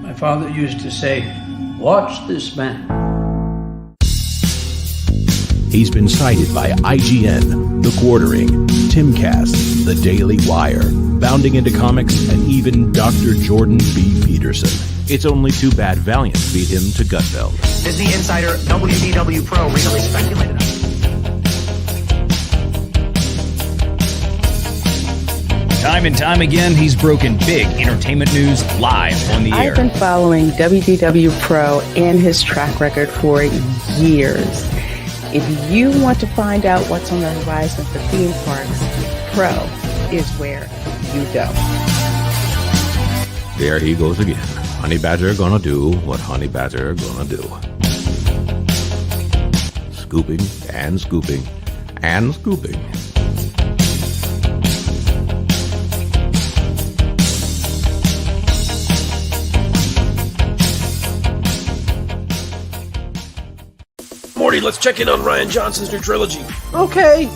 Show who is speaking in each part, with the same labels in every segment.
Speaker 1: My father used to say, "Watch this man."
Speaker 2: He's been cited by IGN, The Quartering, Timcast, The Daily Wire, Bounding into Comics, and even Dr. Jordan B. Peterson. It's only too bad Valiant beat him to Gutfeld.
Speaker 3: Disney insider WDW Pro recently speculated on.
Speaker 4: Time and time again, he's broken big entertainment news live on the air.
Speaker 5: I've been following WDW Pro and his track record for years. If you want to find out what's on the horizon for theme parks, Pro is where you go.
Speaker 2: There he goes again. Honey Badger gonna do what Honey Badger gonna do. Scooping and scooping and scooping.
Speaker 6: Morty, let's check in on Rian Johnson's new trilogy.
Speaker 7: Okay.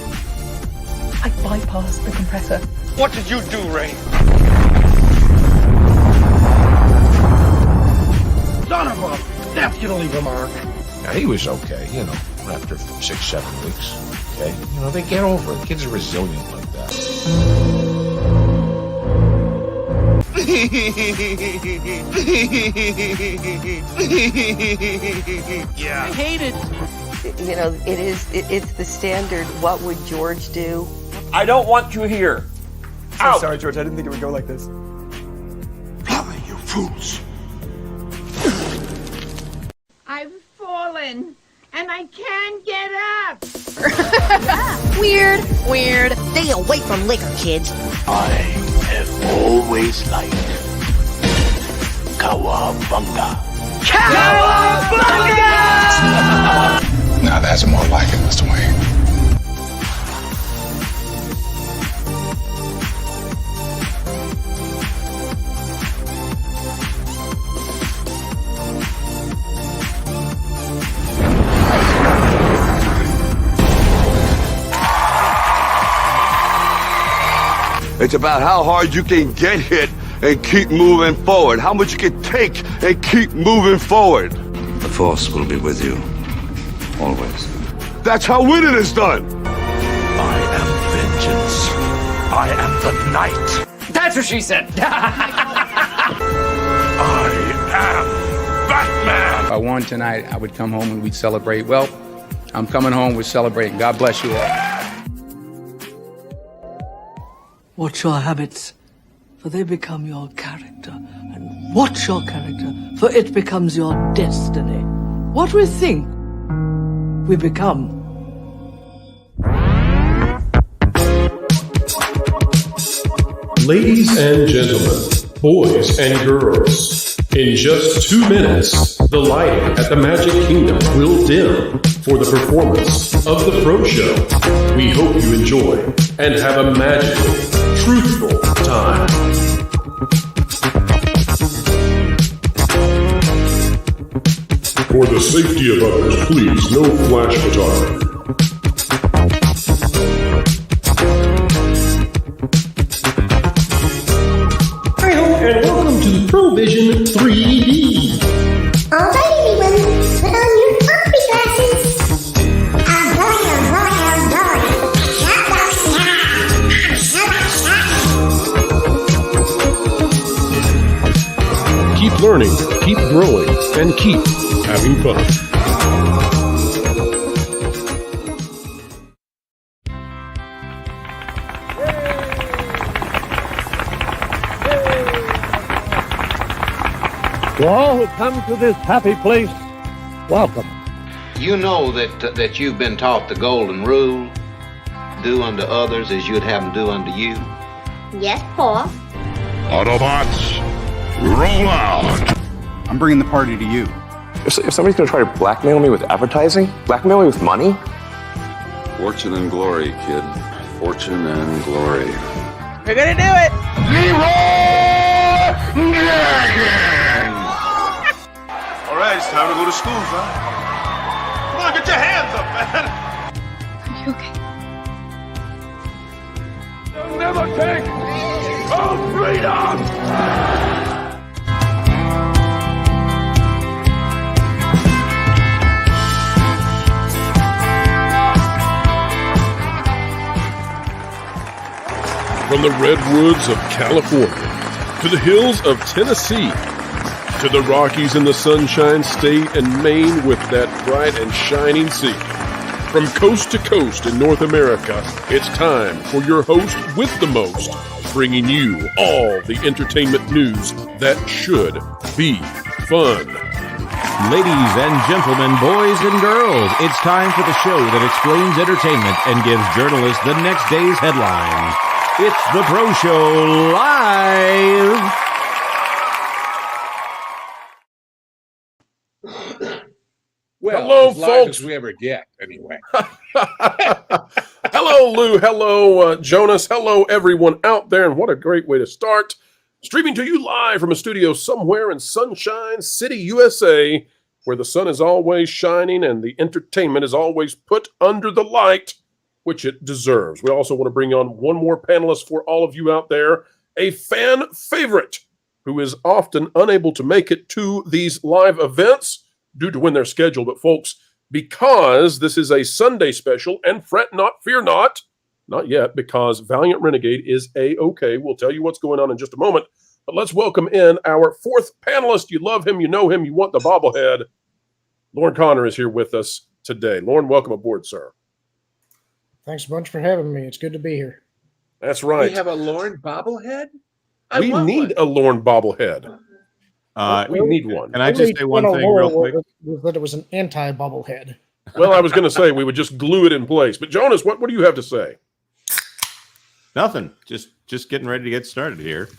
Speaker 7: I bypassed the compressor.
Speaker 8: What did you do, Ray?
Speaker 6: Son of a definitely remark.
Speaker 9: Now, he was okay, after 6-7 weeks. Okay? They get over it. Kids are resilient like that.
Speaker 6: Yeah.
Speaker 7: I hate it.
Speaker 10: It's the standard, what would George do?
Speaker 8: I don't want you here.
Speaker 7: So sorry, George. I didn't think it would go like this.
Speaker 6: Blimey, you fools.
Speaker 11: I've fallen, and I can't get up.
Speaker 10: Weird. Stay away from liquor, kids.
Speaker 6: I have always liked Cowabunga.
Speaker 11: Cowabunga!
Speaker 9: Now that's more like it, Mr. Wayne.
Speaker 8: It's about how hard you can get hit and keep moving forward. How much you can take and keep moving forward.
Speaker 12: The Force will be with you. Always.
Speaker 8: That's how winning is done.
Speaker 6: I am vengeance. I am the night.
Speaker 7: That's what she said.
Speaker 6: I am Batman.
Speaker 13: If I won tonight, I would come home and we'd celebrate. Well, I'm coming home, we're celebrating. God bless you all.
Speaker 7: Watch your habits, for they become your character. And watch your character, for it becomes your destiny. What we think, we become.
Speaker 14: Ladies and gentlemen, boys and girls, in just 2 minutes, the lighting at the Magic Kingdom will dim for the performance of the Pro Show. We hope you enjoy and have a magical, truthful time. For the safety of others, please, no flash photography. And welcome to Provision 3D.
Speaker 11: Alright, everyone, put on your puppy glasses. Oh boy.
Speaker 14: Keep learning, keep growing, and keep having fun.
Speaker 15: To all who come to this happy place, welcome.
Speaker 12: You know that you've been taught the golden rule: do unto others as you'd have them do unto you.
Speaker 11: Yes, Paul.
Speaker 6: Autobots, roll out.
Speaker 16: I'm bringing the party to you.
Speaker 17: If somebody's going to try to blackmail me with advertising, blackmail me with money?
Speaker 12: Fortune and glory, kid. Fortune and glory.
Speaker 7: We're gonna do it!
Speaker 8: Leroy Dragon! All right, it's time to go to school, son. Come on, get your hands up, man.
Speaker 11: Are you okay?
Speaker 8: They'll never take called freedom!
Speaker 14: From the redwoods of California to the hills of Tennessee to the Rockies in the Sunshine State and Maine with that bright and shining sea. From coast to coast in North America, it's time for your host with the most, bringing you all the entertainment news that should be fun.
Speaker 2: Ladies and gentlemen, boys and girls, it's time for the show that explains entertainment and gives journalists the next day's headlines. It's the Pro Show Live!
Speaker 9: Well,
Speaker 14: hello,
Speaker 9: as live
Speaker 14: folks.
Speaker 9: as we ever get, anyway.
Speaker 14: Hello, Lou. Hello, Jonas. Hello, everyone out there. And what a great way to start. Streaming to you live from a studio somewhere in Sunshine City, USA, where the sun is always shining and the entertainment is always put under the light, which it deserves. We also want to bring on one more panelist for all of you out there, a fan favorite who is often unable to make it to these live events due to when they're scheduled. But folks, because this is a Sunday special, and fret not, fear not yet, because Valiant Renegade is A-OK. We'll tell you what's going on in just a moment. But let's welcome in our fourth panelist. You love him, you know him, you want the bobblehead. Lauren Connor is here with us today. Lauren, welcome aboard, sir.
Speaker 18: Thanks a bunch for having me. It's good to be here.
Speaker 14: That's right.
Speaker 9: We have a Lauren bobblehead?
Speaker 14: We need a Lauren bobblehead. We need one.
Speaker 19: Can I just say one thing real quick?
Speaker 18: Was that it was an anti-bobblehead.
Speaker 14: Well, I was going to say we would just glue it in place. But Jonas, what do you have to say?
Speaker 19: Nothing. Just getting ready to get started here.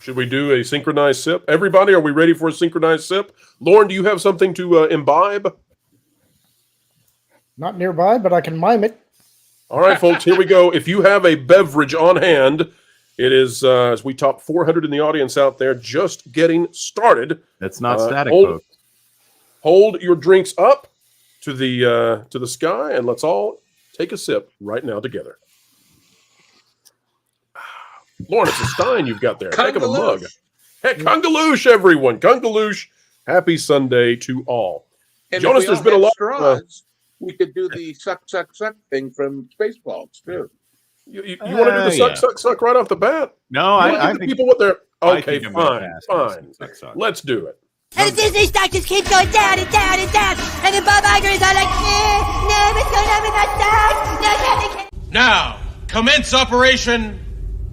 Speaker 14: Should we do a synchronized sip? Everybody, are we ready for a synchronized sip? Lauren, do you have something to imbibe?
Speaker 18: Not nearby, but I can mime it.
Speaker 14: All right, folks, here we go. If you have a beverage on hand, it is, as we top 400 in the audience out there, just getting started.
Speaker 19: That's not static,
Speaker 14: folks.
Speaker 19: folks.
Speaker 14: Hold your drinks up to the sky, and let's all take a sip right now together. Lauren, it's a stein you've got there. Heck of a mug. Heck, Kungaloosh, everyone. Kungaloosh. Happy Sunday to all.
Speaker 9: And
Speaker 14: Jonas, there's been a lot.
Speaker 9: We could do the suck, suck, suck thing from Spaceballs, too.
Speaker 14: You want to do the suck, suck, suck right off the bat?
Speaker 19: No, I think
Speaker 14: people what they're okay.
Speaker 19: think
Speaker 14: Fine.
Speaker 19: Suck, suck.
Speaker 14: Let's do it.
Speaker 11: And the Disney stock just keeps going down and down and down. And then Bob Iger is all like, no, it's going up with our stock.
Speaker 20: Now, commence Operation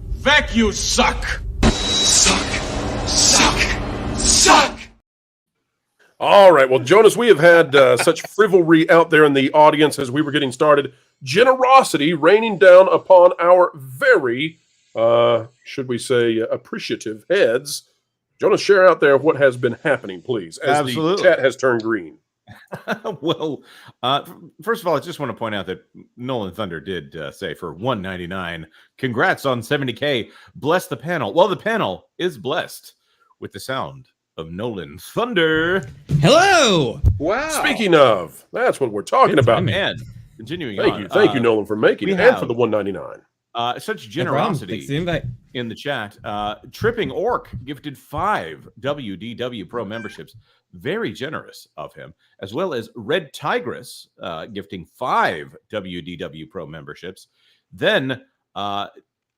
Speaker 20: Vacuum Suck. Suck, suck, suck.
Speaker 14: All right. Well, Jonas, we have had such frivolry out there in the audience as we were getting started. Generosity raining down upon our very, should we say, appreciative heads. Jonas, share out there what has been happening, please, as
Speaker 19: Absolutely.
Speaker 14: the chat has turned green.
Speaker 19: Well, first of all, I just want to point out that Nolan Thunder did say for $199, congrats on 70K. Bless the panel. Well, the panel is blessed with the sound of Nolan Thunder.
Speaker 21: Hello.
Speaker 9: Wow.
Speaker 14: Speaking of, that's what we're talking about.
Speaker 19: And continuing on.
Speaker 14: Thank you, Nolan, for making it and for the $199.
Speaker 19: Such generosity in the chat. Tripping Orc gifted 5 WDW Pro memberships. Very generous of him. As well as Red Tigress gifting 5 WDW Pro memberships. Then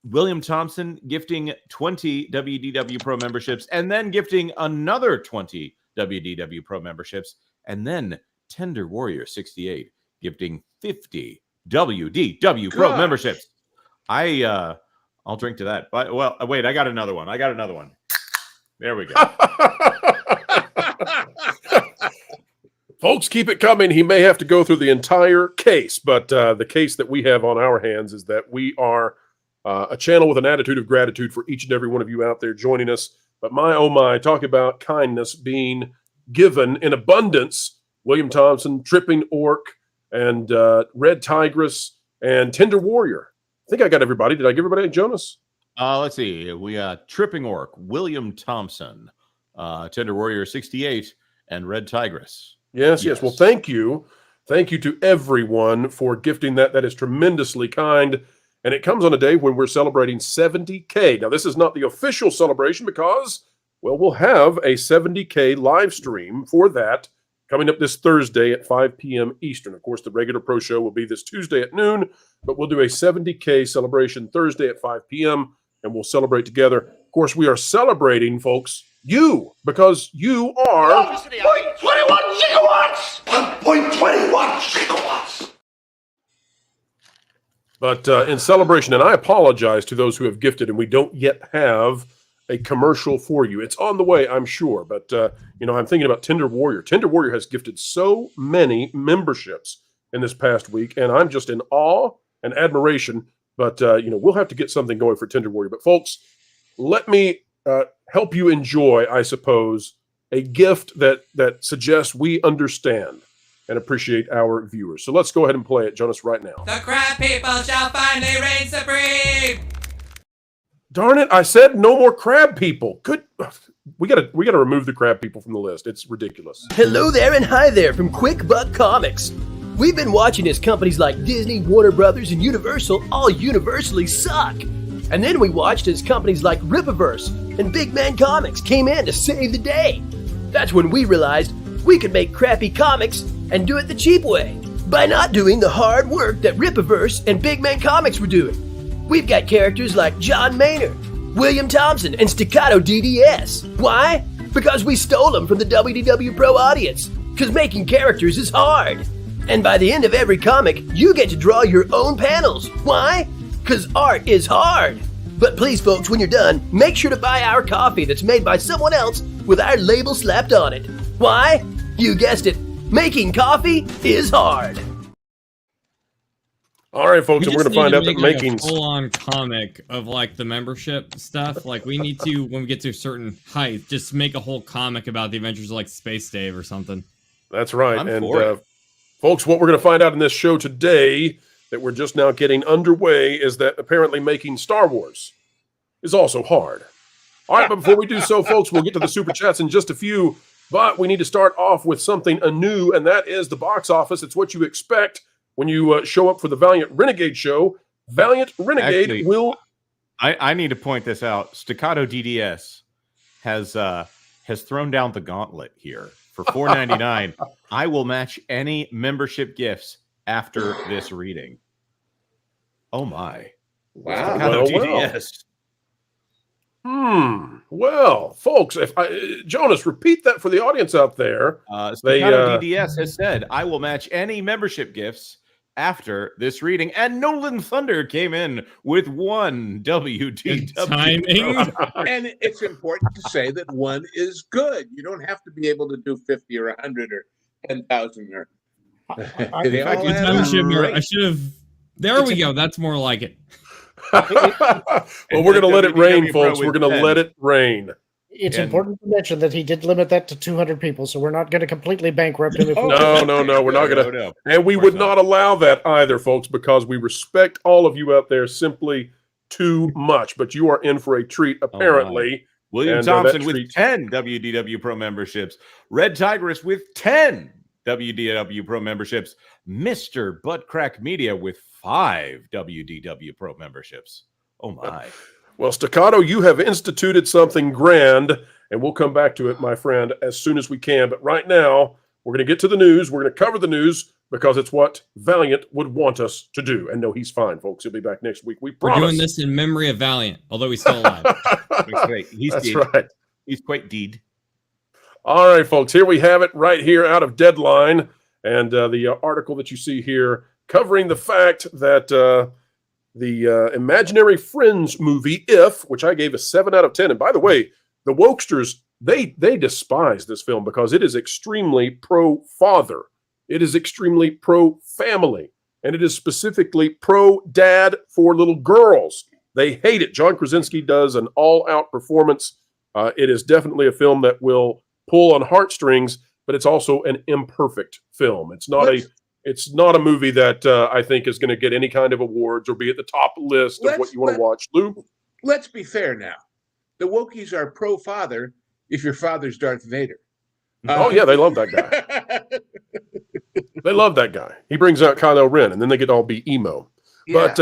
Speaker 19: William Thompson gifting 20 WDW Pro memberships. And then gifting another 20 WDW Pro memberships. And then Tender Warrior 68 gifting 50 WDW Pro memberships. I'll drink to that. But, well, wait, I got another one. There we go.
Speaker 14: Folks, keep it coming. He may have to go through the entire case, but the case that we have on our hands is that we are a channel with an attitude of gratitude for each and every one of you out there joining us. But my, oh my, talk about kindness being given in abundance. William Thompson, Tripping Orc, and Red Tigress, and Tender Warrior. I think I got everybody. Did I give everybody, Jonas?
Speaker 19: Let's see. We got Tripping Orc, William Thompson, Tender Warrior 68, and Red Tigress.
Speaker 14: Yes. Well, thank you. Thank you to everyone for gifting that. That is tremendously kind. And it comes on a day when we're celebrating 70K. Now, this is not the official celebration because, well, we'll have a 70K live stream for that coming up this Thursday at 5 p.m. Eastern. Of course, the regular Pro Show will be this Tuesday at noon, but we'll do a 70K celebration Thursday at 5 p.m., and we'll celebrate together. Of course, we are celebrating, folks, you, because you are
Speaker 6: 1.21 gigawatts! 1.21 gigawatts!
Speaker 14: But in celebration, and I apologize to those who have gifted, and we don't yet have a commercial for you. It's on the way, I'm sure. But, I'm thinking about Tender Warrior. Tender Warrior has gifted so many memberships in this past week, and I'm just in awe and admiration. But, we'll have to get something going for Tender Warrior. But, folks, let me help you enjoy, I suppose, a gift that suggests we understand and appreciate our viewers. So let's go ahead and play it, Jonas, right now.
Speaker 21: The crab people shall finally reign supreme.
Speaker 14: Darn it! I said no more crab people. Good. We gotta remove the crab people from the list. It's ridiculous.
Speaker 22: Hello there and hi there from Quick Buck Comics. We've been watching as companies like Disney, Warner Brothers, and Universal all universally suck. And then we watched as companies like Rippaverse and Big Man Comics came in to save the day. That's when we realized we could make crappy comics and do it the cheap way by not doing the hard work that Rippaverse and Big Man Comics were doing. We've got characters like John Maynard, William Thompson, and Staccato DDS. Why? Because we stole them from the WDW Pro audience. Because making characters is hard. And by the end of every comic, you get to draw your own panels. Why? Because art is hard. But please, folks, when you're done, make sure to buy our coffee that's made by someone else with our label slapped on it. Why? You guessed it. Making coffee is hard.
Speaker 14: All right, folks, and we're going to find out that
Speaker 23: making a full-on comic of like the membership stuff. Like we need to, when we get to a certain height, just make a whole comic about the adventures of like Space Dave or something.
Speaker 14: That's right. And folks, what we're going to find out in this show today that we're just now getting underway is that apparently making Star Wars is also hard. All right, but before we do so, folks, we'll get to the Super Chats in just a few, but we need to start off with something anew, and that is the box office. It's what you expect when you show up for the Valiant Renegade show. Valiant Renegade
Speaker 19: I need to point this out. Staccato DDS has thrown down the gauntlet here. For $4.99, I will match any membership gifts after this reading. Oh, my.
Speaker 9: Wow.
Speaker 19: Staccato DDS.
Speaker 14: Well, folks, Jonas, repeat that for the audience out there.
Speaker 19: Staccato DDS has said, I will match any membership gifts after this reading. And Nolan Thunder came in with one WDW.
Speaker 23: Timing.
Speaker 9: And it's important to say that one is good. You don't have to be able to do 50 or 100 or 10,000 or...
Speaker 23: I should have... There we go. That's more like it.
Speaker 14: Well, we're going to let it rain, folks. We're going to let it rain.
Speaker 18: It's important to mention that he did limit that to 200 people, so we're not going to completely bankrupt him.
Speaker 14: No, we're not going to. And we would not allow that either, folks, because we respect all of you out there simply too much. But you are in for a treat, apparently.
Speaker 19: William Thompson with 10 WDW Pro memberships. Red Tigress with 10 WDW Pro memberships. Mr. Buttcrack Media with 5 WDW Pro memberships. Oh, my.
Speaker 14: Well, Staccato, you have instituted something grand, and we'll come back to it, my friend, as soon as we can. But right now, we're going to get to the news. We're going to cover the news because it's what Valiant would want us to do. And no, he's fine, folks. He'll be back next week. We promise.
Speaker 23: We're doing this in memory of Valiant, although he's still alive.
Speaker 19: That's
Speaker 14: right.
Speaker 19: He's quite deed.
Speaker 14: All right, folks. Here we have it right here out of Deadline. And the article that you see here covering the fact that the Imaginary Friends movie, If, which I gave a 7 out of 10. And by the way, the wokesters, they despise this film because it is extremely pro-father. It is extremely pro-family. And it is specifically pro-dad for little girls. They hate it. John Krasinski does an all-out performance. It is definitely a film that will pull on heartstrings, but it's also an imperfect film. It's not a movie that I think is going to get any kind of awards or be at the top list of what you want to watch. Lou?
Speaker 9: Let's be fair now. The Wokies are pro-father if your father's Darth Vader.
Speaker 14: Oh, yeah, they love that guy. They love that guy. He brings out Kylo Ren, and then they get all be emo. But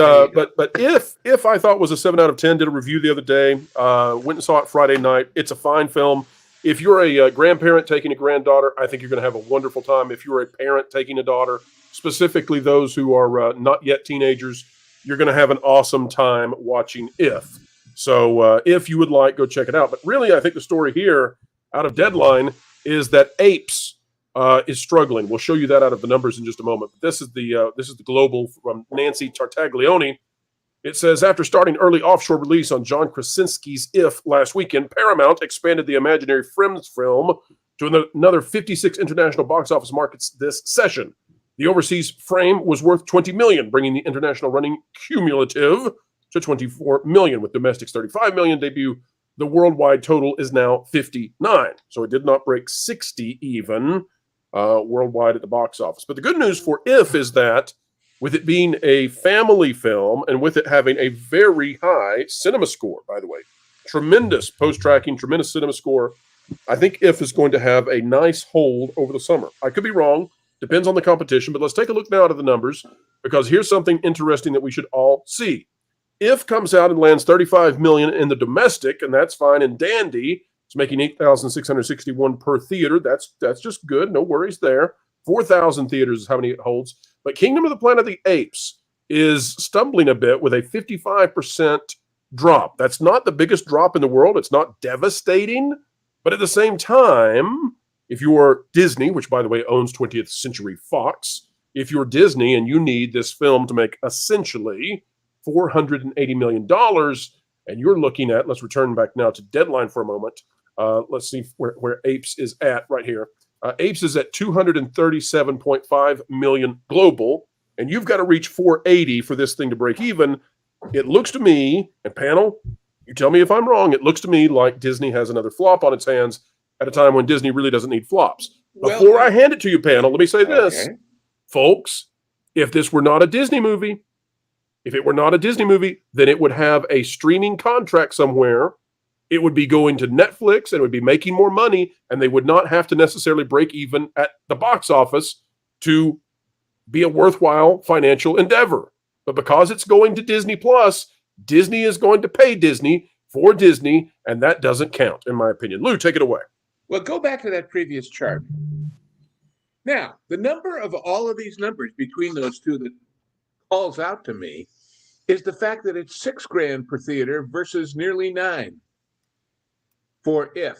Speaker 14: if I thought was a 7 out of 10, did a review the other day, went and saw it Friday night. It's a fine film. If you're a grandparent taking a granddaughter, I think you're going to have a wonderful time. If you're a parent taking a daughter, specifically those who are not yet teenagers, you're going to have an awesome time watching If. So if you would like, go check it out. But really, I think the story here out of Deadline is that Apes is struggling. We'll show you that out of the numbers in just a moment. But this is the global from Nancy Tartaglione. It says, after starting early offshore release on John Krasinski's If last weekend, Paramount expanded the imaginary Friends film to another 56 international box office markets this session. The overseas frame was worth $20 million, bringing the international running cumulative to $24 million, with domestics $35 million debut. The worldwide total is now 59. So it did not break 60 even worldwide at the box office. But the good news for If is that with it being a family film and with it having a very high cinema score, by the way, tremendous post-tracking, tremendous cinema score, I think If is going to have a nice hold over the summer. I could be wrong. Depends on the competition. But let's take a look now at the numbers, because here's something interesting that we should all see. If comes out and lands $35 million in the domestic, and that's fine and dandy. It's making $8,661 per theater. That's just good. No worries there. 4,000 theaters is how many it holds. But Kingdom of the Planet of the Apes is stumbling a bit with a 55% drop. That's not the biggest drop in the world. It's not devastating. But at the same time, if you're Disney, which, by the way, owns 20th Century Fox, if you're Disney and you need this film to make essentially $480 million, and you're looking at, let's return back now to Deadline for a moment. Let's see where Apes is at right here. Apes is at 237.5 million global, and you've got to reach 480 for this thing to break even. It looks to me, and panel, you tell me if I'm wrong, it looks to me like Disney has another flop on its hands at a time when Disney really doesn't need flops. Before I hand it to you, panel, let me say this. Folks, if this were not a Disney movie, then it would have a streaming contract somewhere. It would be going to Netflix and it would be making more money, and they would not have to necessarily break even at the box office to be a worthwhile financial endeavor. But because it's going to Disney Plus, Disney is going to pay Disney for Disney, and that doesn't count, in my opinion. Lou, take it away.
Speaker 9: Well, go back to that previous chart. Now, the number of all of these numbers between those two that calls out to me is the fact that it's $6,000 per theater versus nearly $9,000 for If.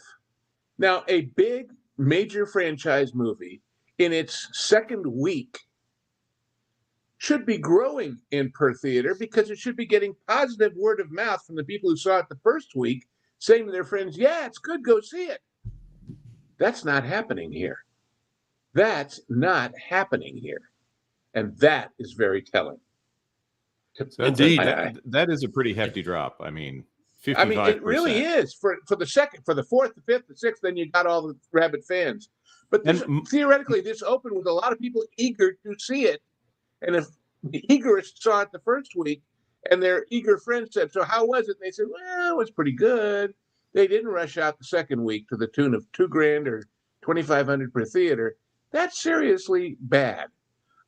Speaker 9: Now, a big major franchise movie in its second week should be growing in per theater because it should be getting positive word of mouth from the people who saw it the first week, saying to their friends, yeah, it's good, go see it. That's not happening here. That's not happening here. And that is very telling.
Speaker 19: Indeed, that is a pretty hefty drop. I mean, 55%.
Speaker 9: I mean, it really is for the fourth, the fifth, the sixth. Then you got all the rabid fans. But theoretically, this opened with a lot of people eager to see it. And if the eagerists saw it the first week, and their eager friends said, "So how was it?" And they said, "Well, it was pretty good." They didn't rush out the second week to the tune of $2,000 or $2,500 per theater. That's seriously bad.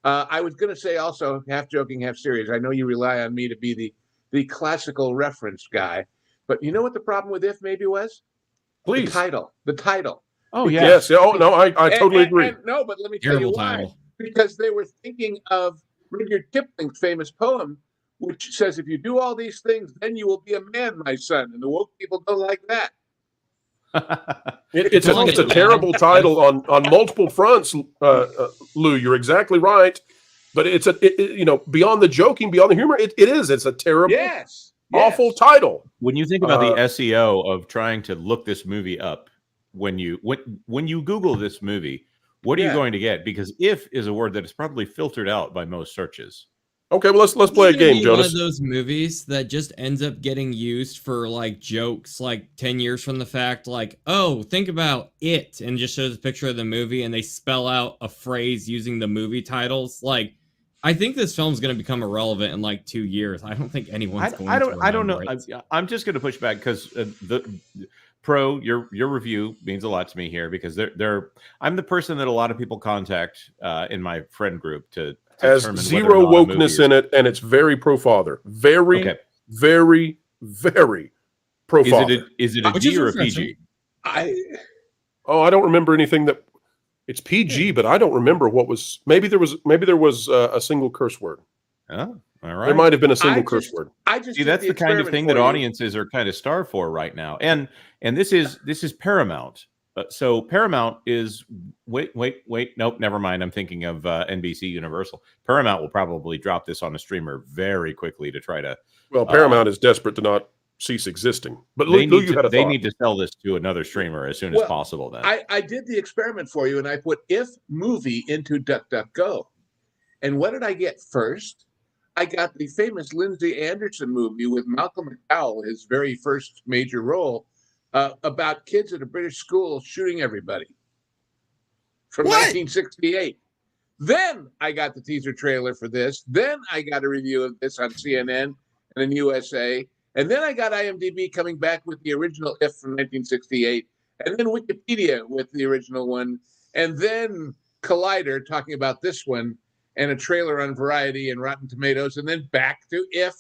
Speaker 9: I was going to say also, half joking, half serious. I know you rely on me to be the classical reference guy, but you know what the problem with If maybe was?
Speaker 14: Please.
Speaker 9: The title.
Speaker 14: Oh, yes. Oh, no, I totally agree.
Speaker 9: No, but let me tell you why. Title. Because they were thinking of Rudyard Kipling's famous poem, which says, if you do all these things, then you will be a man, my son. And the woke people don't like that.
Speaker 14: It's a terrible title on multiple fronts, Lou. You're exactly right, but it's beyond the joking, beyond the humor. It's a terrible, awful title.
Speaker 19: When you think about the SEO of trying to look this movie up, when you Google this movie, what are you going to get? Because "if" is a word that is probably filtered out by most searches.
Speaker 14: Okay, well let's play a game, Jonas.
Speaker 23: One of those movies that just ends up getting used for like jokes, like 10 years from the fact, like, oh, think about it, and just shows a picture of the movie and they spell out a phrase using the movie titles. Like, I think this film's going to become irrelevant in like 2 years. I don't think anyone's going to.
Speaker 19: I don't know. I'm just going to push back because your review means a lot to me here because I'm the person that a lot of people contact in my friend group to determine
Speaker 14: has
Speaker 19: whether
Speaker 14: zero
Speaker 19: or not a movie
Speaker 14: wokeness in it, and it's very pro-father. Very, very, very pro-father.
Speaker 19: Is it a G or a PG?
Speaker 14: I don't remember anything that it's PG, but I don't remember what was. Maybe there was a single curse word.
Speaker 19: Oh, all right.
Speaker 14: There might have been a single curse word.
Speaker 9: I just
Speaker 19: see that's the kind of thing that audiences are kind of starved for right now, and this is Paramount. So Paramount is wait, nope, never mind. I'm thinking of NBC Universal. Paramount will probably drop this on a streamer very quickly to try to.
Speaker 14: Well, Paramount is desperate to not cease existing, but
Speaker 19: they need to sell this to another streamer as soon as possible. Then
Speaker 9: I did the experiment for you, and I put if movie into DuckDuckGo, and what did I get first? I got the famous Lindsay Anderson movie with Malcolm McDowell, his very first major role, about kids at a British school shooting everybody from 1968. Then I got the teaser trailer for this. Then I got a review of this on CNN and in USA. And then I got IMDb coming back with the original If from 1968. And then Wikipedia with the original one. And then Collider talking about this one and a trailer on Variety and Rotten Tomatoes. And then back to If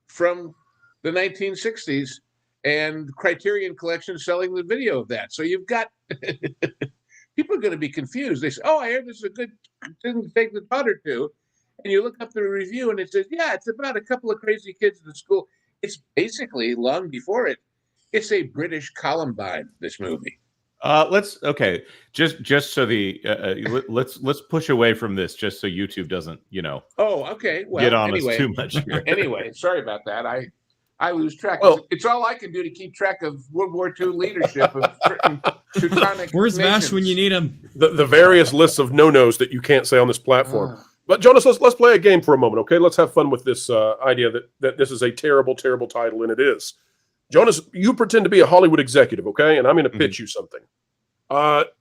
Speaker 9: from the 1960s. And Criterion Collection selling the video of that. So you've got people are going to be confused. They say, "Oh, I heard this is a good thing to take the daughter to," and you look up the review and it says, "Yeah, it's about a couple of crazy kids at the school." It's basically long before it. It's a British Columbine. This movie.
Speaker 19: Just so let's push away from this, just so YouTube doesn't
Speaker 9: Oh, okay. Well,
Speaker 19: get on
Speaker 9: anyway,
Speaker 19: us too much here.
Speaker 9: Anyway, sorry about that. I lose track. Well, it's all I can do to keep track of World War II leadership of certain Teutonic
Speaker 23: Where's
Speaker 9: nations.
Speaker 23: Vash when you need him?
Speaker 14: The various lists of no-nos that you can't say on this platform. But Jonas, let's play a game for a moment, okay? Let's have fun with this idea that this is a terrible, terrible title, and it is. Jonas, you pretend to be a Hollywood executive, okay? And I'm going to pitch you something.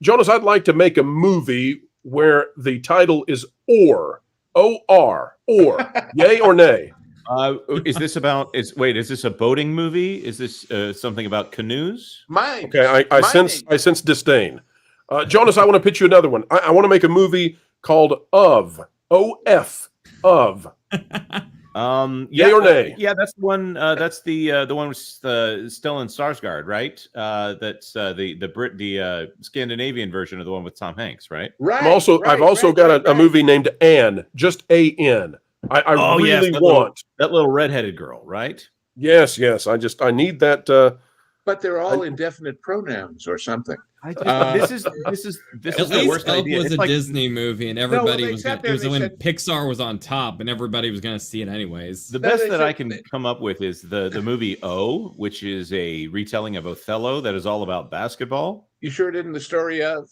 Speaker 14: Jonas, I'd like to make a movie where the title is OR, O-R, or, yay or nay?
Speaker 19: Is this a boating movie? Is this something about canoes?
Speaker 9: Mine.
Speaker 14: Okay, I sense disdain. Jonas, I want to pitch you another one. I want to make a movie called Of, O-F, Of. Yay or nay?
Speaker 19: Yeah, that's the one. That's the one with Stellan Skarsgård, right? That's the Scandinavian version of the one with Tom Hanks, right?
Speaker 9: Right.
Speaker 14: I've also got a movie named Anne, just A-N. I really want
Speaker 19: that little redheaded girl, right?
Speaker 14: Yes. I need that.
Speaker 9: But they're all indefinite pronouns or something.
Speaker 19: This is
Speaker 23: At
Speaker 19: the
Speaker 23: least
Speaker 19: worst
Speaker 23: Elf
Speaker 19: idea.
Speaker 23: was
Speaker 19: it's
Speaker 23: a Disney movie, and everybody was
Speaker 9: sat
Speaker 23: gonna,
Speaker 9: there
Speaker 23: it was
Speaker 9: and they
Speaker 23: when
Speaker 9: said-
Speaker 23: Pixar was on top, and everybody was going to see it anyways.
Speaker 19: The best that I can come up with is the movie O, which is a retelling of Othello that is all about basketball.
Speaker 9: You sure didn't the story of?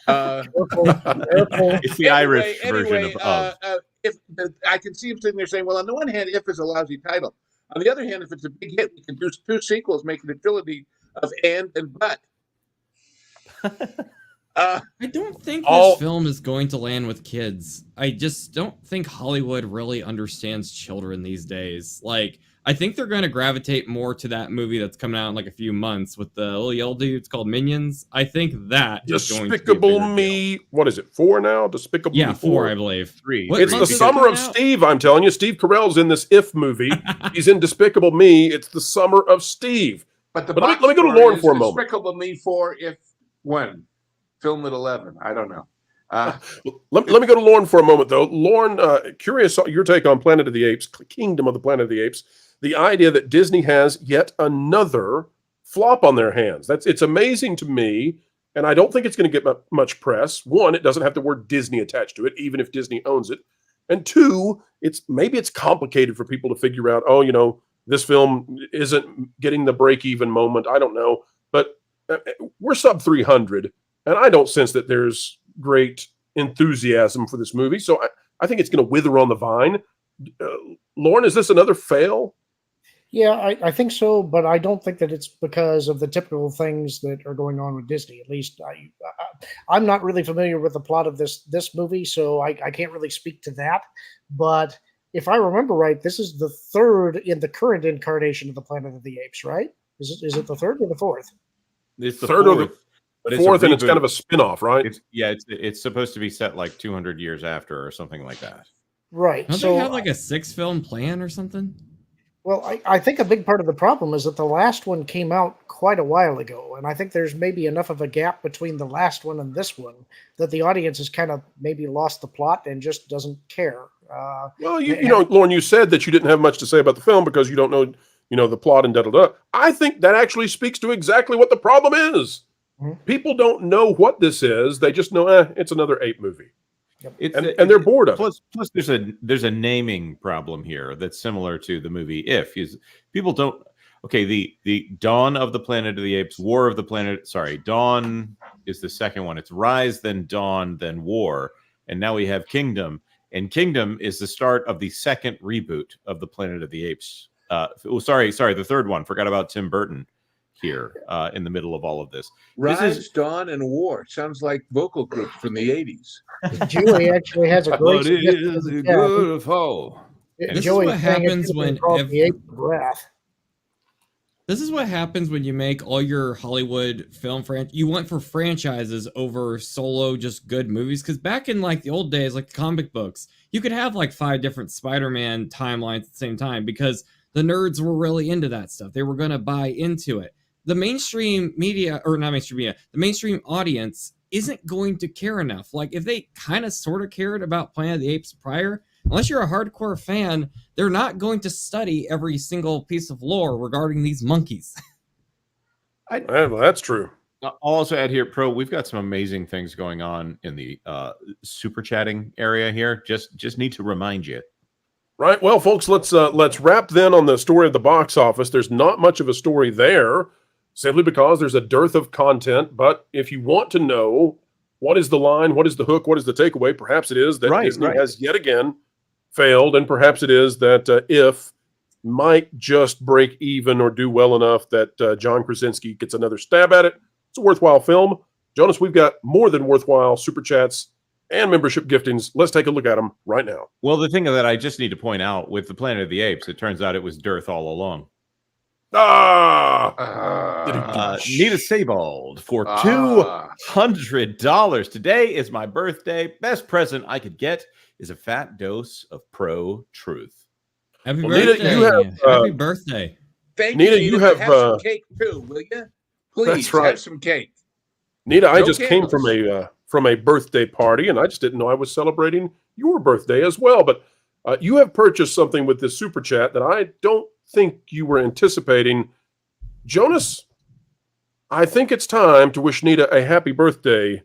Speaker 19: It's the Irish version of.
Speaker 9: If I can see him sitting there saying, "Well, on the one hand, If is a lousy title. On the other hand, if it's a big hit, we can do 2 sequels, making a trilogy of And But."
Speaker 23: I don't think this film is going to land with kids. I just don't think Hollywood really understands children these days. Like, I think they're going to gravitate more to that movie that's coming out in like a few months with the little yellow dude. It's called Minions. I think that is going to be
Speaker 14: Despicable Me. What is it? 4 now? Despicable Me
Speaker 23: 4, I believe.
Speaker 19: 3.
Speaker 14: It's the summer of Steve, I'm telling you. Steve Carell's in this If movie. He's in Despicable Me. It's the summer of Steve.
Speaker 9: But
Speaker 14: let me go to Lauren for a moment.
Speaker 9: Despicable Me 4 If when film at 11. I don't know.
Speaker 14: Let me go to Lauren for a moment, though. Lauren, curious your take on Planet of the Apes, Kingdom of the Planet of the Apes. The idea that Disney has yet another flop on their hands. It's amazing to me, and I don't think it's going to get much press. One, it doesn't have the word Disney attached to it, even if Disney owns it. And two, maybe it's complicated for people to figure out, this film isn't getting the break-even moment. I don't know. But we're sub 300, and I don't sense that there's great enthusiasm for this movie. So I think it's going to wither on the vine. Lauren, is this another fail?
Speaker 18: Yeah, I think so, but I don't think that it's because of the typical things that are going on with Disney. At least I'm not really familiar with the plot of this movie, so I can't really speak to that. But if I remember right, this is the 3rd in the current incarnation of the Planet of the Apes, right? Is it the 3rd or the 4th?
Speaker 19: It's the
Speaker 14: 3rd or the 4th, and it's kind of a
Speaker 19: reboot.
Speaker 14: spin-off, right?
Speaker 19: It's supposed to be set like 200 years after or something like that.
Speaker 18: Right.
Speaker 23: Don't
Speaker 18: so
Speaker 23: they have like a 6-film plan or something?
Speaker 18: Well, I think a big part of the problem is that the last one came out quite a while ago, and I think there's maybe enough of a gap between the last one and this one that the audience has kind of maybe lost the plot and just doesn't care.
Speaker 14: Well, you know, Lauren, you said that you didn't have much to say about the film because you don't know, the plot and da-da-da. I think that actually speaks to exactly what the problem is. People don't know what this is. They just know, it's another ape movie. And they're bored of it.
Speaker 19: Plus, there's a naming problem here that's similar to the movie If. People don't. Okay, the Dawn of the Planet of the Apes, War of the Planet. Sorry, Dawn is the second one. It's Rise, then Dawn, then War, and now we have Kingdom. And Kingdom is the start of the second reboot of the Planet of the Apes. Sorry, the third one. Forgot about Tim Burton here in the middle of all of this.
Speaker 9: Rise, Dawn, and War. Sounds like vocal group from the 80s.
Speaker 18: Joey actually has a great
Speaker 19: suggestion.
Speaker 23: This is what happens when This is what happens when you make all your Hollywood film you went for franchises over solo just good movies, because back in like the old days, like the comic books, you could have like 5 different Spider-Man timelines at the same time because the nerds were really into that stuff. They were going to buy into it. The mainstream media, or not mainstream media, the mainstream audience isn't going to care enough. Like if they kind of sort of cared about Planet of the Apes prior, unless you're a hardcore fan, they're not going to study every single piece of lore regarding these monkeys.
Speaker 14: Well, that's true.
Speaker 19: I'll also add here, Pro, we've got some amazing things going on in the super chatting area here. Just need to remind you.
Speaker 14: Right. Well, folks, let's wrap then on the story of the box office. There's not much of a story there, simply because there's a dearth of content. But if you want to know what is the line, what is the hook, what is the takeaway, perhaps it is that Disney has yet again failed, and perhaps it is that If might just break even or do well enough that John Krasinski gets another stab at it. It's a worthwhile film. Jonas, we've got more than worthwhile super chats and membership giftings. Let's take a look at them right now.
Speaker 19: Well, the thing that I just need to point out with the Planet of the Apes, it turns out it was dearth all along. Nita Sebald for $200. Today is my birthday. Best present I could get is a fat dose of Pro Truth.
Speaker 23: Happy birthday!
Speaker 14: Nita,
Speaker 23: Happy birthday!
Speaker 9: Thank
Speaker 14: Nita,
Speaker 9: you.
Speaker 14: you
Speaker 9: Nita,
Speaker 14: have
Speaker 9: some cake too, will you? Please
Speaker 14: That's right.
Speaker 9: have some cake.
Speaker 14: Nita, I
Speaker 9: No
Speaker 14: just
Speaker 9: candles.
Speaker 14: came from a birthday party, and I just didn't know I was celebrating your birthday as well. But you have purchased something with this super chat that I don't think you were anticipating. Jonas, I think it's time to wish Nita a happy birthday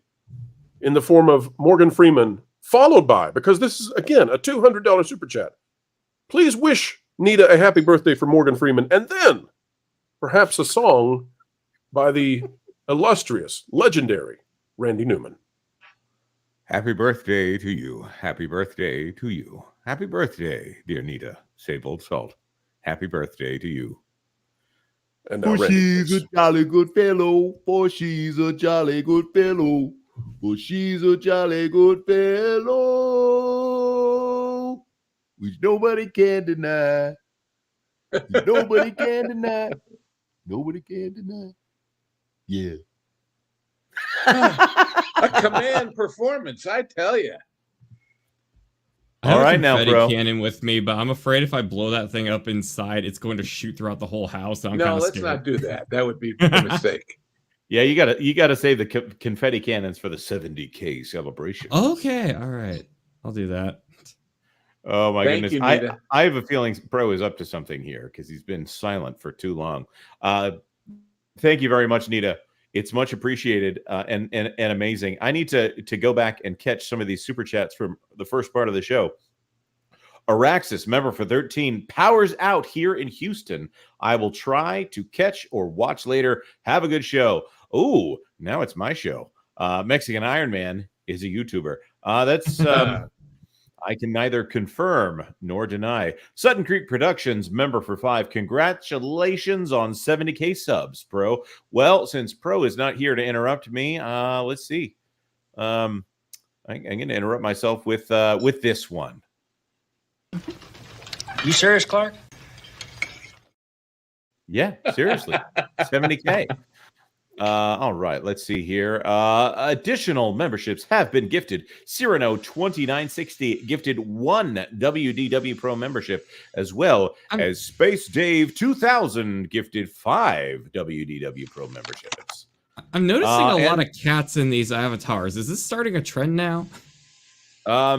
Speaker 14: in the form of Morgan Freeman, followed by, because this is, again, a $200 super chat. Please wish Nita a happy birthday for Morgan Freeman, and then perhaps a song by the illustrious, legendary Randy Newman.
Speaker 19: Happy birthday to you. Happy birthday to you. Happy birthday, dear Nita Sebald Salt. Happy birthday to you.
Speaker 14: And
Speaker 1: For she's a jolly good fellow. For she's a jolly good fellow. For she's a jolly good fellow. Which nobody can deny. Nobody can deny. Nobody can deny. Yeah.
Speaker 9: A command performance, I tell you.
Speaker 23: I have
Speaker 19: All
Speaker 23: a
Speaker 19: right now,
Speaker 23: confetti
Speaker 19: bro.
Speaker 23: cannon with me, but I'm afraid if I blow that thing up inside, it's going to shoot throughout the whole house. I'm
Speaker 9: No,
Speaker 23: kind of
Speaker 9: let's
Speaker 23: scared.
Speaker 9: not do that. That would be a mistake.
Speaker 19: Yeah, you gotta save the confetti cannons for the 70K celebration.
Speaker 23: Okay, all right, I'll do that.
Speaker 19: Oh my
Speaker 9: Thank
Speaker 19: goodness.
Speaker 9: you, Nita.
Speaker 19: I have a feeling Pro is up to something here because he's been silent for too long. Thank you very much, Nita. It's much appreciated and amazing. I need to go back and catch some of these super chats from the first part of the show. Araxis, member for 13, powers out here in Houston. I will try to catch or watch later. Have a good show. Oh, now it's my show. Mexican Iron Man is a YouTuber. That's I can neither confirm nor deny. Sutton Creek Productions, member for 5. Congratulations on 70K subs, Pro. Well, since Pro is not here to interrupt me, let's see. I'm going to interrupt myself with this one.
Speaker 3: You serious, Clark?
Speaker 19: Yeah, seriously. 70K. All right, let's see here. Additional memberships have been gifted. Cyrano 2960 gifted 1 WDW Pro membership, as well as Space Dave 2000 gifted 5 WDW Pro memberships.
Speaker 23: I'm noticing a lot of cats in these avatars. Is this starting a trend now?
Speaker 19: There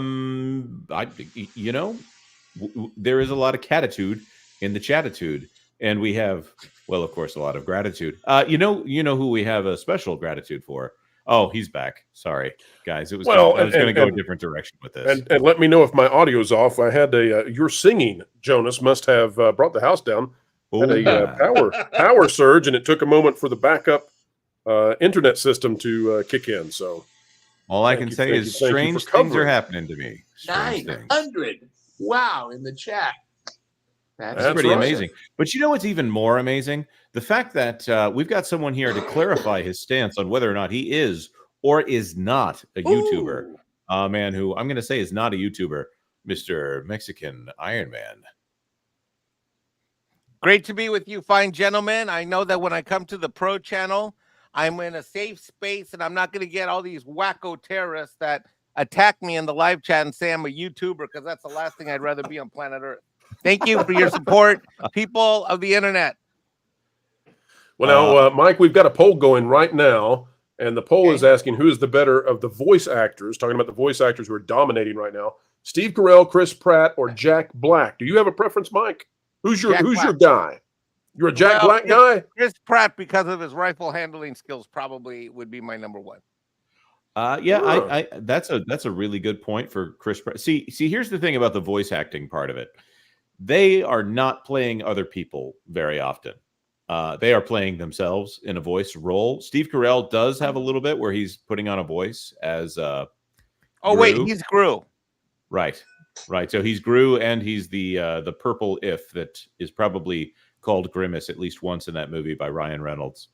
Speaker 19: is a lot of catitude in the chatitude, and we have, well, of course, a lot of gratitude. You know who we have a special gratitude for? Oh, he's back. Sorry, guys. I was going to go a different direction with this.
Speaker 14: And let me know if my audio's off. I had your singing, Jonas, must have brought the house down. Had a power surge, and it took a moment for the backup internet system to kick in. So
Speaker 19: all I can say is strange things are happening to me.
Speaker 9: 900. Wow, in the chat.
Speaker 19: That's pretty amazing. But you know what's even more amazing? The fact that we've got someone here to clarify his stance on whether or not he is or is not a YouTuber. A man who I'm going to say is not a YouTuber, Mr. Mexican Iron Man.
Speaker 3: Great to be with you, fine gentlemen. I know that when I come to the Pro channel, I'm in a safe space, and I'm not going to get all these wacko terrorists that attack me in the live chat and say I'm a YouTuber, because that's the last thing I'd rather be on planet Earth. Thank you for your support, people of the internet.
Speaker 14: Well, now, Mike, we've got a poll going right now, and the poll is asking who is the better of the voice actors, talking about the voice actors who are dominating right now, Steve Carell, Chris Pratt, or Jack Black. Do you have a preference, Mike? Who's your guy? You're a Jack Black guy?
Speaker 3: Chris Pratt, because of his rifle handling skills, probably would be my number one.
Speaker 19: That's a really good point for Chris Pratt. See, here's the thing about the voice acting part of it. They are not playing other people very often. They are playing themselves in a voice role. Steve Carell does have a little bit where he's putting on a voice as Gru.
Speaker 3: Wait, he's Gru.
Speaker 19: Right. So he's Gru, and he's the purple if that is probably called Grimace at least once in that movie by Ryan Reynolds.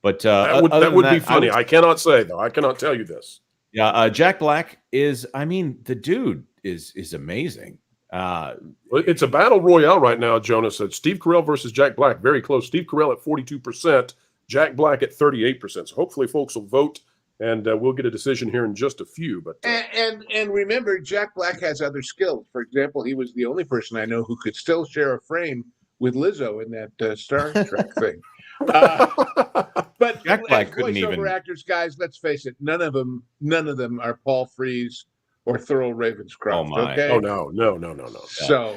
Speaker 19: But
Speaker 14: that would be funny. I cannot say, though. I cannot tell you this.
Speaker 19: Yeah, Jack Black is, the dude is amazing.
Speaker 14: It's a battle royale right now, Jonas. It's Steve Carell versus Jack Black. Very close. Steve Carell at 42%, Jack Black at 38%. So hopefully folks will vote, and we'll get a decision here in just a few. But
Speaker 9: and remember, Jack Black has other skills. For example, he was the only person I know who could still share a frame with Lizzo in that Star Trek thing. But
Speaker 19: Jack Black couldn't
Speaker 9: voiceover
Speaker 19: even.
Speaker 9: Actors, guys, let's face it, none of them are Paul Frees or Thurl Ravenscroft.
Speaker 19: Oh my!
Speaker 9: Okay?
Speaker 14: Oh no.
Speaker 9: So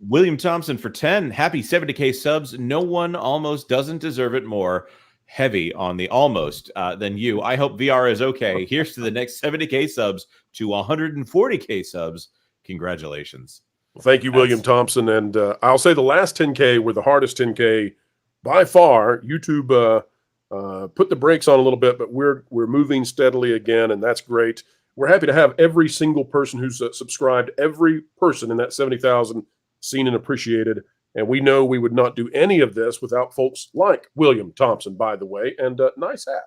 Speaker 19: William Thompson for 10. Happy 70K subs. No one almost doesn't deserve it more. Heavy on the almost than you. I hope VR is okay. Here's to the next 70K subs to 140K subs. Congratulations.
Speaker 14: Well, thank you, William Thompson. And I'll say the last 10K were the hardest 10K by far. YouTube put the brakes on a little bit, but we're moving steadily again, and that's great. We're happy to have every single person who's subscribed, every person in that 70,000 seen and appreciated. And we know we would not do any of this without folks like William Thompson, by the way, and nice hat.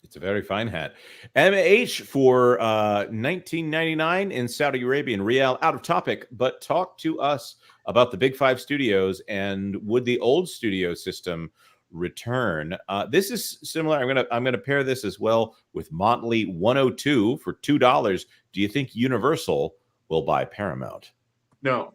Speaker 19: It's a very fine hat. MH for $19.99 in Saudi Arabian Riyal. Out of topic, but talk to us about the Big Five studios and would the old studio system return? This is similar. I'm gonna pair this as well with Motley 102 for $2. Do you think Universal will buy Paramount?
Speaker 9: No.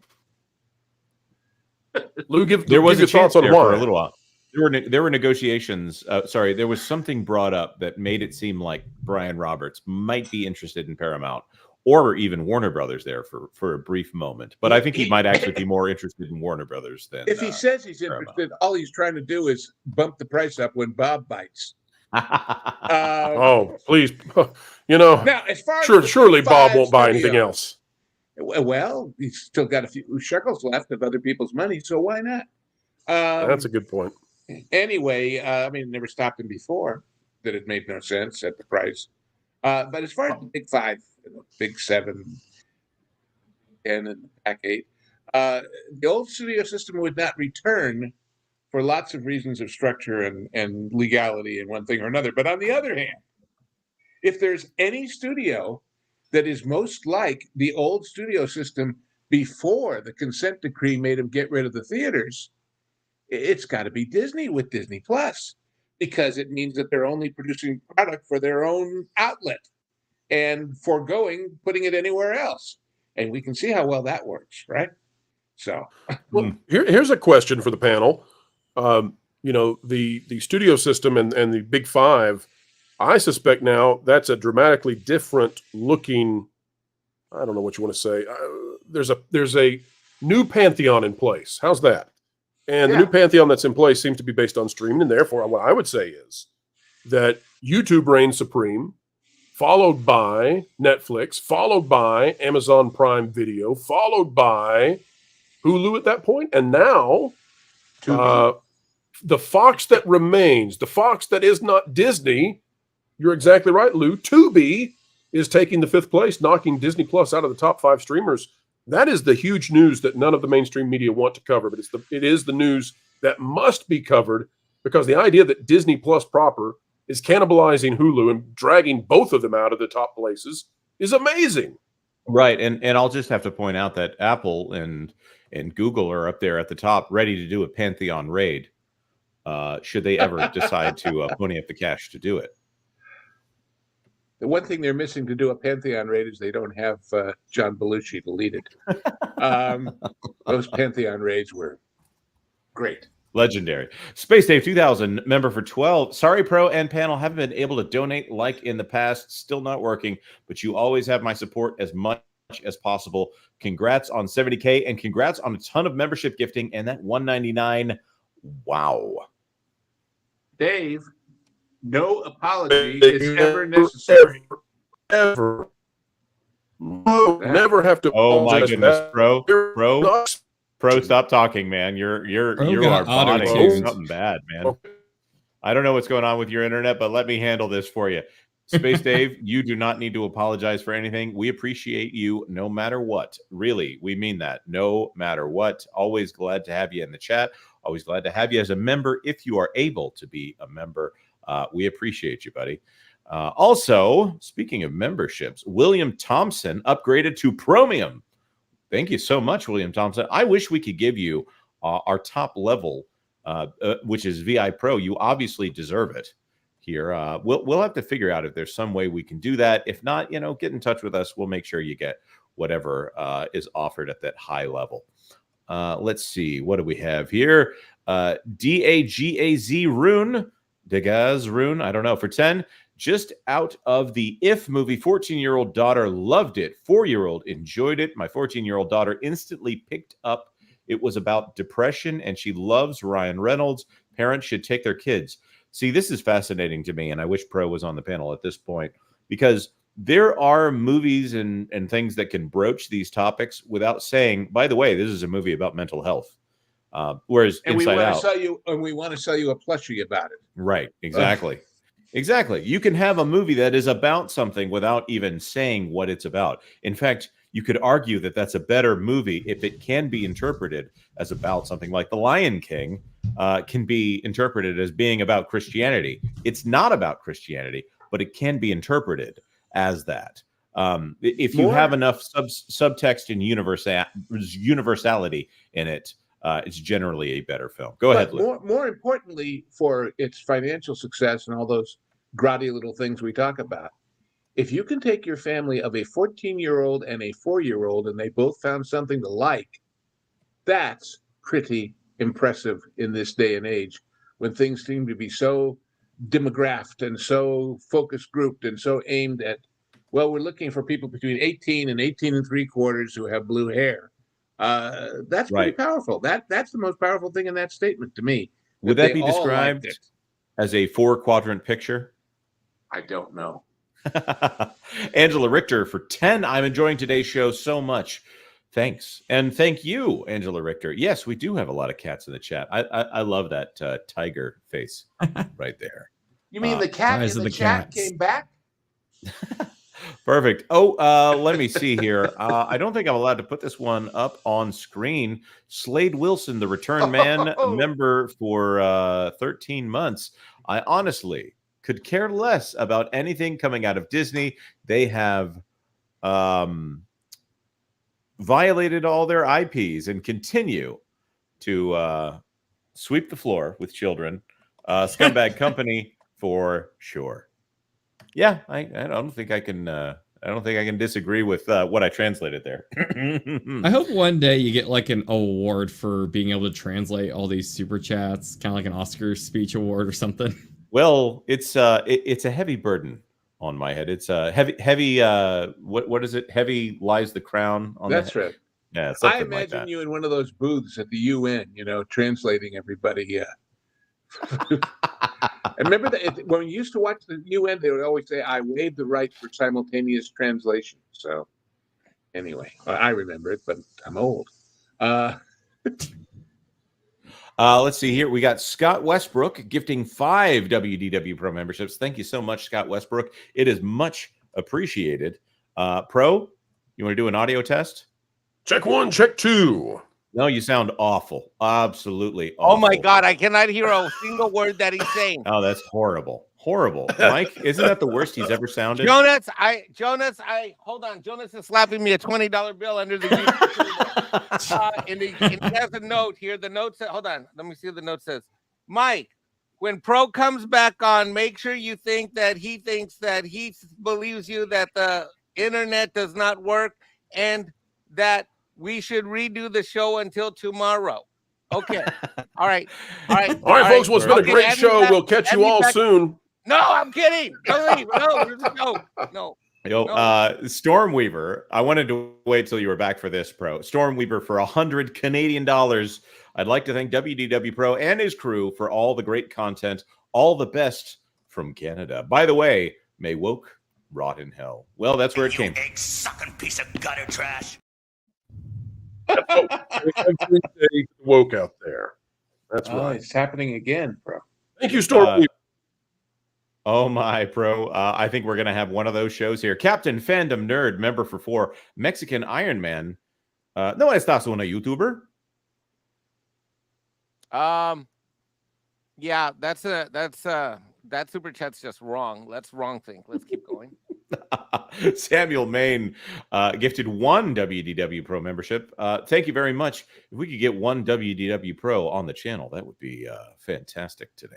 Speaker 14: Lou,
Speaker 19: there was
Speaker 14: your thoughts on
Speaker 19: there
Speaker 14: why
Speaker 19: for a little while. There were negotiations. There was something brought up that made it seem like Brian Roberts might be interested in Paramount or even Warner Brothers there for a brief moment. But I think he might actually be more interested in Warner Brothers than
Speaker 9: if he says he's interested. All he's trying to do is bump the price up when Bob bites.
Speaker 14: Oh, please,
Speaker 9: Now, as far as
Speaker 14: surely Bob won't buy
Speaker 9: studios,
Speaker 14: anything else.
Speaker 9: Well, he's still got a few shekels left of other people's money, so why not?
Speaker 14: That's a good point.
Speaker 9: Anyway, it never stopped him before that it made no sense at the price. But as far as the Big Five, Big Seven, and the Pack 8, the old studio system would not return for lots of reasons of structure and legality and one thing or another. But on the other hand, if there's any studio that is most like the old studio system before the consent decree made them get rid of the theaters, It's got to be Disney with Disney Plus, because it means that they're only producing product for their own outlet and foregoing putting it anywhere else. And we can see how well that works, right? So
Speaker 14: here's a question for the panel. The studio system and the Big Five, I suspect now that's a dramatically different looking, I don't know what you want to say. There's a new pantheon in place. How's that? And the new pantheon that's in place seems to be based on streaming, and therefore what I would say is that YouTube reigns supreme, followed by Netflix, followed by Amazon Prime Video, followed by Hulu at that point, and now the Fox that remains, the Fox that is not Disney, you're exactly right, Lou, Tubi is taking the 5th place, knocking Disney Plus out of the top 5 streamers. That is the huge news that none of the mainstream media want to cover, but it is the news that must be covered, because the idea that Disney Plus proper is cannibalizing Hulu and dragging both of them out of the top places is amazing.
Speaker 19: Right, and I'll just have to point out that Apple and Google are up there at the top, ready to do a Pantheon raid, should they ever decide to pony up the cash to do it.
Speaker 9: The one thing they're missing to do a Pantheon raid is they don't have John Belushi to lead it. Those Pantheon raids were great.
Speaker 19: Legendary. Space Dave 2000, member for 12. Sorry, Pro and panel, haven't been able to donate like in the past. Still not working, but you always have my support as much as possible. Congrats on 70K, and congrats on a ton of membership gifting and that $199. Wow.
Speaker 9: Dave, no apology is ever necessary.
Speaker 14: Ever. No, never have to.
Speaker 19: Oh my goodness, Pro, stop talking, man. You are botting something bad, man. I don't know what's going on with your internet, but let me handle this for you. Space Dave, you do not need to apologize for anything. We appreciate you no matter what. Really, we mean that. No matter what. Always glad to have you in the chat. Always glad to have you as a member if you are able to be a member. We appreciate you, buddy. Also, speaking of memberships, William Thompson upgraded to Promium. Thank you so much, William Thompson. I wish we could give you our top level, which is VI Pro. You obviously deserve it here. We'll have to figure out if there's some way we can do that. If not, get in touch with us. We'll make sure you get whatever is offered at that high level. Let's see. What do we have here? DAGAZ Rune. Degaz Rune. I don't know. For 10. Just out of the If movie, 14-year-old daughter loved it. 4-year-old enjoyed it. My 14-year-old daughter instantly picked up. It was about depression, and she loves Ryan Reynolds. Parents should take their kids. See, this is fascinating to me, and I wish Pro was on the panel at this point, because there are movies and things that can broach these topics without saying, by the way, this is a movie about mental health. Whereas Inside Out,
Speaker 9: we want to sell you a plushie about it.
Speaker 19: Right, exactly. Exactly. You can have a movie that is about something without even saying what it's about. In fact, you could argue that that's a better movie if it can be interpreted as about something like The Lion King can be interpreted as being about Christianity. It's not about Christianity, but it can be interpreted as that. If you have enough subtext and universality in it, it's generally a better film. Go ahead, Lou.
Speaker 9: More importantly, for its financial success and all those grotty little things we talk about, if you can take your family of a 14-year-old and a 4-year-old and they both found something to like, that's pretty impressive in this day and age when things seem to be so demographed and so focus grouped and so aimed at, well, we're looking for people between 18 and 18 and 3/4 who have blue hair. That's pretty powerful. That's the most powerful thing in that statement to me.
Speaker 19: Would that be described as a 4-quadrant picture?
Speaker 9: I don't know.
Speaker 19: Angela Richter for 10. I'm enjoying today's show so much. Thanks. And thank you, Angela Richter. Yes, we do have a lot of cats in the chat. I love that tiger face right there.
Speaker 9: You mean the cat in the chat came back?
Speaker 19: Perfect. Oh, let me see here. I don't think I'm allowed to put this one up on screen. Slade Wilson, the return man, member for 13 months. I honestly could care less about anything coming out of Disney. They have violated all their IPs and continue to sweep the floor with children. Scumbag company for sure. Yeah, I don't think I can. I don't think I can disagree with what I translated there.
Speaker 23: I hope one day you get like an award for being able to translate all these super chats, kind of like an Oscar speech award or something.
Speaker 19: Well, it's a heavy burden on my head. It's heavy. What is it? Heavy lies the crown on.
Speaker 9: That's right.
Speaker 19: Yeah,
Speaker 9: I
Speaker 19: something
Speaker 9: imagine
Speaker 19: like that.
Speaker 9: you in one of those booths at the UN, translating everybody. And remember that when we used to watch the UN, they would always say, "I waive the right for simultaneous translation." So, anyway, I remember it, but I'm old.
Speaker 19: Let's see here. We got Scott Westbrook gifting 5 WDW Pro memberships. Thank you so much, Scott Westbrook. It is much appreciated. Pro, you want to do an audio test?
Speaker 14: Check 1, check 2.
Speaker 19: No, you sound awful. Absolutely awful.
Speaker 3: Oh my God, I cannot hear a single word that he's saying.
Speaker 19: Oh, that's horrible. Horrible. Mike, isn't that the worst he's ever sounded?
Speaker 3: Jonas, hold on. Jonas is slapping me a $20 bill under the and he has a note here. The note says, hold on, let me see what the note says. Mike, when Pro comes back on, make sure you think that he thinks that he believes you that the internet does not work and that we should redo the show until tomorrow. Okay. All right,
Speaker 14: folks. Well, it's been a great show. We'll catch you all soon.
Speaker 3: No, I'm kidding. Don't leave. No.
Speaker 19: Yo, Stormweaver, I wanted to wait till you were back for this, Pro. Stormweaver for 100 Canadian dollars. I'd like to thank WDW Pro and his crew for all the great content. All the best from Canada. By the way, may woke rot in hell. Well, that's where it came from.
Speaker 6: Egg-sucking piece of gutter trash.
Speaker 14: Woke out there. That's right.
Speaker 9: It's happening again, Pro.
Speaker 14: Thank you, Stormweaver.
Speaker 19: Oh my, Pro. I think we're going to have one of those shows here. Captain Fandom Nerd, member for 4. Mexican Iron Man. No estás una YouTuber?
Speaker 3: Yeah, that super chat's just wrong. That's wrong thing. Let's keep going.
Speaker 19: Samuel Main gifted 1 WDW Pro membership. Thank you very much. If we could get 1 WDW Pro on the channel, that would be fantastic today.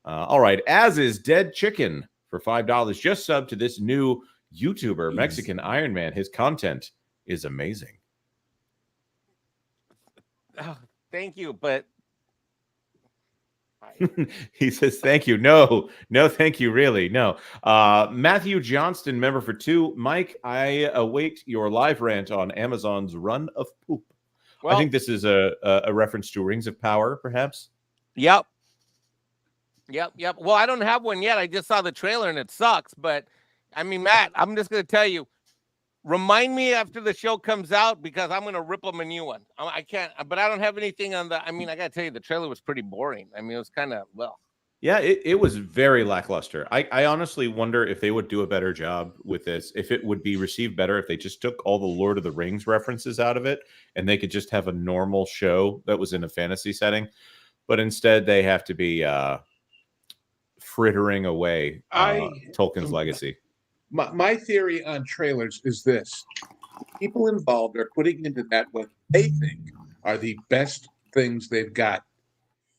Speaker 19: All right, as is Dead Chicken for $5. Just sub to this new YouTuber, Mexican Iron Man. His content is amazing.
Speaker 3: Oh, thank you, but
Speaker 19: he says thank you. No, thank you. Really, no. Matthew Johnston, member for 2. Mike, I await your live rant on Amazon's Run of Poop. Well, I think this is a reference to Rings of Power, perhaps.
Speaker 3: Yep. Well, I don't have one yet. I just saw the trailer and it sucks. But I mean, Matt, I'm just going to tell you, remind me after the show comes out because I'm going to rip them a new one. I can't, but I don't have anything on the, I mean, I got to tell you, the trailer was pretty boring. I mean, it was kind of, well.
Speaker 19: Yeah, it was very lackluster. I honestly wonder if they would do a better job with this, if it would be received better if they just took all the Lord of the Rings references out of it and they could just have a normal show that was in a fantasy setting. But instead, they have to be frittering away Tolkien's legacy.
Speaker 9: My theory on trailers is this. People involved are putting into that what they think are the best things they've got.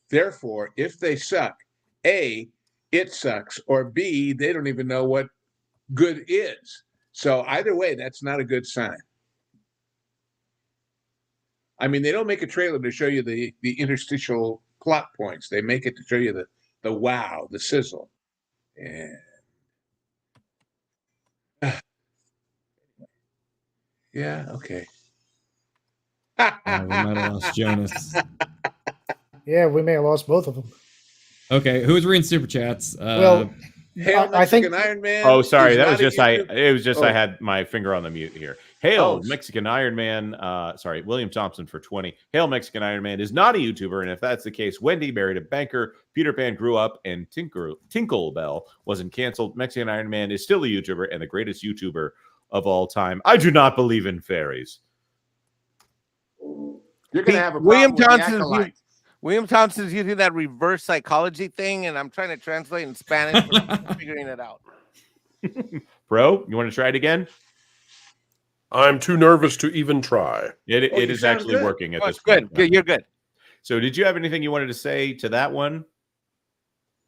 Speaker 9: Therefore, if they suck, A, it sucks, or B, they don't even know what good is. So either way, that's not a good sign. I mean, they don't make a trailer to show you the interstitial plot points. They make it to show you the wow, the sizzle. And yeah, okay.
Speaker 23: We might have lost Jonas.
Speaker 18: Yeah, we may have lost both of them.
Speaker 23: Okay, who's reading super chats?
Speaker 18: Well, I think
Speaker 9: Iron Man.
Speaker 19: Oh, sorry, that was just I had my finger on the mute here. Hail Mexican Iron Man. Sorry, William Thompson for 20. Hail Mexican Iron Man is not a YouTuber, and if that's the case, Wendy married a banker. Peter Pan grew up, and Tinkerbell wasn't canceled. Mexican Iron Man is still a YouTuber and the greatest YouTuber of all time. I do not believe in fairies.
Speaker 9: You're gonna have a problem with the Acolyte.
Speaker 3: William Thompson's using that reverse psychology thing, and I'm trying to translate in Spanish, but I'm figuring it out.
Speaker 19: Bro, you want to try it again?
Speaker 14: I'm too nervous to even try.
Speaker 19: It is actually working at this
Speaker 3: point.
Speaker 19: Good,
Speaker 3: you're good.
Speaker 19: So did you have anything you wanted to say to that one?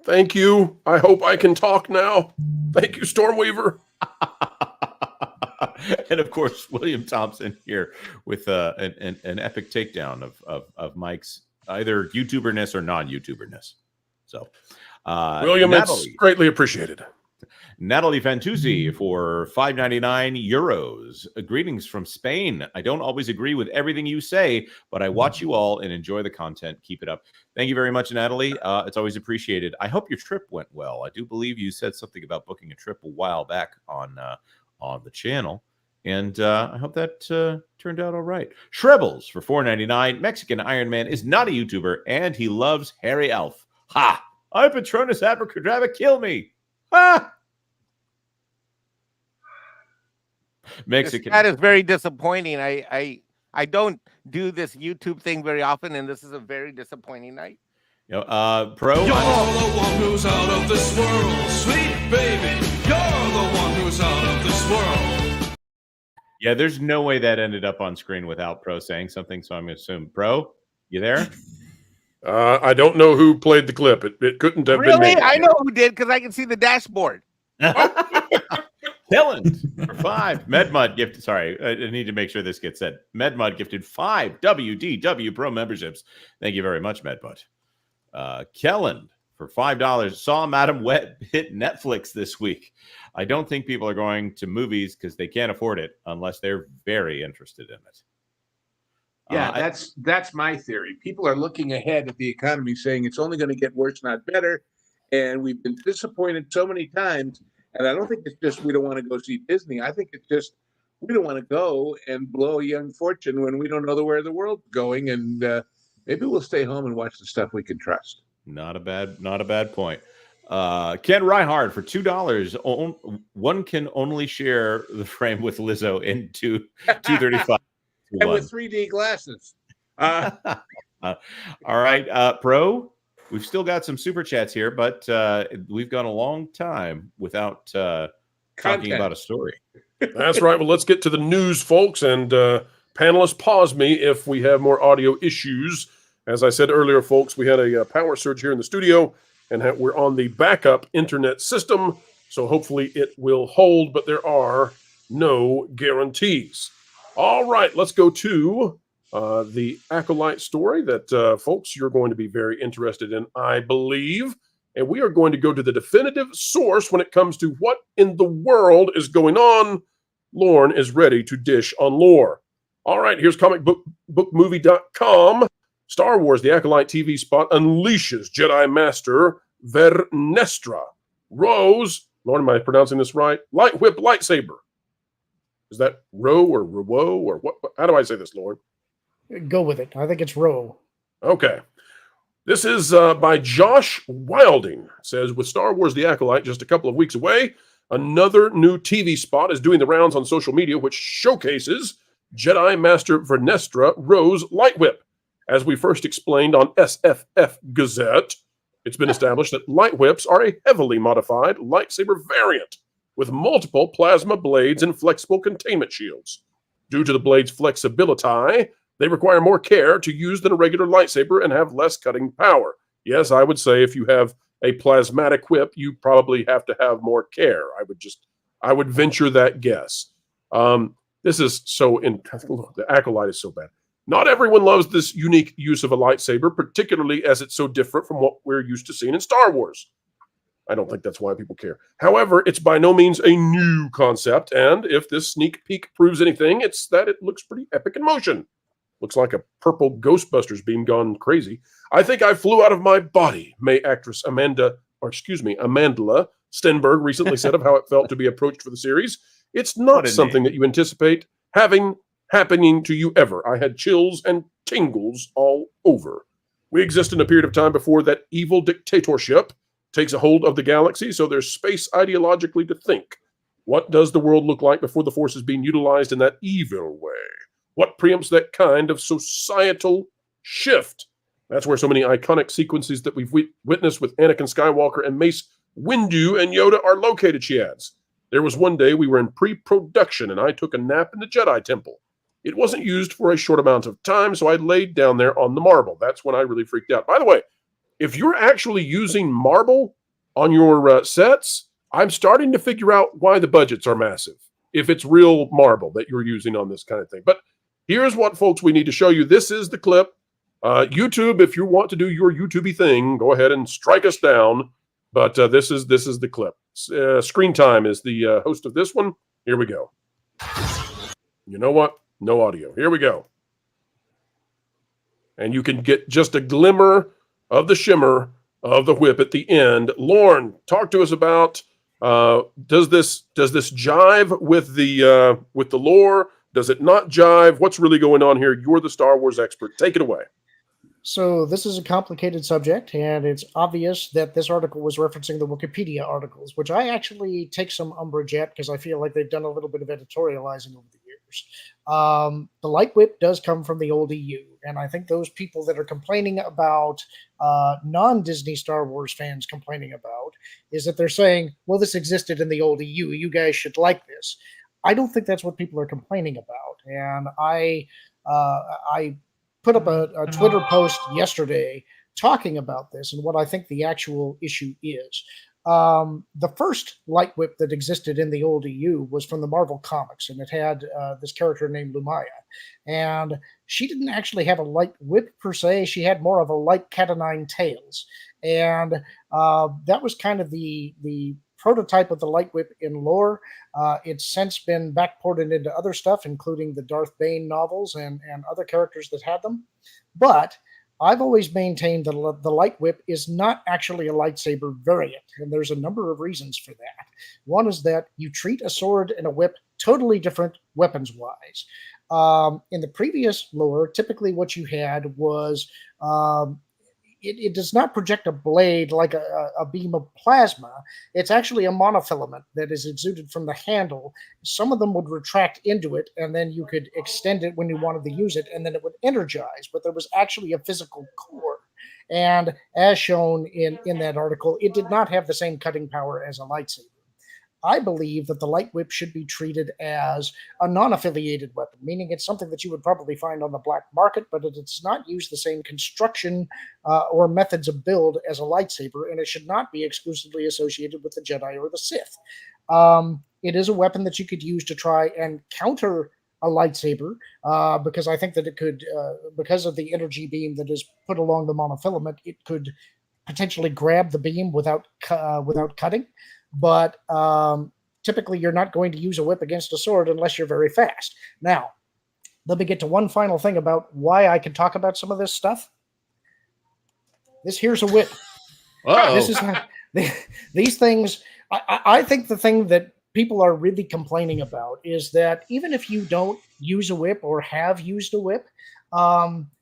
Speaker 14: Thank you. I hope I can talk now. Thank you, Stormweaver.
Speaker 19: And of course, William Thompson here with an epic takedown of Mike's either YouTuberness or non-YouTuberness. So,
Speaker 14: William,
Speaker 19: Natalie,
Speaker 14: it's greatly appreciated.
Speaker 19: Natalie Fantuzzi for €5.99. Greetings from Spain. I don't always agree with everything you say, but I watch you all and enjoy the content. Keep it up. Thank you very much, Natalie. It's always appreciated. I hope your trip went well. I do believe you said something about booking a trip a while back on the channel. And I hope that turned out all right. Shrebbles for $4.99. Mexican Iron Man is not a YouTuber, and he loves Harry Elf. Ha! I'm Patronus Abracadabra. Kill me. Ha! Mexican.
Speaker 3: That is very disappointing. I don't do this YouTube thing very often, and this is a very disappointing night.
Speaker 19: Pro.
Speaker 20: You're the one who's out of this world, sweet baby. You're the one who's out of this world.
Speaker 19: Yeah, there's no way that ended up on screen without Pro saying something, so I'm going to assume. Pro, you there?
Speaker 14: I don't know who played the clip. It couldn't have been me.
Speaker 3: Really? I know who did because I can see the dashboard.
Speaker 19: Kelland for $5. Medmud gifted. Sorry, I need to make sure this gets said. Medmud gifted 5 WDW Pro memberships. Thank you very much, Medmud. Kelland for $5 saw Madam Wet hit Netflix this week. I don't think people are going to movies because they can't afford it unless they're very interested in it.
Speaker 9: Yeah, that's my theory. People are looking ahead at the economy, saying it's only going to get worse, not better. And we've been disappointed so many times. And I don't think it's just we don't want to go see Disney. I think it's just we don't want to go and blow a young fortune when we don't know where the world's going. And maybe we'll stay home and watch the stuff we can trust.
Speaker 19: Not a bad point. Ken Reinhardt for $2. One can only share the frame with Lizzo in 235.
Speaker 9: And with 3D glasses.
Speaker 19: All right, Pro. We've still got some super chats here, but we've gone a long time without talking about a story.
Speaker 14: That's right. Well, let's get to the news, folks. And panelists, pause me if we have more audio issues. As I said earlier, folks, we had a power surge here in the studio, and we're on the backup internet system. So hopefully it will hold, but there are no guarantees. All right, let's go to the Acolyte story that, folks, you're going to be very interested in, I believe. And we are going to go to the definitive source when it comes to what in the world is going on. Lorne is ready to dish on lore. All right, here's comicbookmovie.com. Star Wars, the Acolyte TV spot, unleashes Jedi Master Vernestra. Rose, Lorne, am I pronouncing this right? Light whip lightsaber. Is that Ro or Rowo or what? How do I say this, Lord?
Speaker 18: Go with it. I think it's Ro.
Speaker 14: Okay. This is by Josh Wilding. It says, with Star Wars The Acolyte just a couple of weeks away, another new TV spot is doing the rounds on social media, which showcases Jedi Master Vernestra Rose Light Whip. As we first explained on SFF Gazette, it's been established that light whips are a heavily modified lightsaber variant with multiple plasma blades and flexible containment shields. Due to the blade's flexibility, they require more care to use than a regular lightsaber and have less cutting power. Yes, I would say if you have a plasmatic whip, you probably have to have more care. I would venture that guess. This is so the Acolyte is so bad. Not everyone loves this unique use of a lightsaber, particularly as it's so different from what we're used to seeing in Star Wars. I don't think that's why people care. However, it's by no means a new concept, and if this sneak peek proves anything, it's that it looks pretty epic in motion. Looks like a purple Ghostbusters beam gone crazy. I think I flew out of my body, May actress Amandla Stenberg recently said of how it felt to be approached for the series. It's not something that you anticipate happening to you ever. I had chills and tingles all over. We exist in a period of time before that evil dictatorship takes a hold of the galaxy, so there's space ideologically to think. What does the world look like before the Force is being utilized in that evil way? What preempts that kind of societal shift? That's where so many iconic sequences that we've witnessed with Anakin Skywalker and Mace Windu and Yoda are located, she adds. There was one day we were in pre-production and I took a nap in the Jedi Temple. It wasn't used for a short amount of time, so I laid down there on the marble. That's when I really freaked out. By the way, if you're actually using marble on your sets, I'm starting to figure out why the budgets are massive, if it's real marble that you're using on this kind of thing. But here's what, folks, we need to show you. This is the clip. YouTube, if you want to do your YouTube-y thing, go ahead and strike us down. But this is the clip. Screen Time is the host of this one. Here we go. You know what? No audio. Here we go. And you can get just a glimmer of the shimmer of the whip at the end. Lorne, talk to us about does this jive with the lore? Does it not jive? What's really going on here? You're the Star Wars expert. Take it away.
Speaker 18: So this is a complicated subject, and it's obvious that this article was referencing the Wikipedia articles, which I actually take some umbrage at because I feel like they've done a little bit of editorializing over the years. The light whip does come from the old EU, and I think those people that are complaining about non-Disney Star Wars fans complaining about is that they're saying, well, this existed in the old EU. You guys should like this. I don't think that's what people are complaining about, and I put up a Twitter post yesterday talking about this and what I think the actual issue is. The first light whip that existed in the old EU was from the Marvel Comics, and it had this character named Lumaya. And she didn't actually have a light whip per se. She had more of a light cat o' nine tails. And that was kind of the prototype of the light whip in lore. It's since been backported into other stuff, including the Darth Bane novels and other characters that had them. But I've always maintained that the light whip is not actually a lightsaber variant, and there's a number of reasons for that. One is that you treat a sword and a whip totally different weapons-wise. In the previous lore, typically what you had was it does not project a blade like a beam of plasma. It's actually a monofilament that is exuded from the handle. Some of them would retract into it, and then you could extend it when you wanted to use it, and then it would energize. But there was actually a physical core. And as shown in that article, it did not have the same cutting power as a lightsaber. I believe that the light whip should be treated as a non-affiliated weapon, meaning it's something that you would probably find on the black market, but it does not use the same construction or methods of build as a lightsaber, and it should not be exclusively associated with the Jedi or the Sith. It is a weapon that you could use to try and counter a lightsaber, because I think that it could, because of the energy beam that is put along the monofilament, it could potentially grab the beam without cutting. But typically you're not going to use a whip against a sword unless you're very fast. Now, let me get to one final thing about why I can talk about some of this stuff. Here's a whip. This is these things. I think the thing that people are really complaining about is that even if you don't use a whip or have used a whip,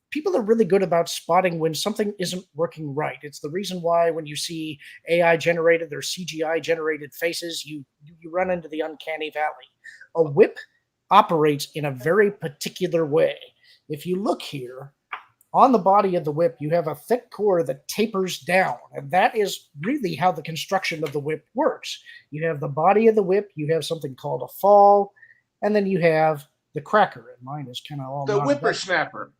Speaker 18: people are really good about spotting when something isn't working right. It's the reason why when you see AI generated or CGI generated faces, you run into the uncanny valley. A whip operates in a very particular way. If you look here, on the body of the whip, you have a thick core that tapers down, and that is really how the construction of the whip works. You have the body of the whip, you have something called a fall, and then you have the cracker. And mine is kind of all
Speaker 9: the whippersnapper.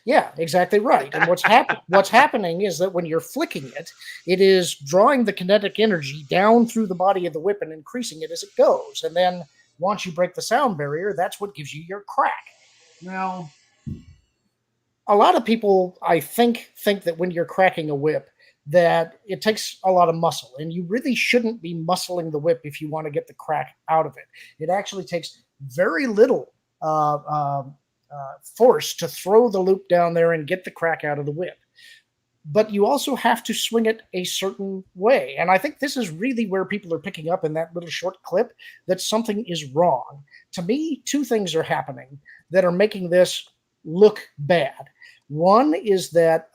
Speaker 18: Yeah, exactly right. And what's happening is that when you're flicking it, it is drawing the kinetic energy down through the body of the whip and increasing it as it goes. And then once you break the sound barrier, that's what gives you your crack. Now, a lot of people, I think that when you're cracking a whip, that it takes a lot of muscle, and you really shouldn't be muscling the whip if you want to get the crack out of it. It actually takes very little force to throw the loop down there and get the crack out of the whip. But you also have to swing it a certain way. And I think this is really where people are picking up in that little short clip that something is wrong. To me, two things are happening that are making this look bad. One is that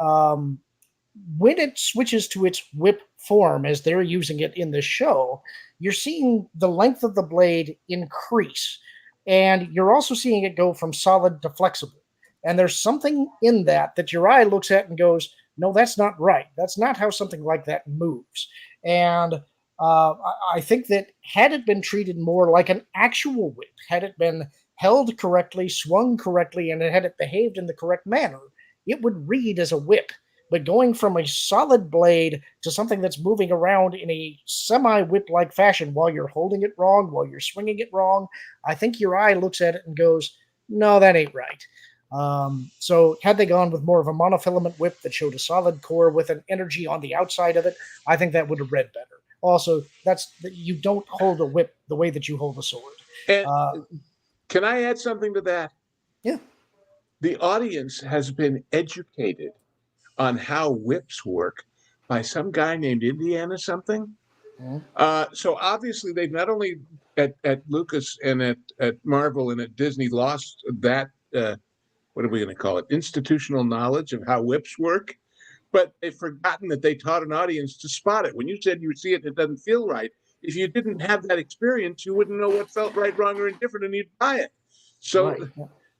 Speaker 18: when it switches to its whip form, as they're using it in the show, you're seeing the length of the blade increase. And you're also seeing it go from solid to flexible. And there's something in that your eye looks at and goes, no, that's not right. That's not how something like that moves. And I think that had it been treated more like an actual whip, had it been held correctly, swung correctly, and had it behaved in the correct manner, it would read as a whip. But going from a solid blade to something that's moving around in a semi-whip-like fashion while you're holding it wrong, while you're swinging it wrong, I think your eye looks at it and goes, no, that ain't right. So had they gone with more of a monofilament whip that showed a solid core with an energy on the outside of it, I think that would have read better. Also, you don't hold a whip the way that you hold a sword.
Speaker 9: And can I add something to that?
Speaker 18: Yeah.
Speaker 9: The audience has been educated on how whips work by some guy named Indiana something. So obviously they've not only at Lucas and at Marvel and at Disney lost that, what are we going to call it, institutional knowledge of how whips work, but they've forgotten that they taught an audience to spot it. When you said you see it, it doesn't feel right. If you didn't have that experience, you wouldn't know what felt right, wrong, or indifferent, and you'd buy it. So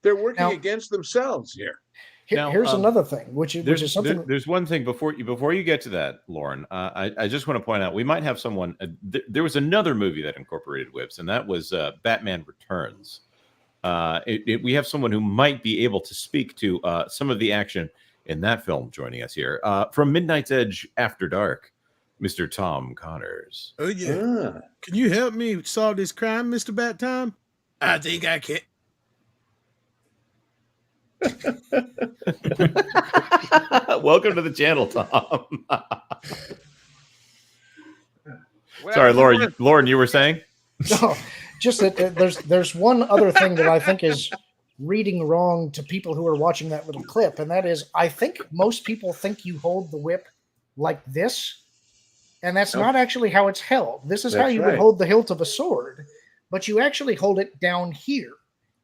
Speaker 9: they're working against themselves here.
Speaker 18: Here's another thing, which is something.
Speaker 19: There's one thing before you get to that, Lauren. I just want to point out we might have someone. There was another movie that incorporated whips, and that was Batman Returns. We have someone who might be able to speak to some of the action in that film. Joining us here from Midnight's Edge After Dark, Mr. Tom Connors.
Speaker 4: Oh yeah. Can you help me solve this crime, Mr. Bat Time? I think I can.
Speaker 19: Welcome to the channel, Tom. Sorry, Lauren, you were saying?
Speaker 18: No, just that there's one other thing that I think is reading wrong to people who are watching that little clip, and that is I think most people think you hold the whip like this, and that's not actually how it's held. This is how you would hold the hilt of a sword, but you actually hold it down here,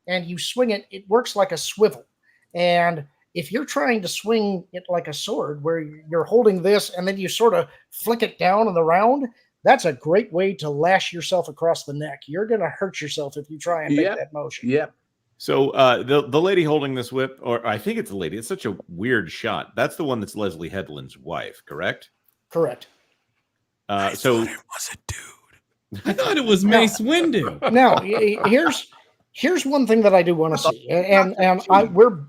Speaker 18: and you swing it. It works like a swivel. And if you're trying to swing it like a sword, where you're holding this and then you sort of flick it down in the round, that's a great way to lash yourself across the neck. You're going to hurt yourself if you try and make that motion.
Speaker 9: Yep.
Speaker 19: So the lady holding this whip, or I think it's a lady, it's such a weird shot. That's the one that's Leslie Headland's wife, correct?
Speaker 18: Correct.
Speaker 4: I thought it was a dude.
Speaker 23: I thought it was Mace Windu.
Speaker 18: Now, here's one thing that I do want to see, and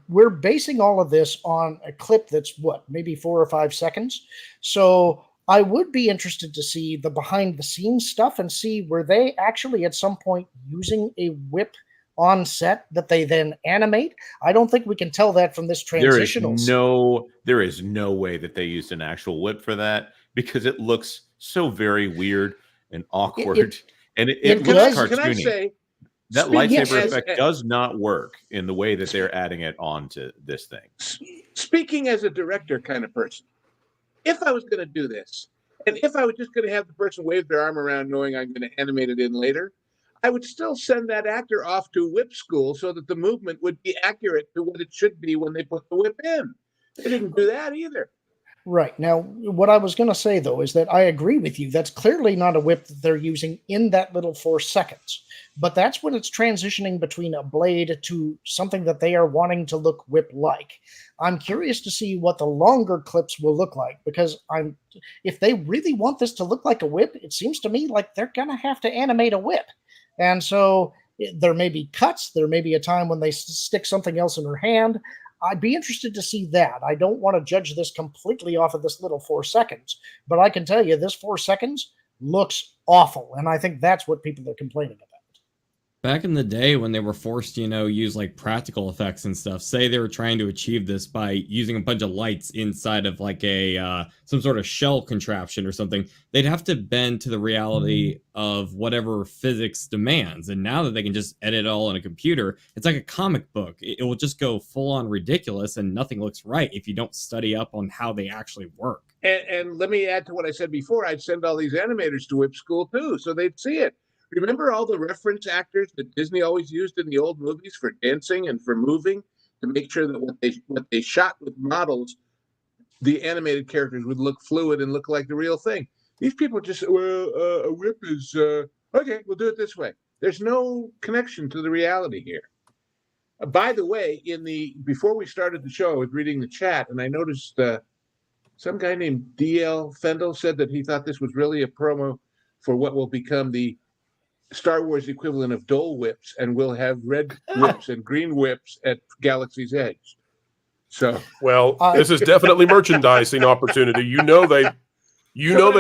Speaker 18: we're basing all of this on a clip that's maybe 4 or 5 seconds. So I would be interested to see the behind the scenes stuff and see were they actually at some point using a whip on set that they then animate. I don't think we can tell that from this transitional.
Speaker 19: There is no way that they used an actual whip for that, because it looks so very weird and awkward, and it looks cartoony.
Speaker 9: Can I say?
Speaker 19: That lightsaber effect does not work in the way that they're adding it onto this thing.
Speaker 9: Speaking as a director kind of person, if I was going to do this, and if I was just going to have the person wave their arm around knowing I'm going to animate it in later, I would still send that actor off to whip school so that the movement would be accurate to what it should be when they put the whip in. They didn't do that either.
Speaker 18: Right. Now, what I was going to say, though, is that I agree with you. That's clearly not a whip that they're using in that little 4 seconds. But that's when it's transitioning between a blade to something that they are wanting to look whip-like. I'm curious to see what the longer clips will look like, because if they really want this to look like a whip, it seems to me like they're going to have to animate a whip. And so there may be cuts. There may be a time when they stick something else in her hand. I'd be interested to see that. I don't want to judge this completely off of this little 4 seconds, but I can tell you this 4 seconds looks awful, and I think that's what people are complaining about.
Speaker 23: Back in the day when they were forced to, use like practical effects and stuff, say they were trying to achieve this by using a bunch of lights inside of like a some sort of shell contraption or something, they'd have to bend to the reality of whatever physics demands. And now that they can just edit it all in a computer, it's like a comic book. It will just go full on ridiculous and nothing looks right if you don't study up on how they actually work.
Speaker 9: And let me add to what I said before. I'd send all these animators to whip school too, so they'd see it. Remember all the reference actors that Disney always used in the old movies for dancing and for moving to make sure that what they shot with models, the animated characters would look fluid and look like the real thing. These people just, a whip is, okay, we'll do it this way. There's no connection to the reality here. By the way, before we started the show, I was reading the chat and I noticed some guy named DL Fendel said that he thought this was really a promo for what will become the Star Wars equivalent of Dole Whips, and we'll have red whips and green whips at Galaxy's Edge. So,
Speaker 5: well, this is definitely merchandising opportunity. You know they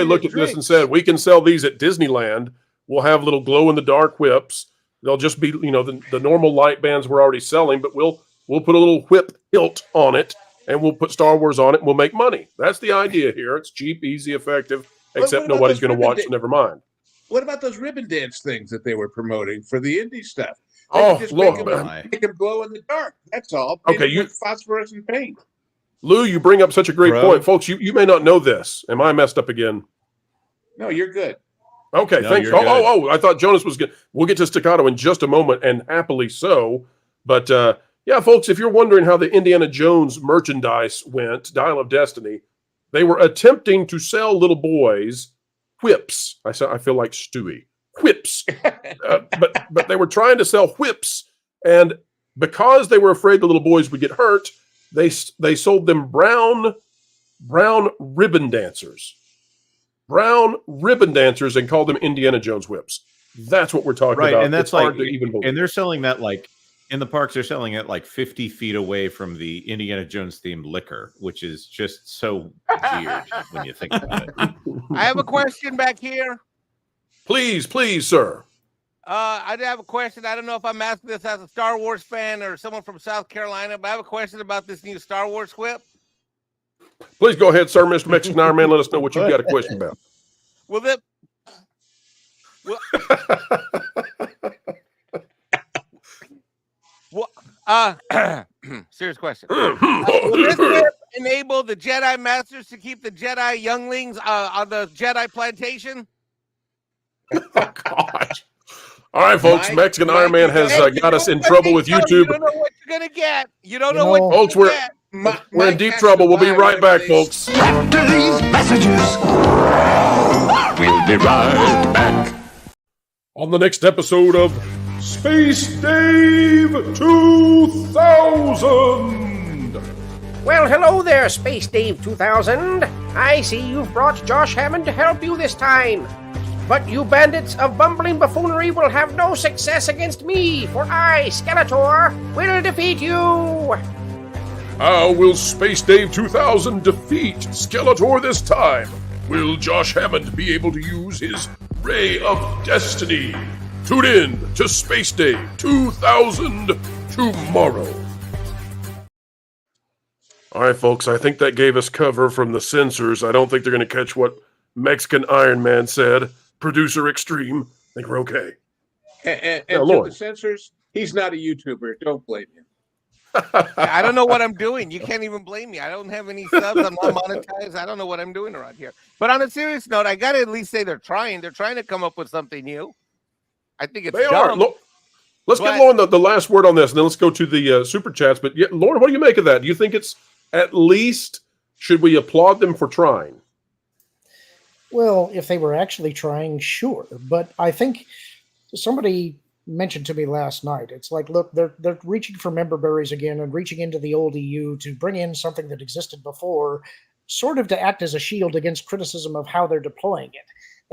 Speaker 5: looked at this and said, we can sell these at Disneyland. We'll have little glow in the dark whips. They'll just be, the normal light bands we're already selling, but we'll put a little whip hilt on it, and we'll put Star Wars on it, and we'll make money. That's the idea here. It's cheap, easy, effective, except nobody's going to watch, so never mind.
Speaker 9: What about those ribbon dance things that they were promoting for the indie stuff?
Speaker 5: Just Lord,
Speaker 9: make them glow in the dark. That's all.
Speaker 5: Okay,
Speaker 9: with phosphorescent paint.
Speaker 5: Lou, you bring up such a great point. Folks, you may not know this. Am I messed up again?
Speaker 9: No, you're good.
Speaker 5: Okay, thanks. I thought Jonas was good. We'll get to Staccato in just a moment, and happily so. But yeah, folks, if you're wondering how the Indiana Jones merchandise went, Dial of Destiny, they were attempting to sell little boys whips. I feel like Stewie. Whips. But they were trying to sell whips, and because they were afraid the little boys would get hurt, they sold them brown ribbon dancers. Brown ribbon dancers, and called them Indiana Jones whips. That's what we're talking about.
Speaker 19: And that's
Speaker 5: hard to even believe.
Speaker 19: And they're selling that in the parks. They're selling it 50 feet away from the Indiana Jones themed liquor, which is just so weird when you think about it.
Speaker 3: I have a question back here.
Speaker 5: Please, sir.
Speaker 3: I have a question. I don't know if I'm asking this as a Star Wars fan or someone from South Carolina, but I have a question about this new Star Wars whip.
Speaker 5: Please go ahead, sir, Mr. Mexican Iron Man. Let us know what you've got a question about.
Speaker 3: Serious question. Will this whip enable the Jedi Masters to keep the Jedi younglings on the Jedi plantation?
Speaker 5: Oh, gosh. All right, folks. Mexican Iron Man has got us in trouble with YouTube.
Speaker 3: You don't know what you're going to get. You don't know what you're
Speaker 5: folks,
Speaker 3: going to get.
Speaker 5: We're in deep trouble. We'll be right back, folks.
Speaker 6: After these messages, we'll be right back.
Speaker 5: On the next episode of Space Dave 2000.
Speaker 10: Well, hello there, Space Dave 2000. I see you've brought Josh Hammond to help you this time. But you bandits of bumbling buffoonery will have no success against me, for I, Skeletor, will defeat you.
Speaker 5: How will Space Dave 2000 defeat Skeletor this time? Will Josh Hammond be able to use his Ray of Destiny? Tune in to Space Dave 2000 tomorrow. All right, folks, I think that gave us cover from the censors. I don't think they're going to catch what Mexican Iron Man said. Producer Extreme. I think we're okay.
Speaker 9: And to the censors, he's not a YouTuber. Don't blame him.
Speaker 3: I don't know what I'm doing. You can't even blame me. I don't have any subs. I'm not monetized. I don't know what I'm doing around here. But on a serious note, I got to at least say they're trying. They're trying to come up with something new. I think it's dumb.
Speaker 5: Let's get Lauren the last word on this, and then let's go to the super chats. But yeah, Lauren, what do you make of that? Do you think it's at least, should we applaud them for trying?
Speaker 18: Well, if they were actually trying, sure. But I think somebody mentioned to me last night, it's like, look, they're reaching for member berries again and reaching into the old EU to bring in something that existed before, sort of to act as a shield against criticism of how they're deploying it.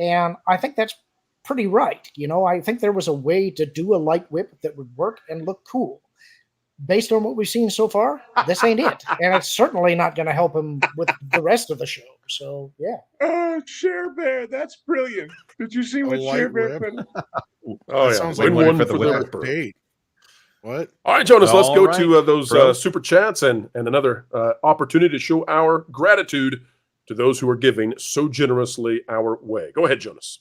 Speaker 18: And I think that's pretty right. I think there was a way to do a light whip that would work and look cool. Based on what we've seen so far, this ain't it. And it's certainly not going to help him with the rest of the show. So, yeah.
Speaker 9: Oh, Cher Bear, that's brilliant. Did you see what Cher Bear put?
Speaker 5: Oh, yeah.
Speaker 1: Sounds like
Speaker 5: one
Speaker 1: for
Speaker 5: the
Speaker 1: the date. What?
Speaker 5: All right, Jonas, let's go to those super chats and another opportunity to show our gratitude to those who are giving so generously our way. Go ahead, Jonas.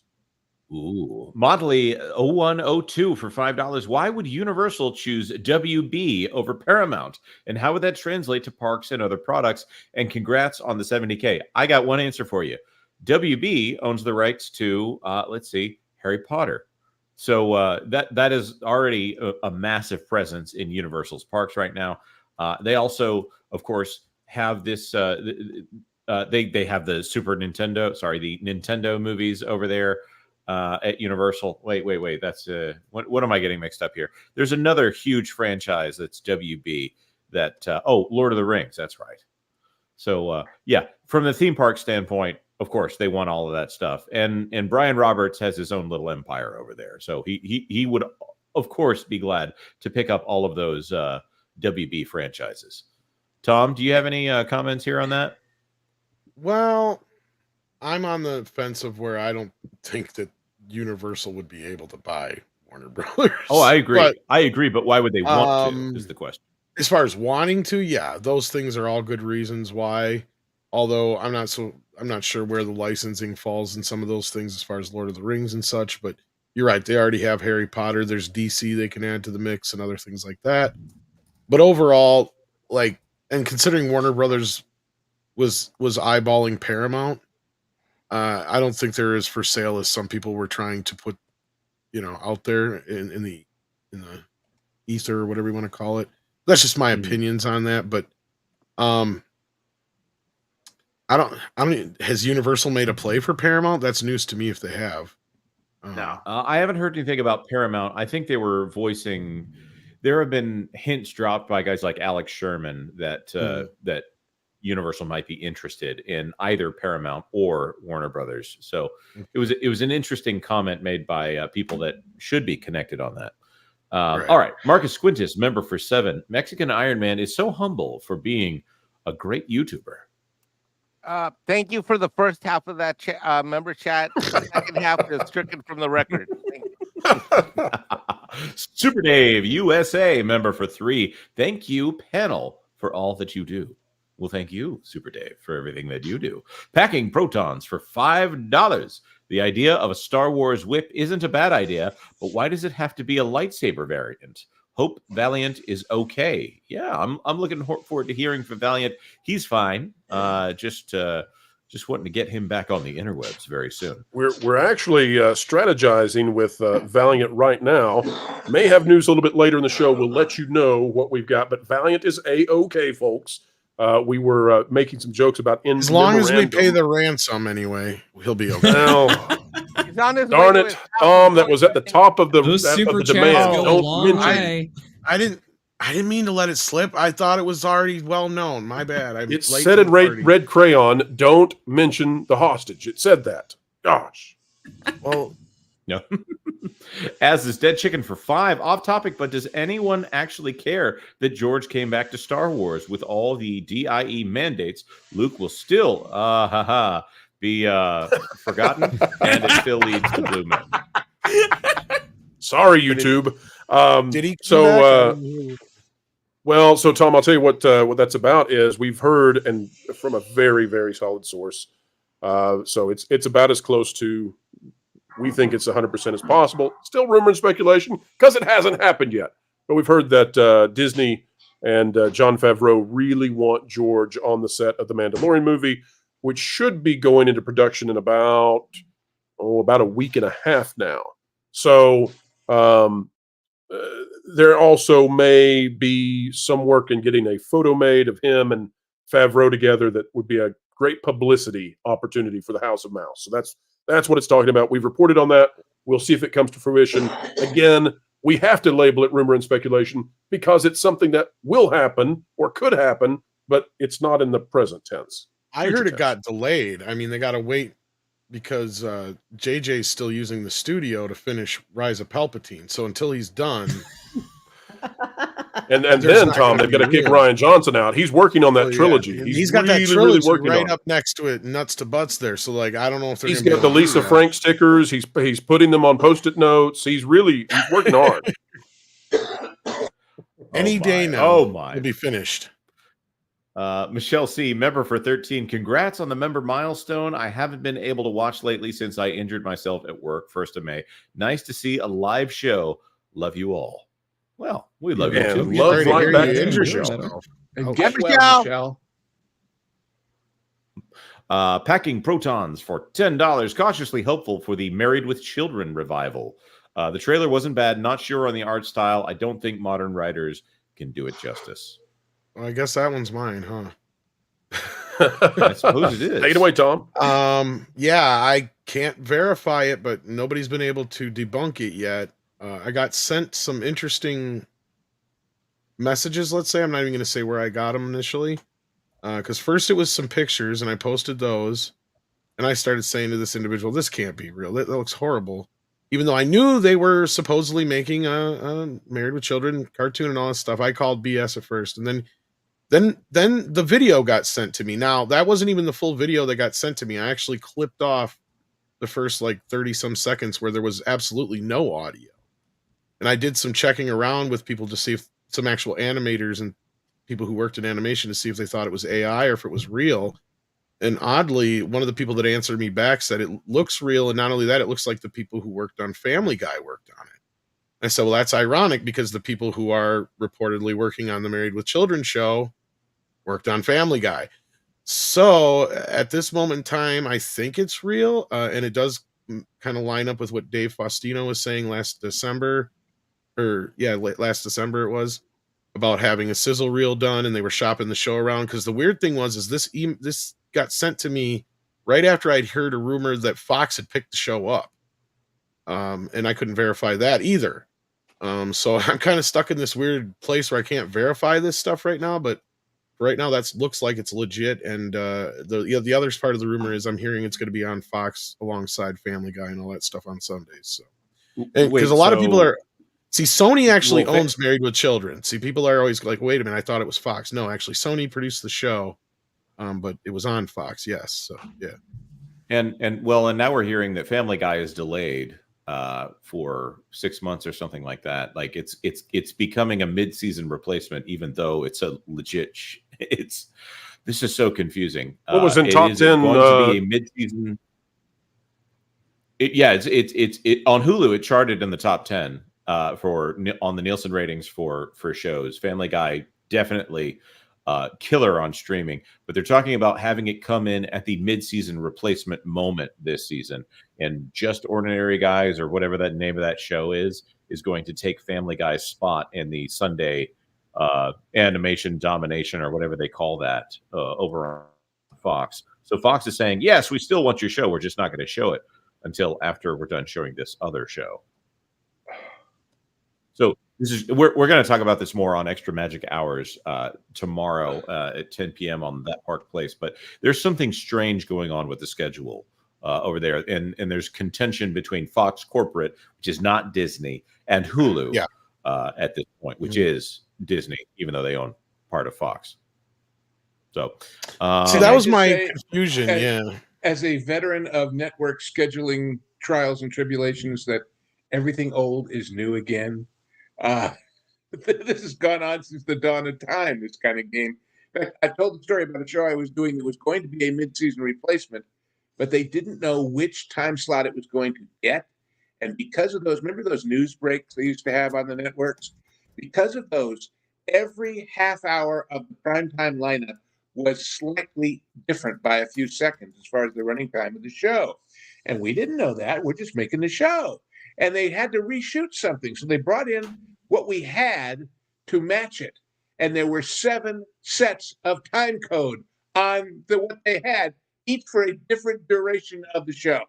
Speaker 19: Ooh, Motley 0102 for $5. Why would Universal choose WB over Paramount? And how would that translate to parks and other products? And congrats on the 70K. I got one answer for you. WB owns the rights to, Harry Potter. So that is already a massive presence in Universal's parks right now. They also, of course, have this. They have the the Nintendo movies over there. At Universal. Wait. That's what am I getting mixed up here? There's another huge franchise that's WB that Lord of the Rings. That's right. So yeah, from the theme park standpoint, of course, they want all of that stuff. And Brian Roberts has his own little empire over there. So he would, of course, be glad to pick up all of those WB franchises. Tom, do you have any comments here on that?
Speaker 13: Well, I'm on the fence of where I don't think that Universal would be able to buy Warner Brothers.
Speaker 19: Oh, I agree. I agree, but why would they want to is the question.
Speaker 13: As far as wanting to, yeah, those things are all good reasons why. Although I'm not sure where the licensing falls in some of those things as far as Lord of the Rings and such, but you're right, they already have Harry Potter, there's DC they can add to the mix and other things like that. But overall, like, and considering Warner Brothers was eyeballing Paramount, I don't think they're as for sale as some people were trying to put, out there in the ether or whatever you want to call it. That's just my opinions on that. But I don't. Has Universal made a play for Paramount? That's news to me if they have.
Speaker 19: No, I haven't heard anything about Paramount. I think they were voicing. There have been hints dropped by guys like Alex Sherman that that Universal might be interested in either Paramount or Warner Brothers. So it was an interesting comment made by people that should be connected on that. Right. All right, Marcus Quintus, member for 7. Mexican Iron Man is so humble for being a great YouTuber.
Speaker 3: Thank you for the first half of that member chat. The second half is stricken from the record.
Speaker 19: Super Dave, USA, member for 3. Thank you, panel, for all that you do. Well, thank you, Super Dave, for everything that you do. Packing Protons for $5. The idea of a Star Wars whip isn't a bad idea, but why does it have to be a lightsaber variant? Hope Valiant is okay. Yeah, I'm looking forward to hearing from Valiant. He's fine. Just wanting to get him back on the interwebs very soon.
Speaker 5: We're actually strategizing with Valiant right now. May have news a little bit later in the show. We'll let you know what we've got. But Valiant is a-okay, folks. We were making some jokes about
Speaker 13: as long as we pay the ransom anyway, he'll be okay.
Speaker 5: Well, darn it, Tom! That was at the top of the demand. Don't mention.
Speaker 13: I didn't mean to let it slip. I thought it was already well known. My bad.
Speaker 5: It said in red crayon, "Don't mention the hostage." It said that. Gosh.
Speaker 13: Well,
Speaker 19: no. As is Dead Chicken for 5. Off topic, but does anyone actually care that George came back to Star Wars with all the DIE mandates? Luke will still be forgotten, and it still leads to Blue Men.
Speaker 5: Sorry, YouTube.
Speaker 13: Did he?
Speaker 5: Well, so Tom, I'll tell you what that's about is we've heard and from a very, very solid source. So it's about as close to. We think it's 100% as possible. Still rumor and speculation because it hasn't happened yet. But we've heard that Disney and Jon Favreau really want George on the set of the Mandalorian movie, which should be going into production in about a week and a half now. So there also may be some work in getting a photo made of him and Favreau together that would be a great publicity opportunity for the House of Mouse. So that's what it's talking about. We've reported on that. We'll see if it comes to fruition. Again, we have to label it rumor and speculation because it's something that will happen or could happen, but it's not in the present tense.
Speaker 13: I heard it got delayed. I mean, they got to wait because JJ's still using the studio to finish Rise of Palpatine. So until he's done...
Speaker 5: And then, Tom, they've got to kick Rian Johnson out. He's working on that trilogy.
Speaker 13: Yeah. He's got that trilogy right up next to it, nuts to butts there. So, like, I don't know if they're
Speaker 5: he's got the Lisa Frank stickers. He's putting them on Post-it notes. He's working hard.
Speaker 13: Any day now, it'll be finished.
Speaker 19: Michelle C., member for 13. Congrats on the member milestone. I haven't been able to watch lately since I injured myself at work 1st of May. Nice to see a live show. Love you all. Well, we love you too.
Speaker 5: Love right back to Michelle.
Speaker 9: And get well, Michelle.
Speaker 19: Packing Protons for $10. Cautiously hopeful for the Married with Children revival. The trailer wasn't bad. Not sure on the art style. I don't think modern writers can do it justice.
Speaker 13: Well, I guess that one's mine, huh?
Speaker 19: I suppose it is.
Speaker 5: Take it away, Tom.
Speaker 13: Yeah, I can't verify it, but nobody's been able to debunk it yet. I got sent some interesting messages, let's say. I'm not even going to say where I got them initially. Because first it was some pictures, and I posted those. And I started saying to this individual, this can't be real. That looks horrible. Even though I knew they were supposedly making a Married with Children cartoon and all this stuff. I called BS at first. And then the video got sent to me. Now, that wasn't even the full video that got sent to me. I actually clipped off the first like 30 some seconds where there was absolutely no audio. And I did some checking around with people to see if some actual animators and people who worked in animation to see if they thought it was AI or if it was real. And oddly, one of the people that answered me back said it looks real. And not only that, it looks like the people who worked on Family Guy worked on it. And I said, well, that's ironic because the people who are reportedly working on the Married with Children show worked on Family Guy. So at this moment in time, I think it's real. And it does kind of line up with what Dave Faustino was saying last December. Last December it was, about having a sizzle reel done, and they were shopping the show around. Because the weird thing was this got sent to me right after I'd heard a rumor that Fox had picked the show up. And I couldn't verify that either. So I'm kind of stuck in this weird place where I can't verify this stuff right now, but right now that looks like it's legit. And the other part of the rumor is I'm hearing it's going to be on Fox alongside Family Guy and all that stuff on Sundays. So because a lot of people are, see, Sony actually owns Married with Children. See, people are always like, wait a minute, I thought it was Fox. No, actually Sony produced the show. But it was on Fox, yes. So yeah. And
Speaker 19: now we're hearing that Family Guy is delayed for 6 months or something like that. Like it's becoming a mid-season replacement, even though it's a legit. This is so confusing.
Speaker 5: What was in top 10?
Speaker 19: Going to be a mid-season. It on Hulu. It charted in the top 10 on the Nielsen ratings for shows. Family Guy definitely killer on streaming, but they're talking about having it come in at the mid-season replacement moment this season, and Just Ordinary Guys, or whatever that name of that show is going to take Family Guy's spot in the Sunday animation domination, or whatever they call that, over on Fox. So Fox is saying, yes, we still want your show, we're just not going to show it until after we're done showing this other show. So we're going to talk about this more on Extra Magic Hours tomorrow at 10 p.m. on That Park Place. But there's something strange going on with the schedule over there, and there's contention between Fox Corporate, which is not Disney, and Hulu at this point, which is Disney, even though they own part of Fox. So
Speaker 13: see, that was my confusion.
Speaker 9: As a veteran of network scheduling trials and tribulations, that everything old is new again. This has gone on since the dawn of time, this kind of game. In fact, I told the story about a show I was doing that was going to be a mid-season replacement, but they didn't know which time slot it was going to get. And because of those, remember those news breaks they used to have on the networks? Because of those, every half hour of the primetime lineup was slightly different by a few seconds as far as the running time of the show. And we didn't know that. We're just making the show. And they had to reshoot something. So they brought in what we had to match it. And there were 7 sets of time code on what they had, each for a different duration of the show.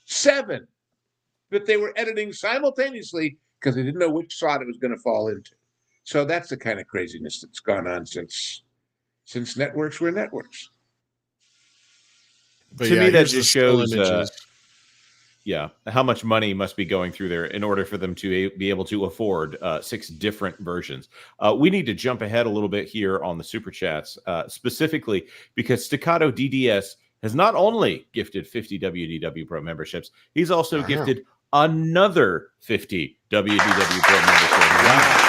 Speaker 9: 7 that they were editing simultaneously because they didn't know which slot it was going to fall into. So that's the kind of craziness that's gone on since networks were networks.
Speaker 19: But to me, that just shows how much money must be going through there in order for them to be able to afford 6 different versions. We need to jump ahead a little bit here on the Super Chats, specifically because Staccato DDS has not only gifted 50 WDW Pro memberships, he's also gifted another 50 WDW Pro memberships. Wow.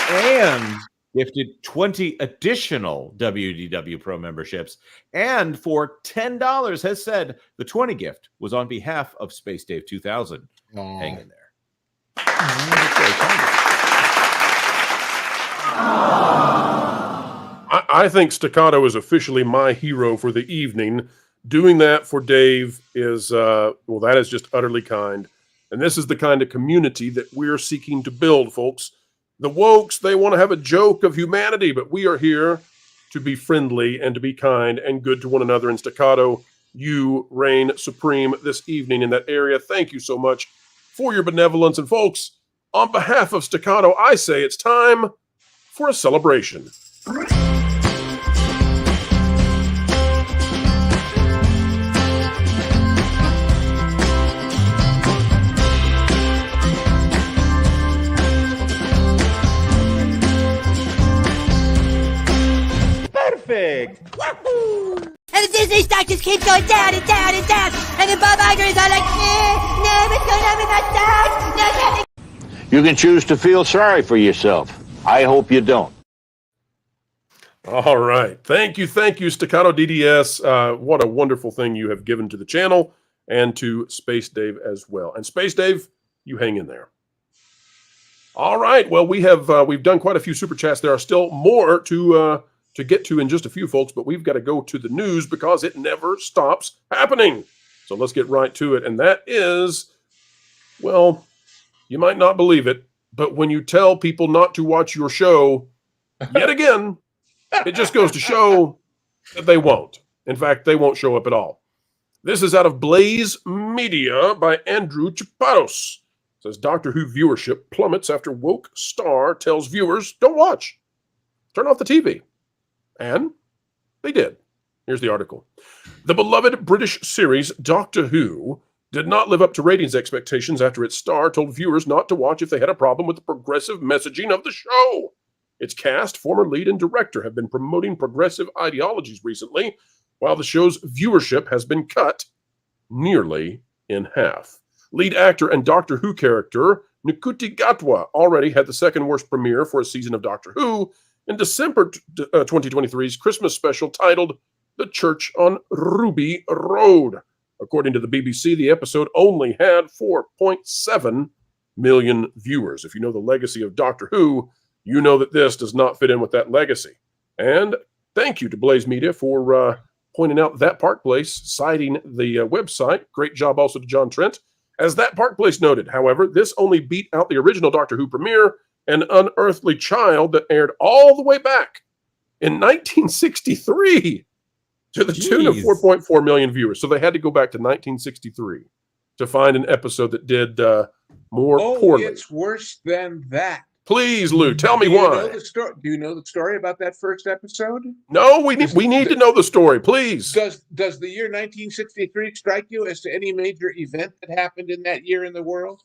Speaker 19: And gifted 20 additional WDW Pro memberships, and for $10 has said the 20 gift was on behalf of Space Dave 2000. Hang in there.
Speaker 5: I think Staccato is officially my hero for the evening. Doing that for Dave is, that is just utterly kind. And this is the kind of community that we're seeking to build, folks. The wokes, they want to have a joke of humanity, but we are here to be friendly and to be kind and good to one another. And Staccato, you reign supreme this evening in that area. Thank you so much for your benevolence. And folks, on behalf of Staccato, I say it's time for a celebration.
Speaker 11: And the Disney stock just keeps going down and down and down. And then Bob Iger is all like, no, what's going on with my stock? No, can't.
Speaker 15: You can choose to feel sorry for yourself. I hope you don't.
Speaker 5: All right. Thank you, Staccato DDS. What a wonderful thing you have given to the channel and to Space Dave as well. And Space Dave, you hang in there. All right. Well, we've done quite a few super chats. There are still more to get to in just a few, folks, but we've got to go to the news because it never stops happening. So let's get right to it. And that is, well, you might not believe it, but when you tell people not to watch your show, yet again, it just goes to show that they won't. In fact, they won't show up at all. This is out of Blaze Media by Andrew Chapados. It says Doctor Who viewership plummets after woke star tells viewers, don't watch. Turn off the TV. And they did. Here's the article. The beloved British series Doctor Who did not live up to ratings expectations after its star told viewers not to watch if they had a problem with the progressive messaging of the show. Its cast, former lead and director have been promoting progressive ideologies recently, while the show's viewership has been cut nearly in half. Lead actor and Doctor Who character Nkuti Gatwa already had the second worst premiere for a season of Doctor Who in December 2023's Christmas special titled The Church on Ruby Road. According to the BBC, the episode only had 4.7 million viewers. If you know the legacy of Doctor Who, you know that this does not fit in with that legacy. And thank you to Blaze Media for pointing out That Park Place, citing the website. Great job also to John Trent. As That Park Place noted, however, this only beat out the original Doctor Who premiere, An Unearthly Child, that aired all the way back in 1963 to the tune of 4.4 million viewers. So they had to go back to 1963 to find an episode that did more poorly.
Speaker 9: It's worse than that.
Speaker 5: Please, Lou, tell me why.
Speaker 9: Do you know the story about that first episode?
Speaker 5: No, we need to know the story, please.
Speaker 9: Does the year 1963 strike you as to any major event that happened in that year in the world?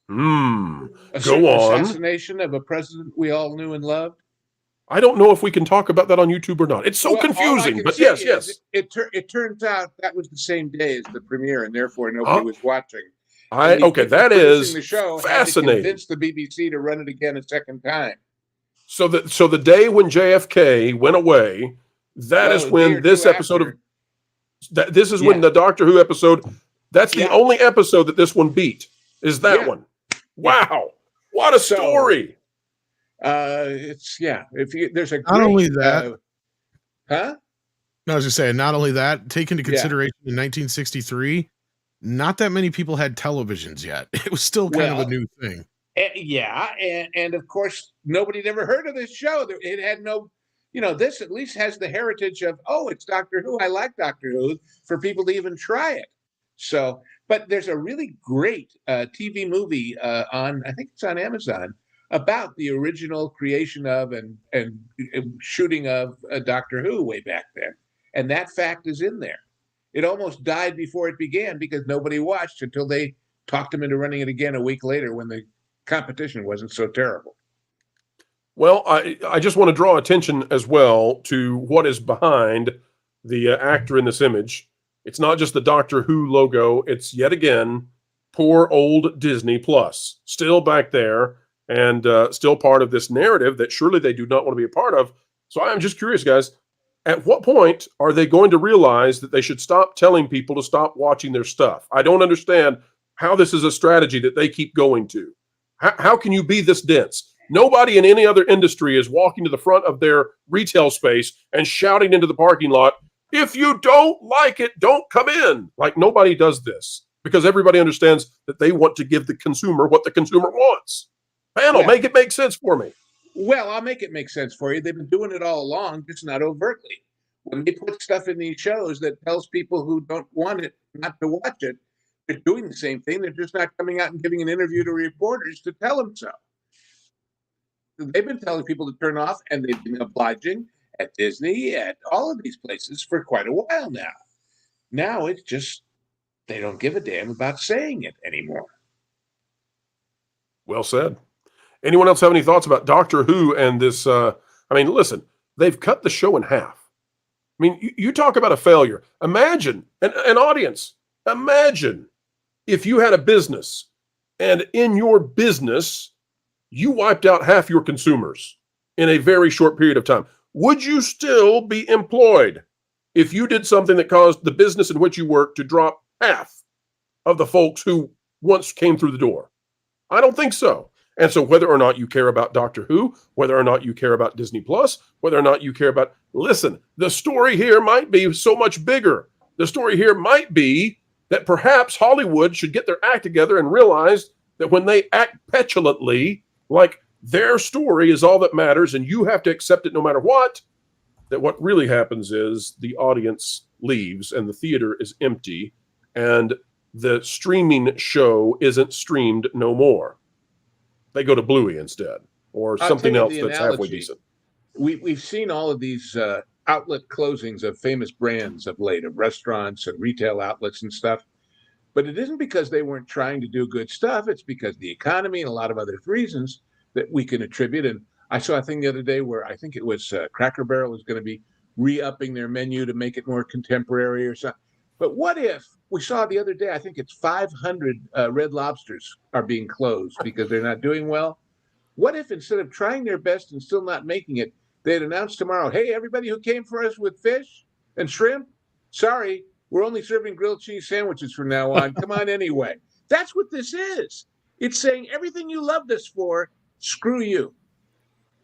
Speaker 5: Go on.
Speaker 9: Assassination of a president we all knew and loved?
Speaker 5: I don't know if we can talk about that on YouTube or not. It's so confusing, but yes.
Speaker 9: It turns out that was the same day as the premiere, and therefore nobody was watching.
Speaker 5: That is
Speaker 9: the show
Speaker 5: fascinating.
Speaker 9: Had to convince the BBC to run it again a second time.
Speaker 5: So the day when JFK went away, that is when this episode of this is when the Doctor Who episode. That's the only episode that this one beat. Is that one? Wow, what a story!
Speaker 9: If you there's a
Speaker 13: not only that,
Speaker 9: huh?
Speaker 13: No, I was just saying. Not only that, take into consideration in 1963. Not that many people had televisions yet. It was still kind of a new thing.
Speaker 9: And of course, nobody had ever heard of this show. It had no, this at least has the heritage of, it's Doctor Who. I like Doctor Who, for people to even try it. So, but there's a really great TV movie I think it's on Amazon, about the original creation of and shooting of Doctor Who way back then. And that fact is in there. It almost died before it began because nobody watched until they talked them into running it again a week later when the competition wasn't so terrible.
Speaker 5: Well, I just want to draw attention as well to what is behind the actor in this image. It's not just the Doctor Who logo. It's yet again poor old Disney Plus, still back there and still part of this narrative that surely they do not want to be a part of. So I'm just curious, guys. At what point are they going to realize that they should stop telling people to stop watching their stuff? I don't understand how this is a strategy that they keep going to. How can you be this dense? Nobody in any other industry is walking to the front of their retail space and shouting into the parking lot, if you don't like it, don't come in. Like, nobody does this because everybody understands that they want to give the consumer what the consumer wants. Panel, make it make sense for me.
Speaker 9: Well, I'll make it make sense for you. They've been doing it all along, just not overtly. When they put stuff in these shows that tells people who don't want it not to watch it, they're doing the same thing. They're just not coming out and giving an interview to reporters to tell them so. They've been telling people to turn off, and they've been obliging at Disney, at all of these places for quite a while now. Now it's just they don't give a damn about saying it anymore.
Speaker 5: Well said. Anyone else have any thoughts about Doctor Who and this? Listen, they've cut the show in half. I mean, you talk about a failure. Imagine, an audience, imagine if you had a business and in your business, you wiped out half your consumers in a very short period of time. Would you still be employed if you did something that caused the business in which you work to drop half of the folks who once came through the door? I don't think so. And so whether or not you care about Doctor Who, whether or not you care about Disney Plus, whether or not you care about, listen, the story here might be so much bigger. The story here might be that perhaps Hollywood should get their act together and realize that when they act petulantly, like their story is all that matters and you have to accept it no matter what, that what really happens is the audience leaves and the theater is empty and the streaming show isn't streamed no more. They go to Bluey instead, or something else that's halfway decent.
Speaker 9: We've seen all of these outlet closings of famous brands of late, of restaurants and retail outlets and stuff. But it isn't because they weren't trying to do good stuff. It's because the economy and a lot of other reasons that we can attribute. And I saw a thing the other day where I think it was Cracker Barrel was going to be re-upping their menu to make it more contemporary or something. But what if we saw the other day, I think it's 500 Red Lobsters are being closed because they're not doing well. What if instead of trying their best and still not making it, they'd announce tomorrow, hey, everybody who came for us with fish and shrimp, sorry, we're only serving grilled cheese sandwiches from now on. Come on anyway. That's what this is. It's saying everything you loved us for, screw you.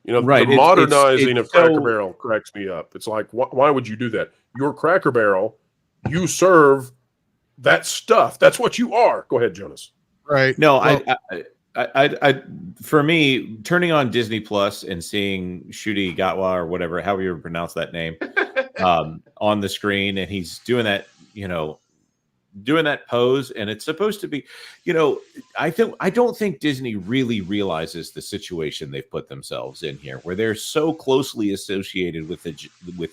Speaker 5: You know, right. The modernizing of Cracker Barrel cracks me up. It's like, why would you do that? Your Cracker Barrel, you serve that stuff. That's what you are. Go ahead, Jonas.
Speaker 13: Right.
Speaker 19: No, well, I for me, turning on Disney Plus and seeing Ncuti Gatwa or whatever, however you pronounce that name, on the screen, and he's doing that, doing that pose, and it's supposed to be, I don't think Disney really realizes the situation they've put themselves in here, where they're so closely associated with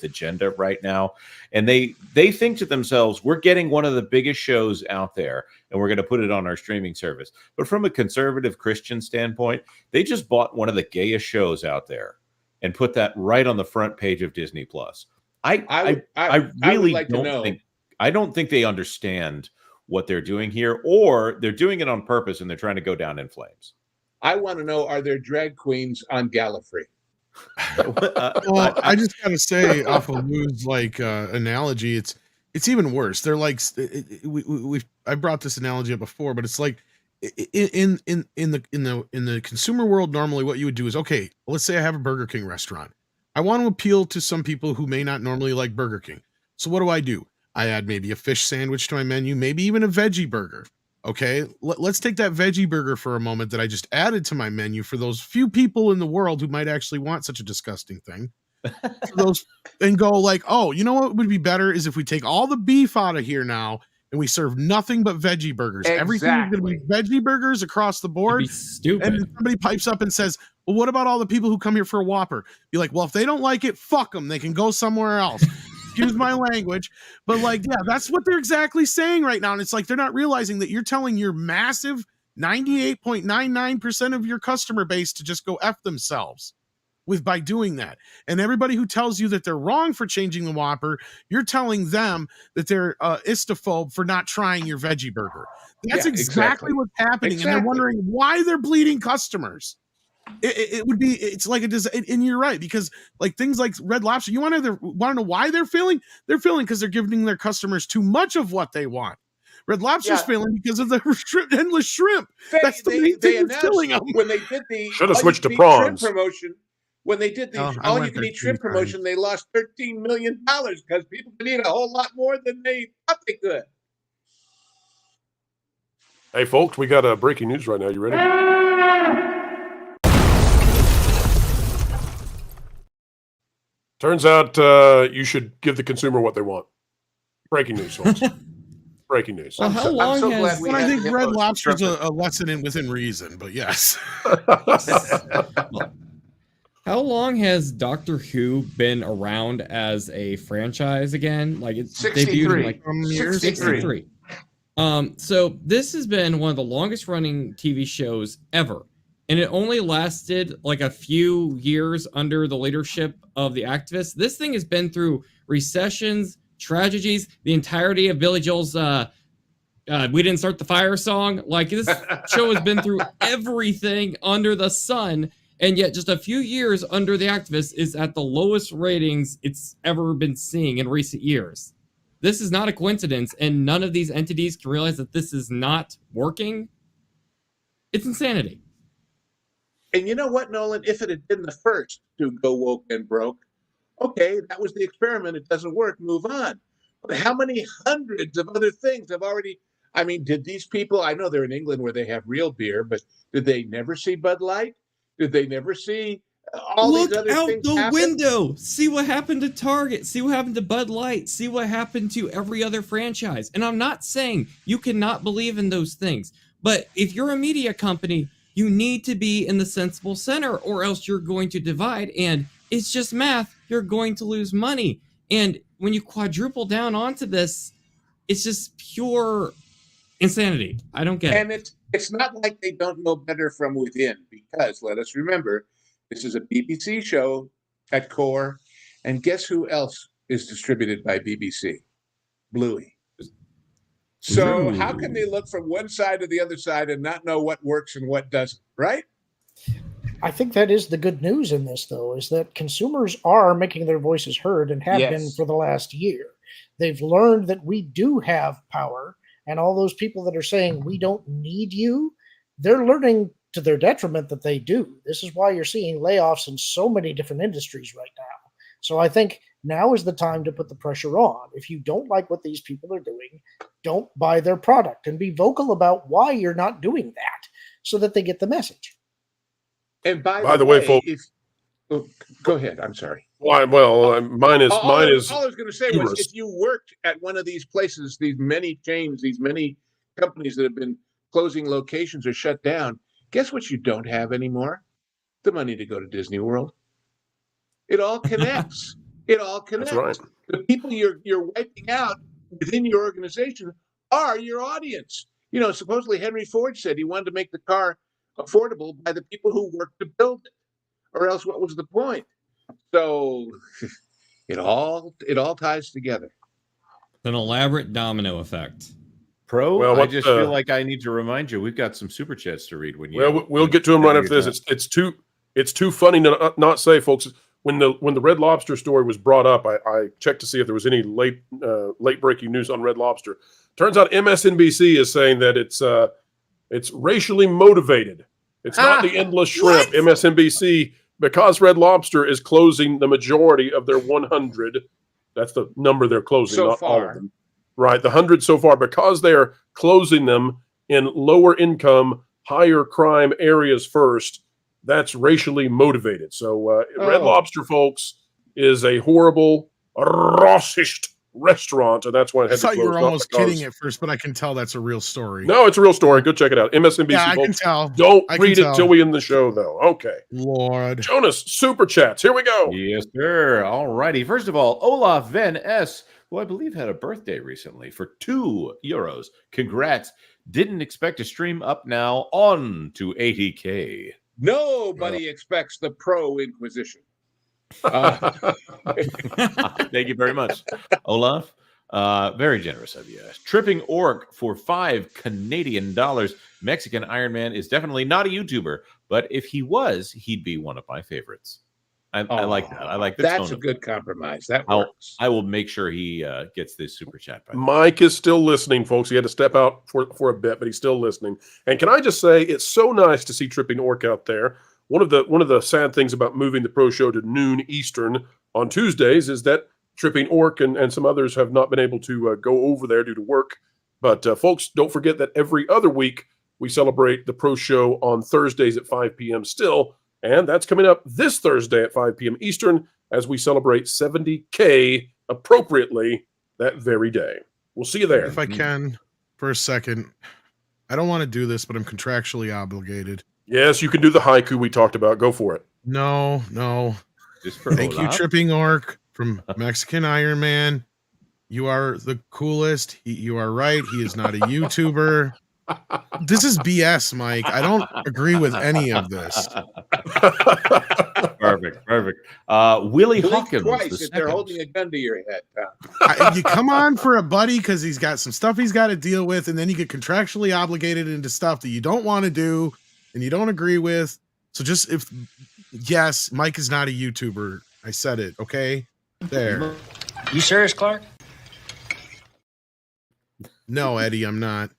Speaker 19: agenda right now, and they think to themselves, we're getting one of the biggest shows out there, and we're going to put it on our streaming service. But from a conservative Christian standpoint, they just bought one of the gayest shows out there and put that right on the front page of Disney Plus. I really don't think they understand what they're doing here, or they're doing it on purpose and they're trying to go down in flames.
Speaker 9: I want to know, are there drag queens on Gallifrey?
Speaker 13: Well, I just gotta say, off of Lou's analogy, it's even worse. They're like, I brought this analogy up before, but it's like in the consumer world, normally what you would do is, okay, let's say I have a Burger King restaurant. I want to appeal to some people who may not normally like Burger King. So what do? I add maybe a fish sandwich to my menu, maybe even a veggie burger. Okay, let's take that veggie burger for a moment that I just added to my menu for those few people in the world who might actually want such a disgusting thing. And go like, oh, you know what would be better is if we take all the beef out of here now and we serve nothing but veggie burgers. Exactly. Everything's going to be veggie burgers across the board.
Speaker 23: Stupid.
Speaker 13: And somebody pipes up and says, well, what about all the people who come here for a Whopper? Be like, well, if they don't like it, fuck them. They can go somewhere else. Excuse my language. But yeah, that's what they're exactly saying right now. And it's like, they're not realizing that you're telling your massive 98.99% of your customer base to just go F themselves by doing that. And everybody who tells you that they're wrong for changing the Whopper, you're telling them that they're istophobe for not trying your veggie burger. That's exactly what's happening. Exactly. And they're wondering why they're bleeding customers. It's like and you're right, because like things like Red Lobster, you want to know why they're failing? They're failing because they're giving their customers too much of what they want. Red Lobster's failing because of the endless shrimp. That's the main thing that's killing them.
Speaker 9: When they did the
Speaker 5: should have switched to prawns
Speaker 9: promotion, when they did the all-you-can-eat shrimp promotion, they lost $13 million because people can eat a whole lot more than they thought they could.
Speaker 5: Hey, folks, we got breaking news right now. You ready? Turns out you should give the consumer what they want. Breaking news, folks. Breaking news.
Speaker 23: Well, how long has...
Speaker 13: I think Red Lobster's a lesson within reason, but yes.
Speaker 23: How long has Doctor Who been around as a franchise again? Like it's
Speaker 9: 63.
Speaker 23: Debuted in like 63. So this has been one of the longest running TV shows ever. and it only lasted like a few years under the leadership of the activists. This thing has been through recessions, tragedies, the entirety of Billy Joel's We Didn't Start the Fire song. Like, this show has been through everything under the sun, and yet just a few years under the activists is at the lowest ratings it's ever been seeing in recent years. This is not a coincidence, and none of these entities can realize that this is not working. It's insanity.
Speaker 9: And you know what, Nolan? If it had been the first to go woke and broke, okay, that was the experiment. It doesn't work. Move on. But how many hundreds of other things have already? I mean, did these people? I know they're in England where they have real beer, but did they never see Bud Light? Did they never see all
Speaker 23: Look
Speaker 9: these other
Speaker 23: out
Speaker 9: things
Speaker 23: the
Speaker 9: happen?
Speaker 23: window. See what happened to Target. See what happened to Bud Light. See what happened to every other franchise. And I'm not saying you cannot believe in those things, but if you're a media company, you need to be in the sensible center, or else you're going to divide. And it's just math. You're going to lose money. And when you quadruple down onto this, it's just pure insanity. I don't get it.
Speaker 9: And it's not like they don't know better from within, because let us remember, this is a BBC show at core, and guess who else is distributed by BBC? Bluey. So how can they look from one side to the other side and not know what works and what doesn't, right?
Speaker 18: I think that is the good news in this, though, is that consumers are making their voices heard and have been for the last year. They've learned that we do have power, and all those people that are saying we don't need you, they're learning to their detriment that they do. This is why you're seeing layoffs in so many different industries right now. So I think now is the time to put the pressure on. If you don't like what these people are doing, don't buy their product, and be vocal about why you're not doing that so that they get the message.
Speaker 9: And by the way, folks, go ahead. I'm sorry.
Speaker 5: Well, mine is.
Speaker 9: All I was going to say was, if you worked at one of these places, these many chains, these many companies that have been closing locations or shut down, guess what you don't have anymore? The money to go to Disney World. It all connects. It all connects.
Speaker 5: That's right.
Speaker 9: The people you're wiping out within your organization are your audience. You know, supposedly Henry Ford said he wanted to make the car affordable by the people who worked to build it, or else what was the point? So it all ties together.
Speaker 23: An elaborate domino effect.
Speaker 19: Pro,
Speaker 5: Well,
Speaker 19: I just feel like I need to remind you, we've got some super chats to read.
Speaker 5: We'll get to them right after this. It's too funny to not say, folks. When the Red Lobster story was brought up, I checked to see if there was any late breaking news on Red Lobster. Turns out MSNBC is saying that it's racially motivated. It's not the endless shrimp. MSNBC, because Red Lobster is closing the majority of their 100. That's the number they're closing,
Speaker 9: so
Speaker 5: not
Speaker 9: far.
Speaker 5: all of them. Right, the 100 so far, because they're closing them in lower income, higher crime areas first. That's racially motivated. So Red Lobster, folks, is a horrible, racist restaurant, and that's why it had
Speaker 13: I thought
Speaker 5: to close.
Speaker 13: you were almost kidding at first, but I can tell that's a real story.
Speaker 5: No, it's a real story. Go check it out. MSNBC.
Speaker 13: Yeah, I
Speaker 5: folks.
Speaker 13: can tell.
Speaker 5: Don't
Speaker 13: I
Speaker 5: read
Speaker 13: can
Speaker 5: it
Speaker 13: tell.
Speaker 5: till we end the show, though. Okay.
Speaker 13: Lord.
Speaker 5: Jonas, super chats. Here we go.
Speaker 19: Yes, sir. All righty. First of all, Olaf Van S., who I believe had a birthday recently, for €2. Congrats. Didn't expect to stream up now on to 80K.
Speaker 9: Nobody expects the pro Inquisition.
Speaker 19: Thank you very much, Olaf. Very generous of you. Tripping Orc for $5 Canadian. Mexican Iron Man is definitely not a YouTuber, but if he was, he'd be one of my favorites. I like that. I like that.
Speaker 9: That's a good compromise. That works.
Speaker 19: I will make sure he gets this super chat. By
Speaker 5: Mike is still listening, folks. He had to step out for a bit, but he's still listening. And can I just say, it's so nice to see Tripping Orc out there. One of the sad things about moving the Pro Show to noon Eastern on Tuesdays is that Tripping Orc and some others have not been able to go over there due to work. But folks, don't forget that every other week we celebrate the Pro Show on Thursdays at 5 p.m. still. And that's coming up this Thursday at 5 p.m. Eastern as we celebrate 70K appropriately that very day. We'll see you there.
Speaker 13: If I can, for a second, I don't want to do this, but I'm contractually obligated.
Speaker 5: Yes, you can do the haiku we talked about. Go for it.
Speaker 13: No.
Speaker 19: Just for
Speaker 13: Thank you, Tripping Orc from Mexican Iron Man. You are the coolest. You are right. He is not a YouTuber. This is BS, Mike. I don't agree with any of this.
Speaker 19: Perfect. Willie
Speaker 9: Blink
Speaker 19: Hawkins.
Speaker 9: twice if they're holding a gun to your head, Tom.
Speaker 13: You come on for a buddy because he's got some stuff he's got to deal with, and then you get contractually obligated into stuff that you don't want to do and you don't agree with. So yes, Mike is not a YouTuber. I said it. Okay, there.
Speaker 12: You serious, Clark?
Speaker 13: No, Eddie, I'm not.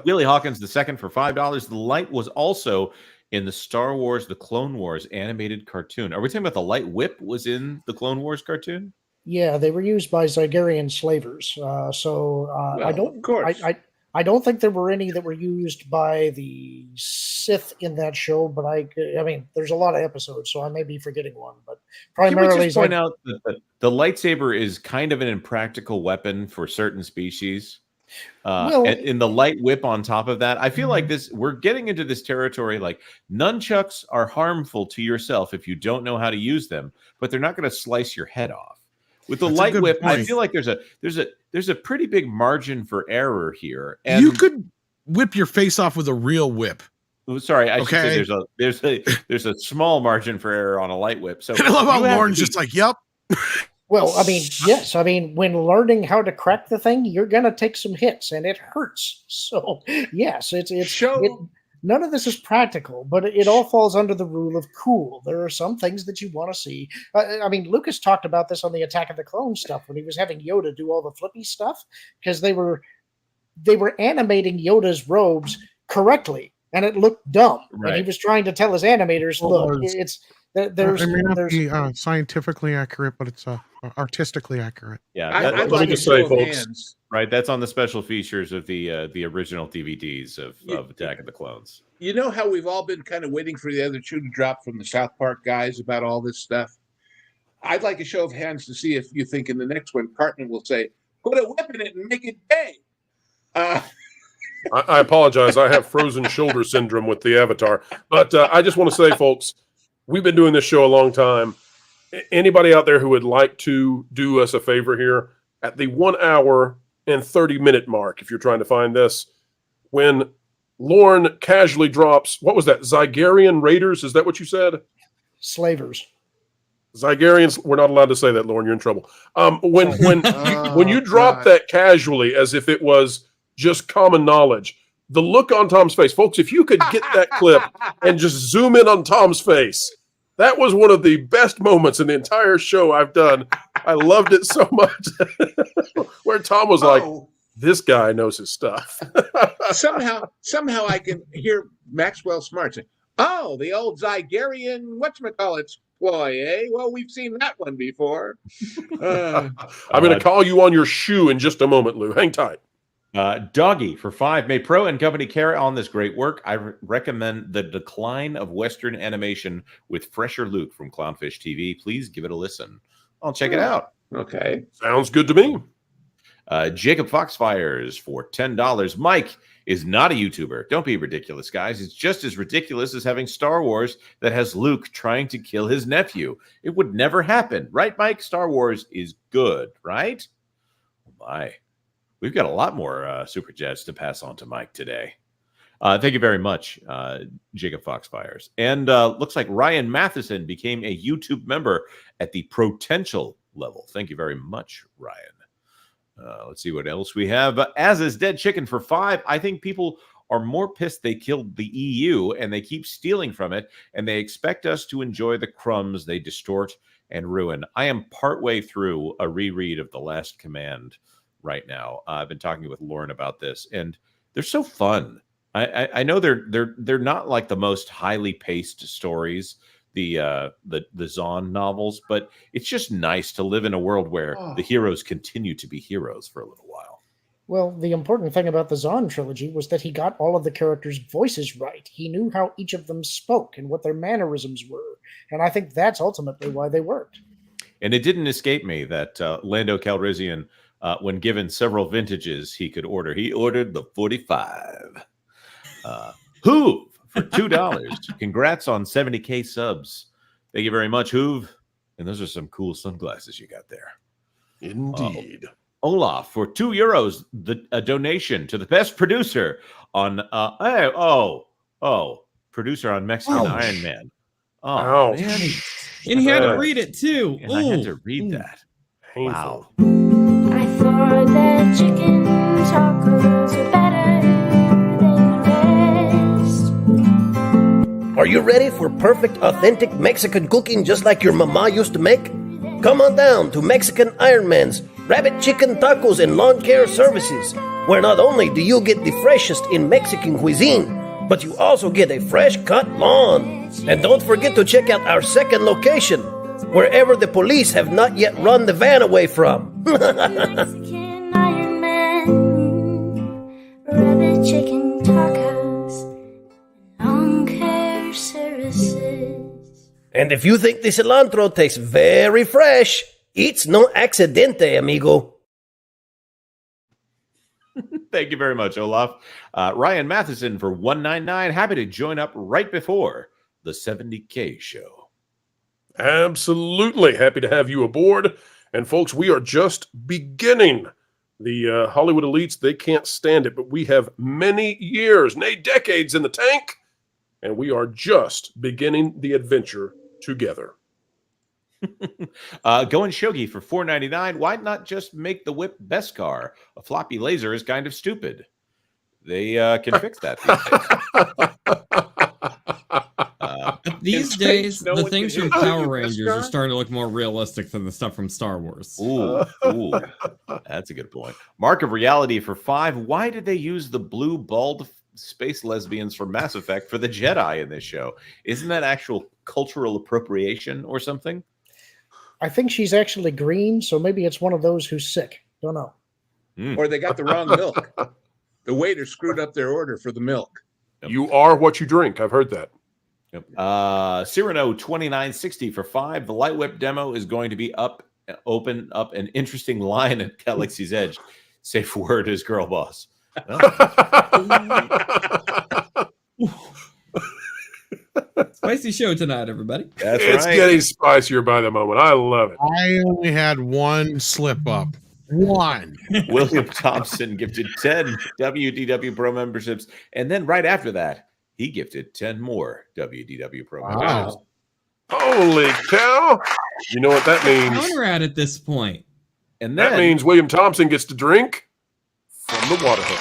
Speaker 19: Willie Hawkins II for $5. The light was also in the Star Wars The Clone Wars animated cartoon. Are we talking about the light whip was in the Clone Wars cartoon?
Speaker 18: Yeah, they were used by Zygerian slavers. I don't.
Speaker 9: Of course.
Speaker 18: I don't think there were any that were used by the Sith in that show, but I mean, there's a lot of episodes, so I may be forgetting one. But primarily,
Speaker 19: Can we just point out that the lightsaber is kind of an impractical weapon for certain species. And in the light whip on top of that, I feel like we're getting into this territory. Like nunchucks are harmful to yourself if you don't know how to use them, but they're not going to slice your head off. With the light whip, I feel like there's a pretty big margin for error here. And
Speaker 13: you could whip your face off with a real whip.
Speaker 19: Sorry, I should say there's a small margin for error on a light whip. So
Speaker 13: I love how Lauren's just like, yep.
Speaker 18: Well, I mean, yes. I mean, when learning how to crack the thing, you're gonna take some hits, and it hurts. So, yes, none of this is practical, but it all falls under the rule of cool. There are some things that you want to see. I mean, Lucas talked about this on the Attack of the Clones stuff when he was having Yoda do all the flippy stuff because they were animating Yoda's robes correctly, and it looked dumb.
Speaker 13: Right.
Speaker 18: And he was trying to tell his animators, look, there's
Speaker 13: it may not be scientifically accurate, but it's artistically accurate.
Speaker 19: Yeah,
Speaker 9: I'd like to say, folks,
Speaker 19: right? That's on the special features of the original DVDs of Attack of the Clones.
Speaker 9: You know how we've all been kind of waiting for the other shoe to drop from the South Park guys about all this stuff? I'd like a show of hands to see if you think in the next one, Cartman will say, put a whip in it and make it gay.
Speaker 5: I apologize. I have frozen shoulder syndrome with the Avatar. But I just want to say, folks, we've been doing this show a long time. Anybody out there who would like to do us a favor here, at the 1 hour and 30-minute mark, if you're trying to find this, when Lauren casually drops, what was that, Zygerian Raiders? Is that what you said?
Speaker 18: Slavers.
Speaker 5: Zygerians, we're not allowed to say that, Lauren. You're in trouble. When you drop that casually as if it was just common knowledge, the look on Tom's face, folks, if you could get that clip and just zoom in on Tom's face, that was one of the best moments in the entire show I've done. I loved it so much. Where Tom was like, this guy knows his stuff.
Speaker 9: somehow I can hear Maxwell Smart say, oh, the old Zygerian whatchamacallits ploy, eh? Well, we've seen that one before.
Speaker 5: I'm going to call you on your shoe in just a moment, Lou. Hang tight.
Speaker 19: Doggy for $5. May Pro and Company carry on this great work. I recommend The Decline of Western Animation with Fresher Luke from Clownfish TV. Please give it a listen. I'll check it out.
Speaker 9: Okay.
Speaker 5: Sounds good to me.
Speaker 19: Jacob Foxfires for $10. Mike is not a YouTuber. Don't be ridiculous, guys. It's just as ridiculous as having Star Wars that has Luke trying to kill his nephew. It would never happen. Right, Mike? Star Wars is good, right? Oh, my. We've got a lot more super chats to pass on to Mike today. Thank you very much, Jacob Foxfires. And looks like Ryan Matheson became a YouTube member at the potential level. Thank you very much, Ryan. Let's see what else we have. As is Dead Chicken for $5. I think people are more pissed they killed the EU and they keep stealing from it, and they expect us to enjoy the crumbs they distort and ruin. I am partway through a reread of The Last Command right now. I've been talking with Lauren about this, and they're so fun. I know they're not like the most highly paced stories, the Zahn novels, but it's just nice to live in a world where the heroes continue to be heroes for a little while.
Speaker 18: Well, the important thing about the Zahn trilogy was that he got all of the characters' voices right. He knew how each of them spoke and what their mannerisms were, and I think that's ultimately why they worked.
Speaker 19: And it didn't escape me that Lando Calrissian, when given several vintages he could order, he ordered the 45. Hoove for $2. Congrats on 70K subs. Thank you very much, Hoove. And those are some cool sunglasses you got there.
Speaker 5: Indeed.
Speaker 19: Olaf for €2, a donation to the best producer on producer on Mexican Iron Man. Oh man,
Speaker 23: and he had to read it too.
Speaker 19: And I had to read that.
Speaker 5: Painful.
Speaker 19: Wow.
Speaker 11: I thought that chicken tacos are better than the rest.
Speaker 22: Are you ready for perfect, authentic Mexican cooking just like your mama used to make? Come on down to Mexican Iron Man's Rabbit Chicken Tacos and Lawn Care Services, where not only do you get the freshest in Mexican cuisine, but you also get a fresh cut lawn. And don't forget to check out our second location, wherever the police have not yet run the van away from.
Speaker 11: Mexican Iron Man, rabbit chicken tacos, lawn care services.
Speaker 22: And if you think the cilantro tastes very fresh, it's no accidente, amigo.
Speaker 19: Thank you very much, Olaf. Ryan Matheson for $1.99. Happy to join up right before the 70K show.
Speaker 5: Absolutely. Happy to have you aboard. And folks, we are just beginning. The Hollywood elites, they can't stand it, but we have many years, nay, decades in the tank, and we are just beginning the adventure together.
Speaker 19: Going Shogi for $4.99. Why not just make the whip Beskar? A floppy laser is kind of stupid. They can fix that
Speaker 23: these days. The things from Power Rangers are starting to look more realistic than the stuff from Star Wars.
Speaker 19: Ooh, that's a good point. Mark of Reality for $5. Why did they use the blue bald space lesbians from Mass Effect for the Jedi in this show? Isn't that actual cultural appropriation or something?
Speaker 18: I think she's actually green, so maybe it's one of those who's sick. Don't know.
Speaker 9: Or they got the wrong milk. The waiter screwed up their order for the milk.
Speaker 5: You are what you drink. I've heard that.
Speaker 19: Cyrano 2960 for $5. The Light Whip demo is going to be open up an interesting line at Galaxy's Edge. Safe word is girl boss.
Speaker 23: Spicy show tonight, everybody.
Speaker 19: That's
Speaker 5: it's
Speaker 19: right.
Speaker 5: getting spicier by the moment. I love it.
Speaker 13: I only had one slip up. One.
Speaker 19: William Thompson gifted 10 WDW Pro memberships. And then right after that, he gifted 10 more WDW Pro memberships.
Speaker 5: Holy cow. You know what that means?
Speaker 23: Conrad at this point.
Speaker 19: And then,
Speaker 5: that means William Thompson gets to drink from the water hole.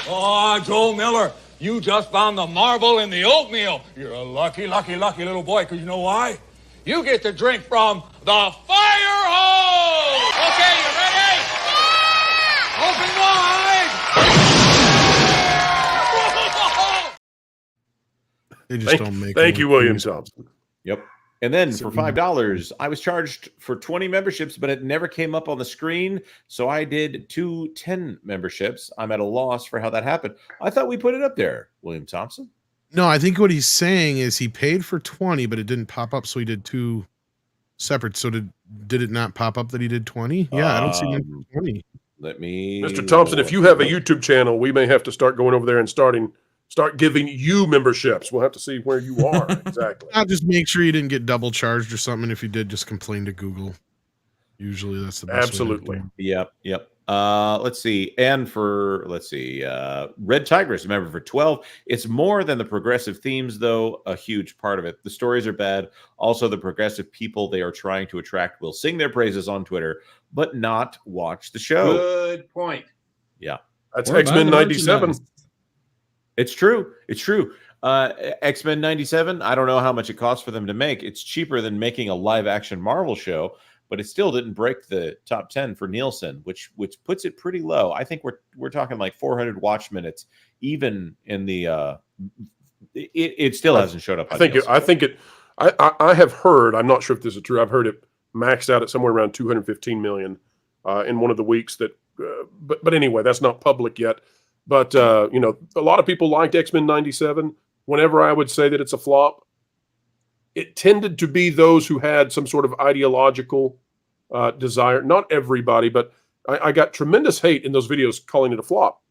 Speaker 20: Oh, Joe Miller, you just found the marble in the oatmeal. You're a lucky, lucky, lucky little boy, because you know why? You get to drink from the fire hose! Okay, you ready? Open wide!
Speaker 13: They just don't make
Speaker 5: Thank you, William Thompson.
Speaker 19: Yep. And then for $5, I was charged for 20 memberships, but it never came up on the screen. So I did 10 memberships. I'm at a loss for how that happened. I thought we put it up there, William Thompson.
Speaker 13: No, I think what he's saying is he paid for 20, but it didn't pop up, so he did 2 separate. So did it not pop up that he did 20? Yeah, I don't see 20.
Speaker 19: Let me...
Speaker 5: Mr. Thompson, if you have a YouTube channel, we may have to start going over there and start giving you memberships. We'll have to see where you are exactly.
Speaker 13: I'll just make sure you didn't get double charged or something. If you did, just complain to Google. Usually that's the best.
Speaker 5: Absolutely.
Speaker 19: Yep. Let's see. And Red Tigress, remember, for 12. It's more than the progressive themes, though, a huge part of it. The stories are bad. Also, the progressive people they are trying to attract will sing their praises on Twitter, but not watch the show.
Speaker 9: Good point.
Speaker 19: Yeah.
Speaker 5: That's X-Men 97.
Speaker 19: It's true. X-Men 97, I don't know how much it costs for them to make. It's cheaper than making a live-action Marvel show, but it still didn't break the top 10 for Nielsen, which puts it pretty low. I think we're talking like 400 watch minutes, even in the it still hasn't showed up.
Speaker 5: I have heard, I'm not sure if this is true, I've heard it maxed out at somewhere around 215 million in one of the weeks that but anyway, that's not public yet. But a lot of people liked X-Men 97. Whenever I would say that it's a flop, it tended to be those who had some sort of ideological desire. Not everybody, but I got tremendous hate in those videos calling it a flop.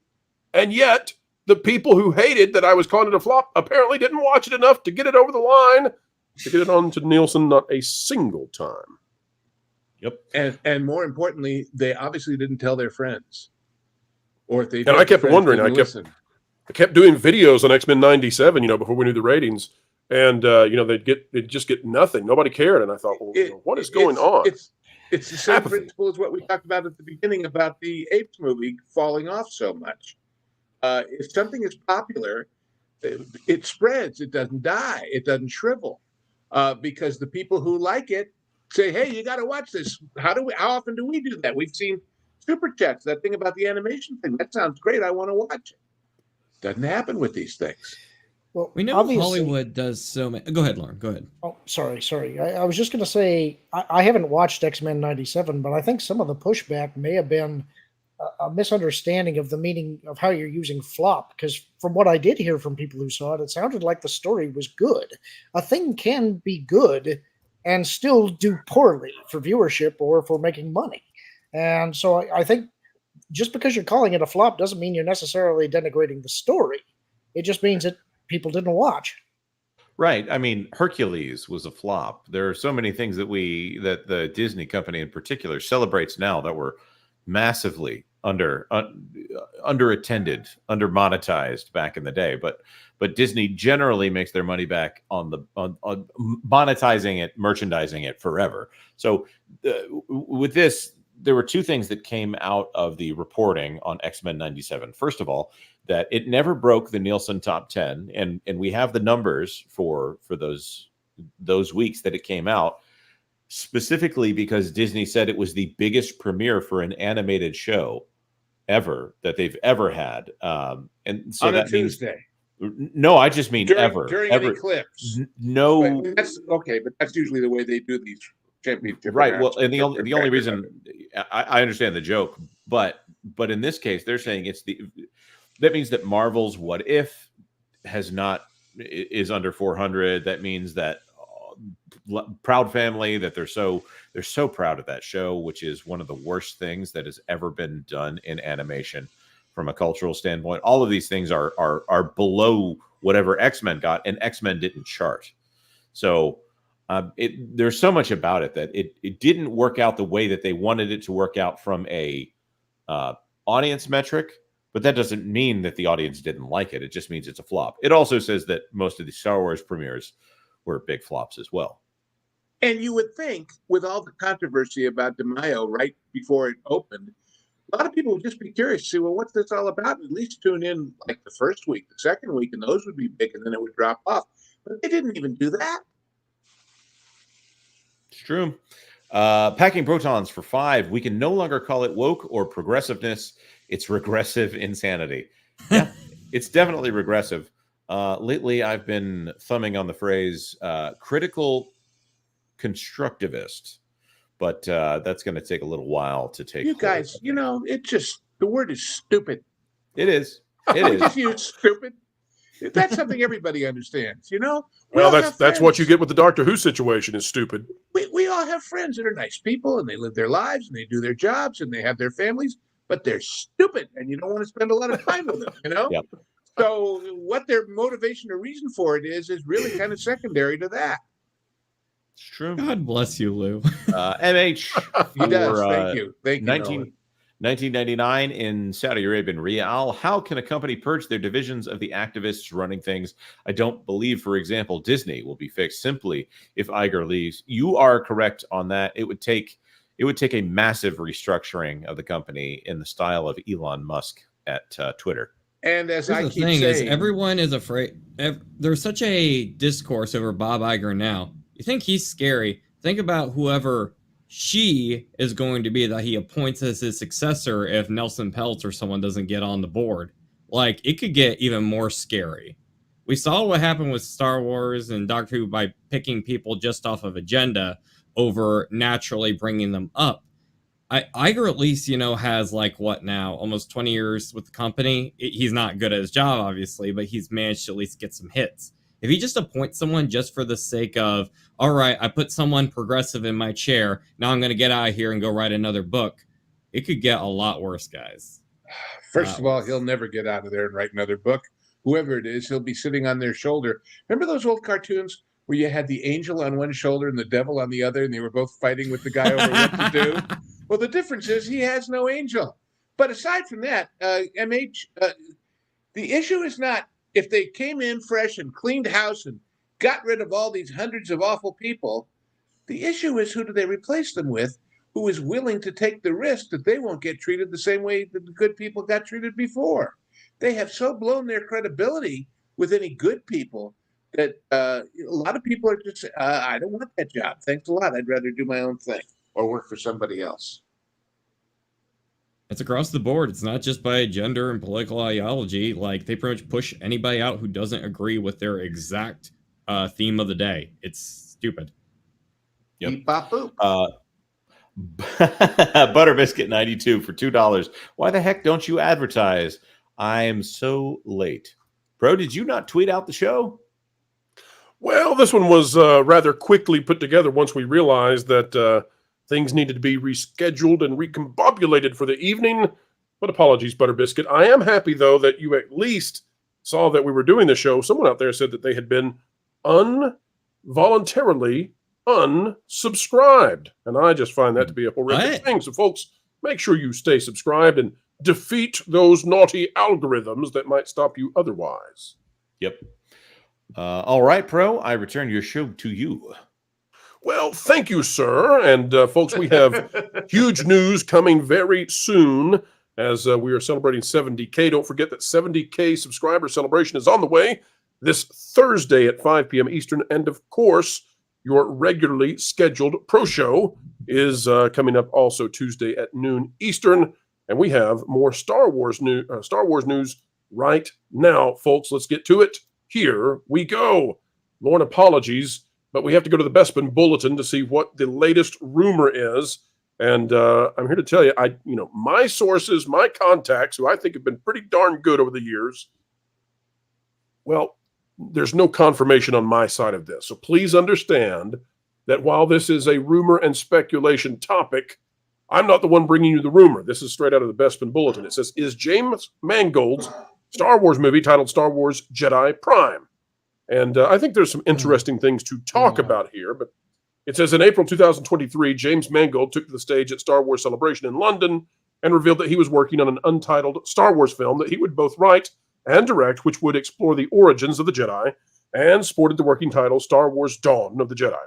Speaker 5: And yet, the people who hated that I was calling it a flop apparently didn't watch it enough to get it over the line, to get it onto Nielsen not a single time. Yep.
Speaker 9: And more importantly, they obviously didn't tell their friends. Or if they
Speaker 5: And I kept wondering, I kept doing videos on X-Men 97, before we knew the ratings. And, they'd just get nothing. Nobody cared. And I thought, well, what is going on?
Speaker 9: It's the same principle as what we talked about at the beginning about the Apes movie falling off so much. If something is popular, it spreads. It doesn't die. It doesn't shrivel. Because the people who like it say, hey, you got to watch this. How often do we do that? We've seen Super Chats, that thing about the animation thing. That sounds great. I want to watch it. Doesn't happen with these things.
Speaker 18: Well,
Speaker 23: We know Hollywood does so many. Go ahead, Lauren. Go ahead.
Speaker 18: Oh, sorry. I was just going to say, I haven't watched X-Men 97, but I think some of the pushback may have been a misunderstanding of the meaning of how you're using flop. Because from what I did hear from people who saw it, it sounded like the story was good. A thing can be good and still do poorly for viewership or for making money. And so I think just because you're calling it a flop doesn't mean you're necessarily denigrating the story. It just means that people didn't watch.
Speaker 19: Right. I mean, Hercules was a flop. There are so many things that the Disney company in particular celebrates now that were massively underattended, under monetized back in the day. But Disney generally makes their money back on monetizing it, merchandising it forever. So with this, there were two things that came out of the reporting on X-Men 97. First of all, that it never broke the Nielsen top 10, and we have the numbers for those weeks that it came out, specifically because Disney said it was the biggest premiere for an animated show ever that they've ever had. And so
Speaker 9: on
Speaker 19: that
Speaker 9: a Tuesday.
Speaker 19: No, I just mean ever.
Speaker 9: During
Speaker 19: ever.
Speaker 9: an eclipse.
Speaker 19: No.
Speaker 9: But that's okay, but that's usually the way they do these championship.
Speaker 19: Right. Well, and the only reason I understand the joke, but in this case, they're saying that means that Marvel's What If is under 400. That means that Proud Family, that they're so proud of that show, which is one of the worst things that has ever been done in animation from a cultural standpoint. All of these things are below whatever X-Men got, and X-Men didn't chart. So there's so much about it that it didn't work out the way that they wanted it to work out from a audience metric, but that doesn't mean that the audience didn't like it. It just means it's a flop. It also says that most of the Star Wars premieres were big flops as well.
Speaker 9: And you would think, with all the controversy about DeMaio right before it opened, a lot of people would just be curious to see, well, what's this all about? And at least tune in like the first week, the second week, and those would be big, and then it would drop off. But they didn't even do that.
Speaker 19: It's true. Packing protons for 5. We can no longer call it woke or progressiveness. It's regressive insanity. Yeah, it's definitely regressive. Lately, I've been thumbing on the phrase critical constructivist, but that's going to take a little while to take.
Speaker 9: You guys, the word is stupid.
Speaker 19: It is. It is.
Speaker 9: Just use stupid. That's something everybody understands,
Speaker 5: Well, that's what you get with the Doctor Who situation is stupid.
Speaker 9: We all have friends that are nice people, and they live their lives, and they do their jobs, and they have their families, but they're stupid, and you don't want to spend a lot of time with them,
Speaker 19: Yep.
Speaker 9: So what their motivation or reason for it is really kind of secondary to that.
Speaker 19: It's true.
Speaker 23: God bless you, Lou.
Speaker 19: MH.
Speaker 9: He does.
Speaker 19: For,
Speaker 9: Thank you.
Speaker 19: 1999 in Saudi Arabian Riyal. How can a company purge their divisions of the activists running things? I don't believe, for example, Disney will be fixed simply if Iger leaves. You are correct on that. It would take a massive restructuring of the company in the style of Elon Musk at Twitter.
Speaker 9: And as
Speaker 23: Here's
Speaker 9: I
Speaker 23: the
Speaker 9: keep
Speaker 23: thing
Speaker 9: saying,
Speaker 23: is everyone is afraid. There's such a discourse over Bob Iger now. You think he's scary? Think about whoever she is going to be that he appoints as his successor if Nelson Peltz or someone doesn't get on the board. Like, it could get even more scary. We saw what happened with Star Wars and Doctor Who by picking people just off of agenda over naturally bringing them up. Iger at least, has almost 20 years with the company. He's not good at his job, obviously, but he's managed to at least get some hits. If he just appoints someone just for the sake of, all right, I put someone progressive in my chair, now I'm going to get out of here and go write another book, it could get a lot worse, guys.
Speaker 9: First of all, he'll never get out of there and write another book. Whoever it is, he'll be sitting on their shoulder. Remember those old cartoons where you had the angel on one shoulder and the devil on the other, and they were both fighting with the guy over what to do. Well, the difference is he has no angel. But aside from that, the issue is not if they came in fresh and cleaned house and got rid of all these hundreds of awful people. The issue is who do they replace them with who is willing to take the risk that they won't get treated the same way that the good people got treated before. They have so blown their credibility with any good people that a lot of people are just, I don't want that job. Thanks a lot. I'd rather do my own thing or work for somebody else.
Speaker 23: It's across the board. It's not just by gender and political ideology. Like, they pretty much push anybody out who doesn't agree with their exact theme of the day. It's stupid.
Speaker 9: Yep. Butterbiscuit
Speaker 19: Butterbiscuit92 for $2. Why the heck don't you advertise? I am so late. Bro, did you not tweet out the show?
Speaker 5: Well, this one was rather quickly put together once we realized that things needed to be rescheduled and recombobulated for the evening. But apologies, Butterbiscuit. I am happy, though, that you at least saw that we were doing the show. Someone out there said that they had been involuntarily unsubscribed. And I just find that to be a horrific thing. So, folks, make sure you stay subscribed and defeat those naughty algorithms that might stop you otherwise.
Speaker 19: Yep. All right, Pro, I return your show to you.
Speaker 5: Well, thank you, sir. And folks, we have huge news coming very soon as we are celebrating 70K. Don't forget that 70K subscriber celebration is on the way this Thursday at 5 p.m. Eastern. And of course, your regularly scheduled Pro Show is coming up also Tuesday at noon Eastern. And we have more Star Wars news right now, folks. Let's get to it. Here we go. Lord, apologies, but we have to go to the Bespin Bulletin to see what the latest rumor is. And I'm here to tell you, my sources, my contacts, who I think have been pretty darn good over the years, well, there's no confirmation on my side of this. So please understand that while this is a rumor and speculation topic, I'm not the one bringing you the rumor. This is straight out of the Bespin Bulletin. It says, is James Mangold's Star Wars movie titled Star Wars Jedi Prime? And I think there's some interesting things to talk about here, but it says in April 2023, James Mangold took to the stage at Star Wars Celebration in London and revealed that he was working on an untitled Star Wars film that he would both write and direct, which would explore the origins of the Jedi and sported the working title Star Wars Dawn of the Jedi.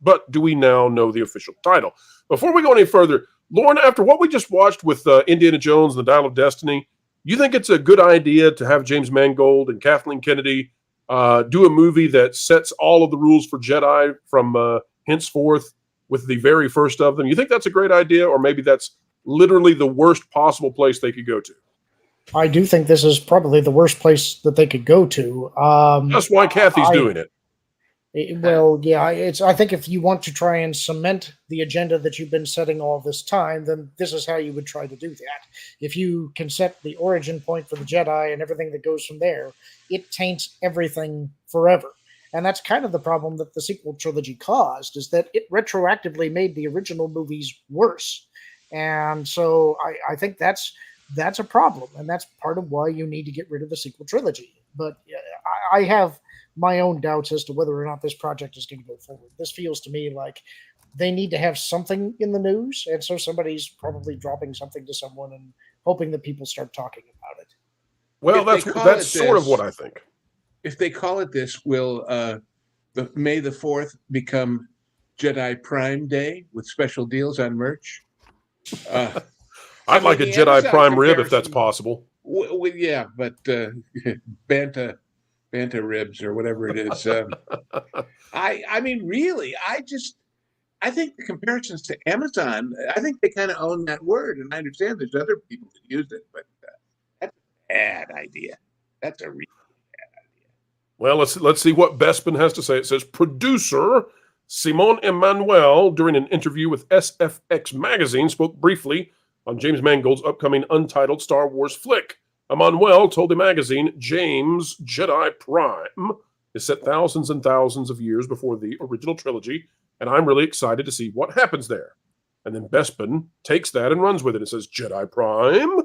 Speaker 5: But do we now know the official title? Before we go any further, Lauren, after what we just watched with Indiana Jones and the Dial of Destiny, you think it's a good idea to have James Mangold and Kathleen Kennedy do a movie that sets all of the rules for Jedi from henceforth with the very first of them? You think that's a great idea, or maybe that's literally the worst possible place they could go to?
Speaker 18: I do think this is probably the worst place that they could go to.
Speaker 5: That's why Kathy's doing it.
Speaker 18: Well, yeah, I think if you want to try and cement the agenda that you've been setting all this time, then this is how you would try to do that. If you can set the origin point for the Jedi and everything that goes from there, it taints everything forever. And that's kind of the problem that the sequel trilogy caused, is that it retroactively made the original movies worse. And so I think that's a problem, and that's part of why you need to get rid of the sequel trilogy. But I have my own doubts as to whether or not this project is going to go forward. This feels to me like they need to have something in the news, and so somebody's probably dropping something to someone and hoping that people start talking about it.
Speaker 5: Well, that's sort of what I think.
Speaker 9: If they call it this, will the May the 4th become Jedi Prime Day with special deals on merch?
Speaker 5: I'd like a Jedi Prime rib if that's possible.
Speaker 9: Yeah, but Banta ribs or whatever it is. I mean, really, I think the comparisons to Amazon, I think they kind of own that word, and I understand there's other people that use it, but that's a bad idea. That's a really bad idea.
Speaker 5: Well, let's see what Bespin has to say. It says, producer Simon Emmanuel, during an interview with SFX Magazine, spoke briefly on James Mangold's upcoming untitled Star Wars flick. Emmanuel told the magazine, James Jedi Prime is set thousands and thousands of years before the original trilogy, and I'm really excited to see what happens there. And then Bespin takes that and runs with it and says, Jedi Prime?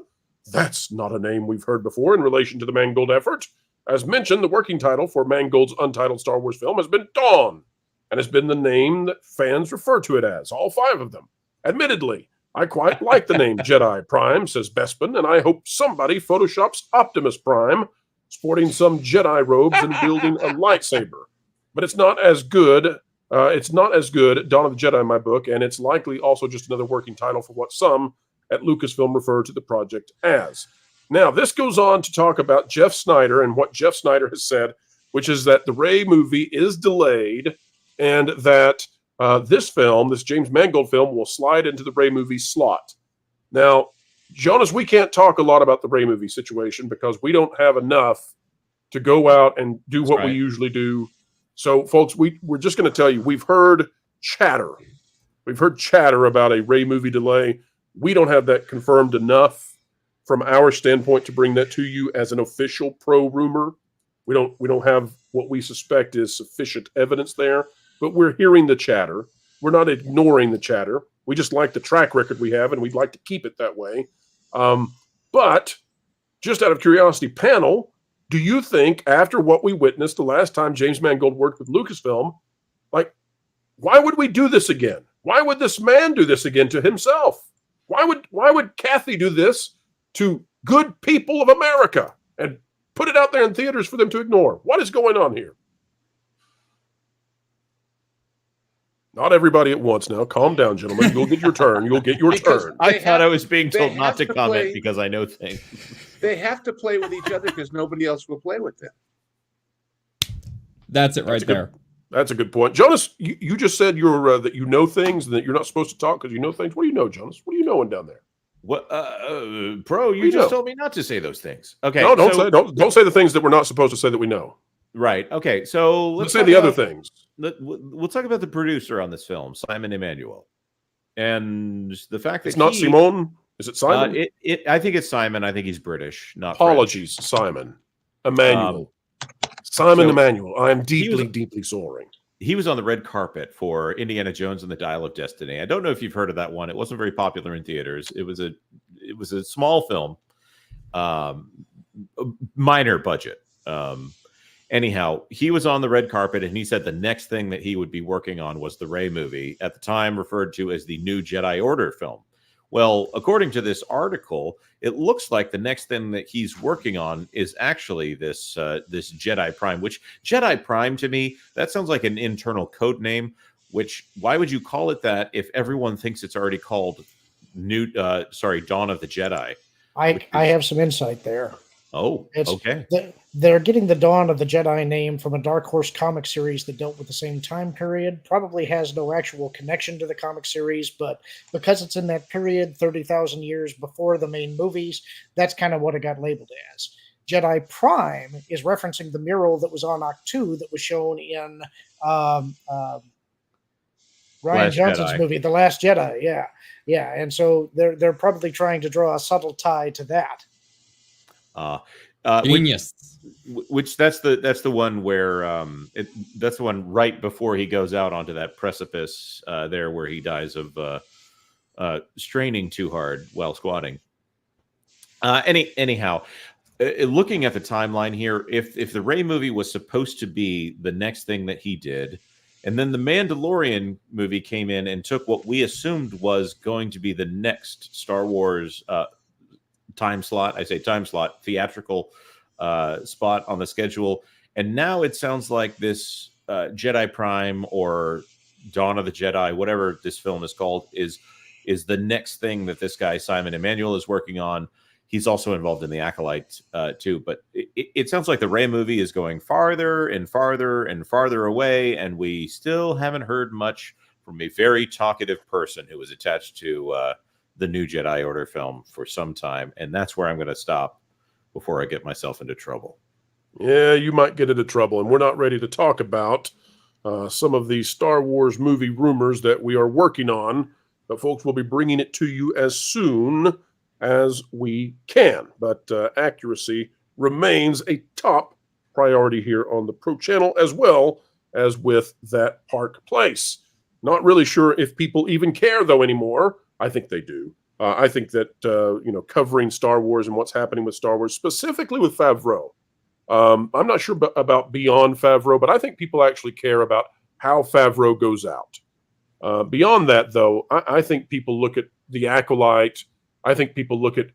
Speaker 5: That's not a name we've heard before in relation to the Mangold effort. As mentioned, the working title for Mangold's untitled Star Wars film has been Dawn, and has been the name that fans refer to it as, all 5 of them. Admittedly, I quite like the name Jedi Prime, says Bespin, and I hope somebody photoshops Optimus Prime sporting some Jedi robes and wielding a lightsaber. But it's not as good. It's not as good, Dawn of the Jedi in my book, and it's likely also just another working title for what some at Lucasfilm refer to the project as. Now, this goes on to talk about Jeff Snyder and what Jeff Snyder has said, which is that the Rey movie is delayed and that this film, this James Mangold film, will slide into the Rey movie slot. Now, Jonas, we can't talk a lot about the Rey movie situation because we don't have enough to go out and do what we usually do. So, folks, we're just going to tell you, we've heard chatter. We've heard chatter about a Rey movie delay. We don't have that confirmed enough from our standpoint to bring that to you as an official pro rumor. We don't have what we suspect is sufficient evidence there, but we're hearing the chatter. We're not ignoring the chatter. We just like the track record we have, and we'd like to keep it that way. But just out of curiosity, panel, do you think after what we witnessed the last time James Mangold worked with Lucasfilm, like, why would we do this again? Why would this man do this again to himself? Why would Kathy do this to good people of America and put it out there in theaters for them to ignore? What is going on here? Not everybody at once now. Calm down, gentlemen. You'll get your turn. You'll get your turn.
Speaker 19: I thought I was being told not to comment because I know things.
Speaker 9: They have to play with each other because nobody else will play with them.
Speaker 23: That's it right there.
Speaker 5: That's a good point. Jonas, you just said you're that you know things and that you're not supposed to talk because you know things. What do you know, Jonas? What are you knowing down there?
Speaker 19: What, Pro? You just told me not to say those things. Okay.
Speaker 5: No, don't say the things that we're not supposed to say that we know.
Speaker 19: Right. Okay. So
Speaker 5: let's say the other things.
Speaker 19: We'll talk about the producer on this film, Simon Emanuel, and the fact that
Speaker 5: it's not Simon. Is it Simon?
Speaker 19: I think it's Simon. I think he's British. Not
Speaker 5: apologies,
Speaker 19: French.
Speaker 5: Simon Emanuel. Simon Emanuel. I am deeply sorry.
Speaker 19: He was on the red carpet for Indiana Jones and the Dial of Destiny. I don't know if you've heard of that one. It wasn't very popular in theaters. It was a small film, minor budget. Anyhow, he was on the red carpet and he said the next thing that he would be working on was the Rey movie, at the time referred to as the New Jedi Order film. Well, according to this article, it looks like the next thing that he's working on is actually this Jedi Prime, which Jedi Prime to me, that sounds like an internal code name, which why would you call it that if everyone thinks it's already called Dawn of the Jedi?
Speaker 18: I have some insight there.
Speaker 19: Oh, okay.
Speaker 18: They're getting the Dawn of the Jedi name from a Dark Horse comic series that dealt with the same time period. Probably has no actual connection to the comic series, but because it's in that period, 30,000 years before the main movies, that's kind of what it got labeled as. Jedi Prime is referencing the mural that was on Octu that was shown in Ryan Johnson's movie, The Last Jedi. Yeah. And so they're probably trying to draw a subtle tie to that.
Speaker 23: Genius.
Speaker 19: Which that's the one where that's the one right before he goes out onto that precipice there where he dies of straining too hard while squatting. Anyhow, looking at the timeline here, if the Rey movie was supposed to be the next thing that he did, and then the Mandalorian movie came in and took what we assumed was going to be the next Star Wars time slot, theatrical spot on the schedule, and now it sounds like this Jedi Prime or Dawn of the Jedi, whatever this film is called, is the next thing that this guy Simon Emanuel is working on. He's also involved in the Acolyte too, but it sounds like the Rey movie is going farther and farther and farther away, and we still haven't heard much from a very talkative person who was attached to the New Jedi Order film for some time, and that's where I'm going to stop before I get myself into trouble.
Speaker 5: Yeah, you might get into trouble, and we're not ready to talk about some of the Star Wars movie rumors that we are working on, but folks, will be bringing it to you as soon as we can. But accuracy remains a top priority here on the Pro Channel, as well as with that Park Place. Not really sure if people even care, though, anymore. I think they do. I think that, covering Star Wars and what's happening with Star Wars, specifically with Favreau, I'm not sure about beyond Favreau, but I think people actually care about how Favreau goes out. Beyond that, though, I think people look at The Acolyte. I think people look at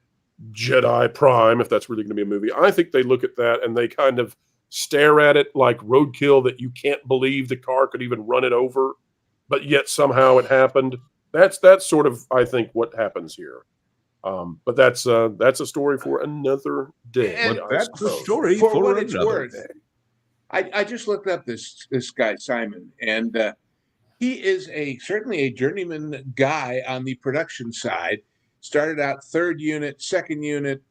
Speaker 5: Jedi Prime, if that's really going to be a movie. I think they look at that and they kind of stare at it like roadkill that you can't believe the car could even run it over, but yet somehow it happened. That's sort of, I think, what happens here. But that's a story for another day.
Speaker 9: And
Speaker 5: that's
Speaker 9: the story for what it's worth. I just looked up this guy Simon, and he is certainly a journeyman guy on the production side. Started out third unit, second unit,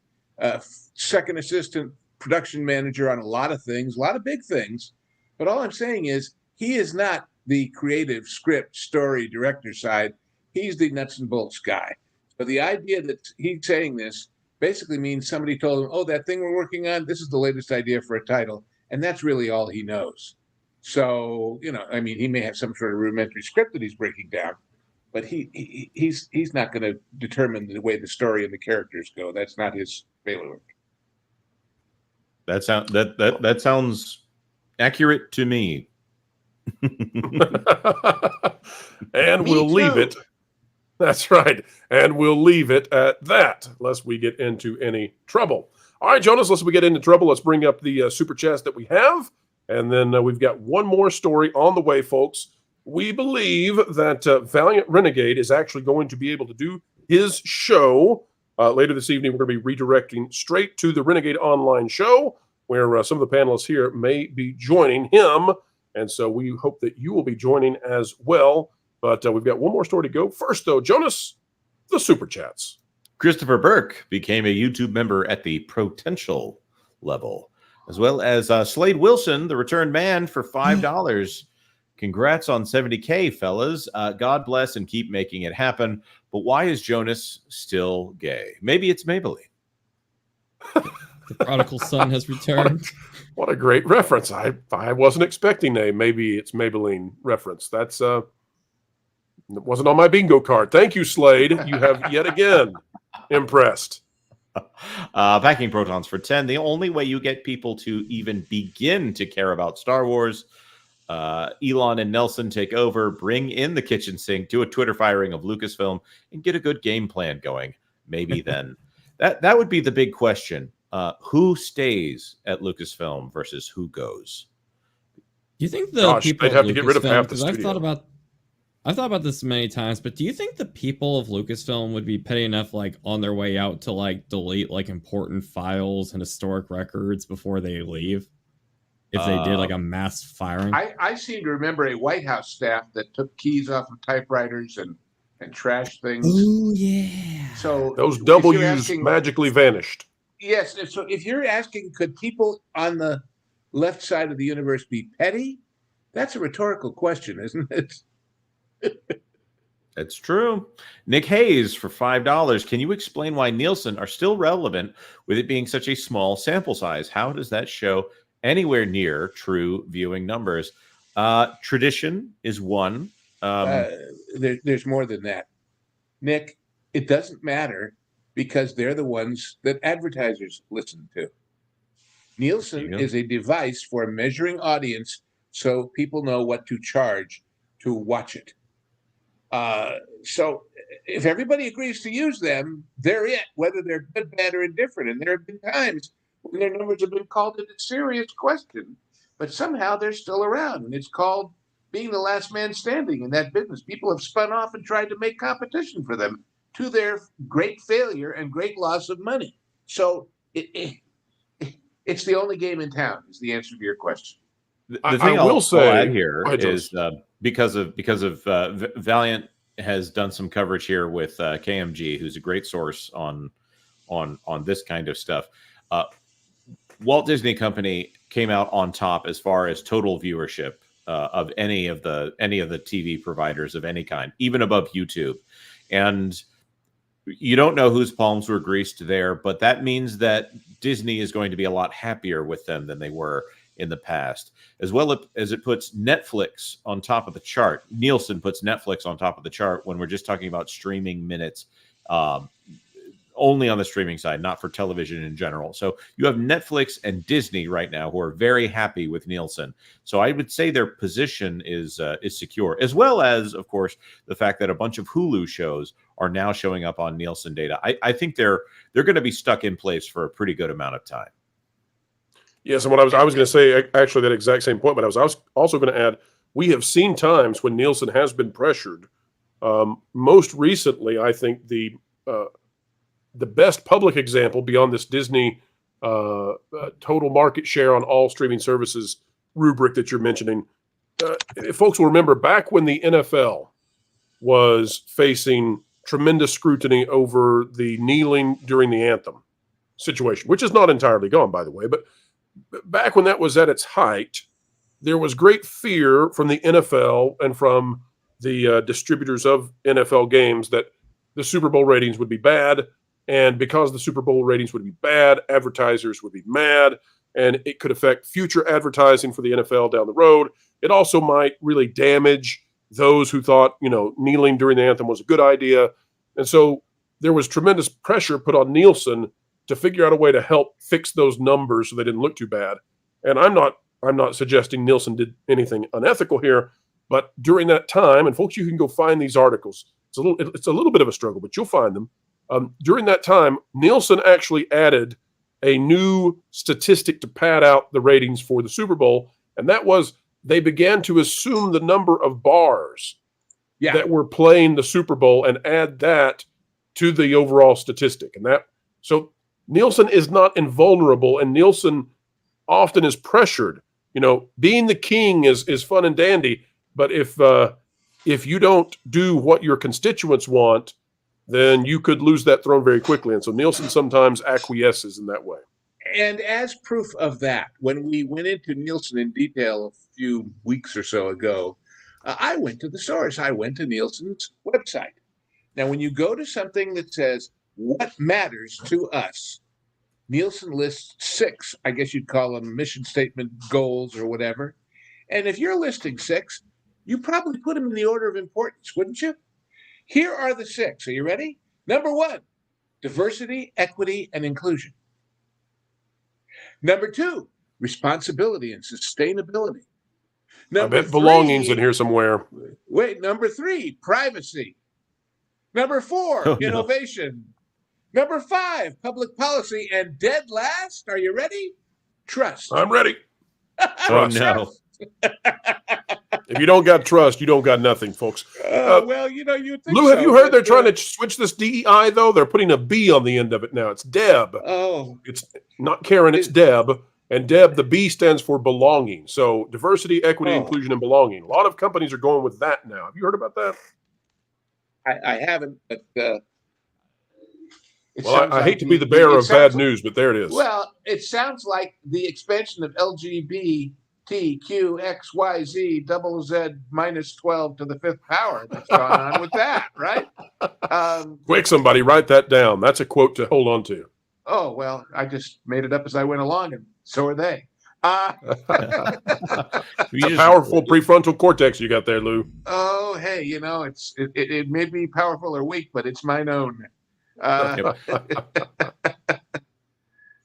Speaker 9: second assistant production manager on a lot of things, a lot of big things. But all I'm saying is he is not the creative script story director side. He's the nuts and bolts guy. So the idea that he's saying this basically means somebody told him, oh, that thing we're working on, this is the latest idea for a title. And that's really all he knows. So, I mean, he may have some sort of rudimentary script that he's breaking down, but he's not going to determine the way the story and the characters go. That's not his bailiwick.
Speaker 19: That sounds accurate to me.
Speaker 5: And we'll leave it. That's right. And we'll leave it at that, lest we get into any trouble. All right, Jonas, lest we get into trouble, let's bring up the super chats that we have. And then we've got one more story on the way, folks. We believe that Valiant Renegade is actually going to be able to do his show later this evening. We're going to be redirecting straight to the Renegade Online show, where some of the panelists here may be joining him. And so we hope that you will be joining as well. But we've got one more story to go. First, though, Jonas, the super chats.
Speaker 19: Christopher Burke became a YouTube member at the potential level, as well as Slade Wilson, the returned man, for $5. Congrats on 70K, fellas. God bless and keep making it happen. But why is Jonas still gay? Maybe it's Maybelline.
Speaker 23: The prodigal son has returned.
Speaker 5: What a great reference. I wasn't expecting a maybe it's Maybelline reference. That's it wasn't on my bingo card. Thank you, Slade. You have yet again impressed.
Speaker 19: Packing Protons for 10. The only way you get people to even begin to care about Star Wars, Elon and Nelson take over, bring in the kitchen sink, do a Twitter firing of Lucasfilm, and get a good game plan going. Maybe then. That would be the big question. Who stays at Lucasfilm versus who goes?
Speaker 23: Do you think the people
Speaker 5: they'd have to get rid of half the
Speaker 23: Lucasfilm,
Speaker 5: studio.
Speaker 23: I've thought about this many times, but do you think the people of Lucasfilm would be petty enough, like, on their way out to, like, delete, like, important files and historic records before they leave? If they did, like, a mass firing?
Speaker 9: I seem to remember a White House staff that took keys off of typewriters and trashed things.
Speaker 23: Oh, yeah.
Speaker 9: So
Speaker 5: those W's magically vanished.
Speaker 9: Yes. So if you're asking, could people on the left side of the universe be petty? That's a rhetorical question, isn't it?
Speaker 19: That's true. Nick Hayes for $5. Can you explain why Nielsen are still relevant with it being such a small sample size? How does that show anywhere near true viewing numbers? Tradition is one.
Speaker 9: There's more than that. Nick, it doesn't matter because they're the ones that advertisers listen to. Nielsen is a device for measuring audience so people know what to charge to watch it. So if everybody agrees to use them, they're it, whether they're good, bad, or indifferent. And there have been times when their numbers have been called into serious question, but somehow they're still around. And it's called being the last man standing in that business. People have spun off and tried to make competition for them to their great failure and great loss of money. So it's the only game in town is the answer to your question.
Speaker 19: The thing I will say here is because of Valiant has done some coverage here with KMG, who's a great source on this kind of stuff. Walt Disney Company came out on top as far as total viewership of any of the TV providers of any kind, even above YouTube. And you don't know whose palms were greased there, but that means that Disney is going to be a lot happier with them than they were in the past, as well as it puts Netflix on top of the chart. Nielsen puts Netflix on top of the chart when we're just talking about streaming minutes only on the streaming side, not for television in general. So you have Netflix and Disney right now who are very happy with Nielsen. So I would say their position is secure, as well as, of course, the fact that a bunch of Hulu shows are now showing up on Nielsen data. I think they're going to be stuck in place for a pretty good amount of time.
Speaker 5: Yes, and what I was going to say, actually, that exact same point, but I was also going to add, we have seen times when Nielsen has been pressured. Most recently, I think the best public example beyond this Disney total market share on all streaming services rubric that you're mentioning, folks will remember back when the NFL was facing tremendous scrutiny over the kneeling during the anthem situation, which is not entirely gone, by the way, but back when that was at its height, there was great fear from the NFL and from the distributors of NFL games that the Super Bowl ratings would be bad. And because the Super Bowl ratings would be bad, advertisers would be mad, and it could affect future advertising for the NFL down the road. It also might really damage those who thought, kneeling during the anthem was a good idea. And so there was tremendous pressure put on Nielsen to figure out a way to help fix those numbers so they didn't look too bad. And I'm not suggesting Nielsen did anything unethical here, but during that time, and folks, you can go find these articles. It's a little bit of a struggle, but you'll find them. During that time, Nielsen actually added a new statistic to pad out the ratings for the Super Bowl, and that was they began to assume the number of bars that were playing the Super Bowl and add that to the overall statistic. So Nielsen is not invulnerable, and Nielsen often is pressured. Being the king is fun and dandy, but if you don't do what your constituents want, then you could lose that throne very quickly. And so Nielsen sometimes acquiesces in that way.
Speaker 9: And as proof of that, when we went into Nielsen in detail a few weeks or so ago, I went to the source. I went to Nielsen's website. Now, when you go to something that says, what matters to us, Nielsen lists 6, I guess you'd call them mission statement goals or whatever. And if you're listing 6, you probably put them in the order of importance, wouldn't you? Here are the 6. Are you ready? Number 1, diversity, equity, and inclusion. Number 2, responsibility and sustainability.
Speaker 5: I bet belonging's in here somewhere.
Speaker 9: Wait, number 3, privacy. Number 4, innovation. Number 5, public policy. And dead last, are you ready? Trust.
Speaker 5: I'm ready.
Speaker 19: Trust. Oh, no.
Speaker 5: If you don't got trust, you don't got nothing, folks.
Speaker 9: Well, you think
Speaker 5: Lou, have you heard they're trying to switch this DEI, though? They're putting a B on the end of it now. It's Deb.
Speaker 9: Oh.
Speaker 5: It's not Karen, it's Deb. And Deb, the B stands for belonging. So diversity, equity, inclusion, and belonging. A lot of companies are going with that now. Have you heard about that?
Speaker 9: I haven't, but...
Speaker 5: Well, I hate to be the bearer of bad news, but there it is.
Speaker 9: Well, it sounds like the expansion of LGBTQXYZ double Z minus 12 to the 5th power that's gone on with that, right?
Speaker 5: Quick, somebody write that down. That's a quote to hold on to.
Speaker 9: Oh, well, I just made it up as I went along, and so are they.
Speaker 5: Powerful prefrontal cortex you got there, Lou.
Speaker 9: Oh, hey, it may be powerful or weak, but it's mine own.
Speaker 19: All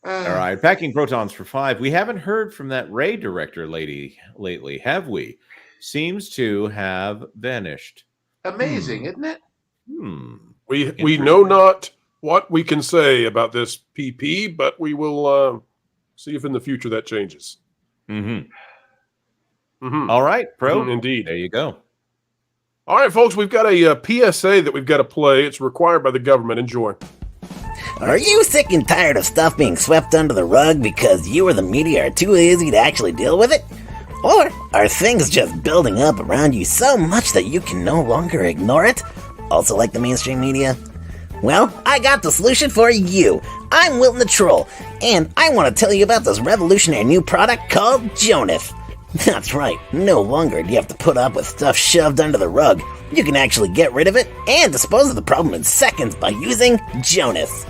Speaker 19: right, packing protons for 5. We haven't heard from that Ray director lady lately, have we? Seems to have vanished.
Speaker 9: Amazing, isn't it?
Speaker 5: We know not what we can say about this PP, but we will see if in the future that changes.
Speaker 19: All right, Pro.
Speaker 5: Indeed.
Speaker 19: There you go.
Speaker 5: All right, folks, we've got a PSA that we've got to play. It's required by the government. Enjoy.
Speaker 12: Are you sick and tired of stuff being swept under the rug because you or the media are too lazy to actually deal with it? Or are things just building up around you so much that you can no longer ignore it? Also like the mainstream media? Well, I got the solution for you. I'm Wilton the Troll, and I want to tell you about this revolutionary new product called Joneth. That's right, no longer do you have to put up with stuff shoved under the rug. You can actually get rid of it and dispose of the problem in seconds by using Joneth.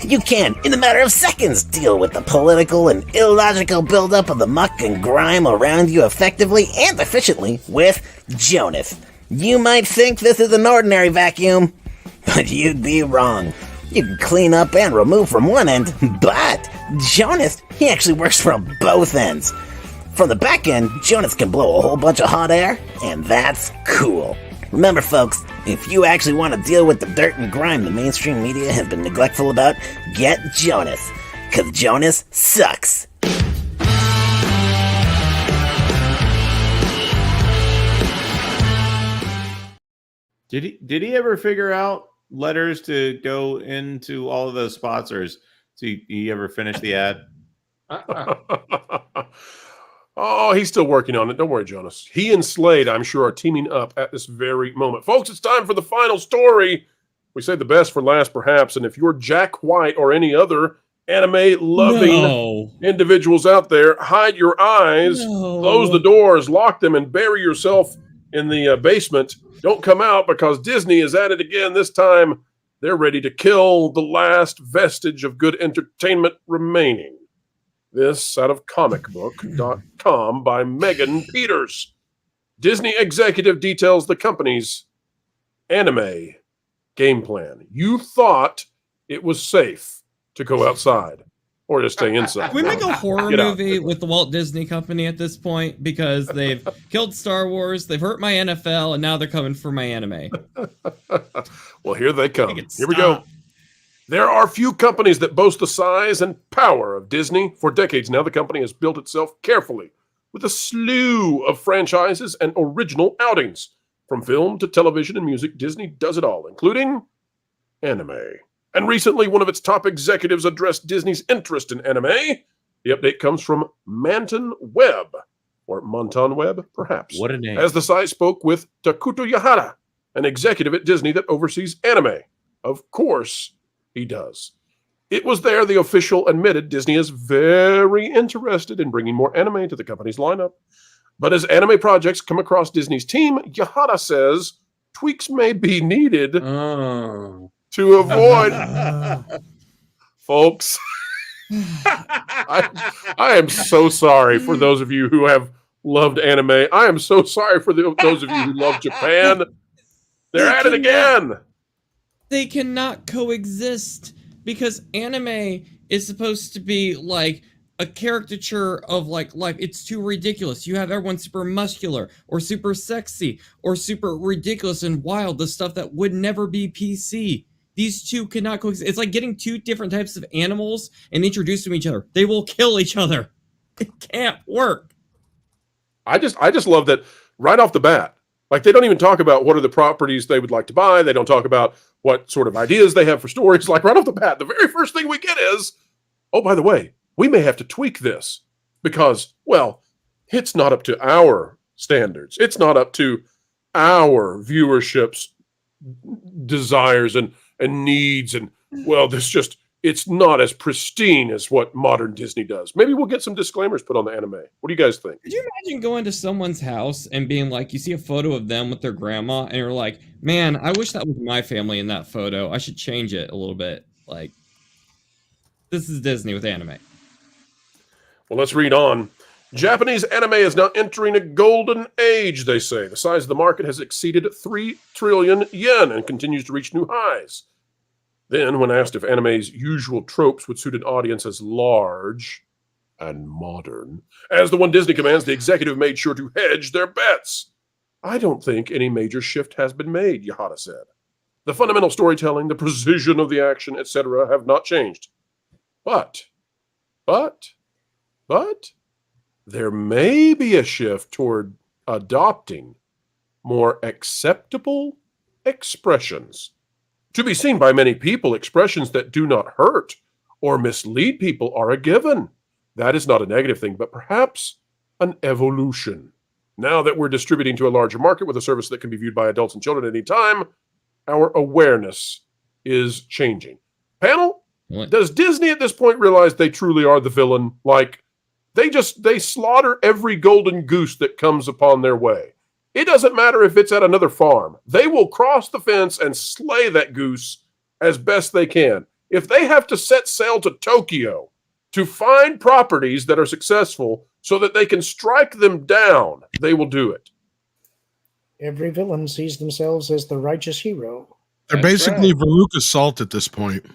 Speaker 12: You can, in a matter of seconds, deal with the political and illogical buildup of the muck and grime around you effectively and efficiently with Joneth. You might think this is an ordinary vacuum, but you'd be wrong. You can clean up and remove from one end, but Jonas, he actually works from both ends. From the back end, Jonas can blow a whole bunch of hot air, and that's cool. Remember, folks, if you actually want to deal with the dirt and grime the mainstream media has been neglectful about, get Jonas, because Jonas sucks.
Speaker 19: Did he ever figure out letters to go into all of those spots, or is he ever finish the ad?
Speaker 5: Oh, he's still working on it. Don't worry, Jonas. He and Slade, I'm sure, are teaming up at this very moment. Folks, it's time for the final story. We say the best for last, perhaps. And if you're Jack White or any other anime-loving individuals out there, hide your eyes, close the doors, lock them, and bury yourself in the basement. Don't come out, because Disney is at it again. This time, they're ready to kill the last vestige of good entertainment remaining. This out of comicbook.com by Megan Peters. Disney executive details the company's anime game plan. You thought it was safe to go outside or to stay inside.
Speaker 23: Can we make a horror movie with the Walt Disney Company at this point? Because they've killed Star Wars, they've hurt my NFL, and now they're coming for my anime.
Speaker 5: Well, here they come. Here we go. There are few companies that boast the size and power of Disney. For decades now, the company has built itself carefully with a slew of franchises and original outings. From film to television and music, Disney does it all, including anime. And recently, one of its top executives addressed Disney's interest in anime. The update comes from Manton Webb, or Monton Webb, perhaps.
Speaker 19: What a name.
Speaker 5: As the site spoke with Takuto Yahara, an executive at Disney that oversees anime. Of course, he does. It was there the official admitted Disney is very interested in bringing more anime to the company's lineup. But as anime projects come across Disney's team, Yahara says tweaks may be needed to avoid. Folks, I am so sorry for those of you who have loved anime. I am so sorry for those of you who love Japan. They're at it again.
Speaker 23: They cannot coexist, because anime is supposed to be like a caricature of like life. It's too ridiculous. You have everyone super muscular or super sexy or super ridiculous and wild, the stuff that would never be PC. These two cannot coexist. It's like getting two different types of animals and introduce them to each other. They will kill each other. It can't work.
Speaker 5: I just love that right off the bat. Like, they don't even talk about what are the properties they would like to buy. They don't talk about what sort of ideas they have for stories. Like, right off the bat, the very first thing we get is, oh, by the way, we may have to tweak this because, well, it's not up to our standards. It's not up to our viewership's desires and needs. And, well, it's not as pristine as what modern Disney does. Maybe we'll get some disclaimers put on the anime. What do you guys think?
Speaker 23: Could you imagine going to someone's house and being like, you see a photo of them with their grandma, and you're like, man, I wish that was my family in that photo. I should change it a little bit. Like, this is Disney with anime.
Speaker 5: Well, let's read on. Japanese anime is now entering a golden age, they say. The size of the market has exceeded 3 trillion yen and continues to reach new highs. Then, when asked if anime's usual tropes would suit an audience as large and modern as the one Disney commands, the executive made sure to hedge their bets. I don't think any major shift has been made, Yahara said. The fundamental storytelling, the precision of the action, etc. have not changed. But, there may be a shift toward adopting more acceptable expressions. To be seen by many people, expressions that do not hurt or mislead people are a given. That is not a negative thing, but perhaps an evolution. Now that we're distributing to a larger market with a service that can be viewed by adults and children at any time, our awareness is changing. Panel, does Disney at this point realize they truly are the villain? Like, they slaughter every golden goose that comes upon their way. It doesn't matter if it's at another farm. They will cross the fence and slay that goose as best they can. If they have to set sail to Tokyo to find properties that are successful so that they can strike them down, they will do it.
Speaker 18: Every villain sees themselves as the righteous hero.
Speaker 13: They're
Speaker 19: That's
Speaker 13: basically
Speaker 19: right.
Speaker 13: Veruca Salt at this point.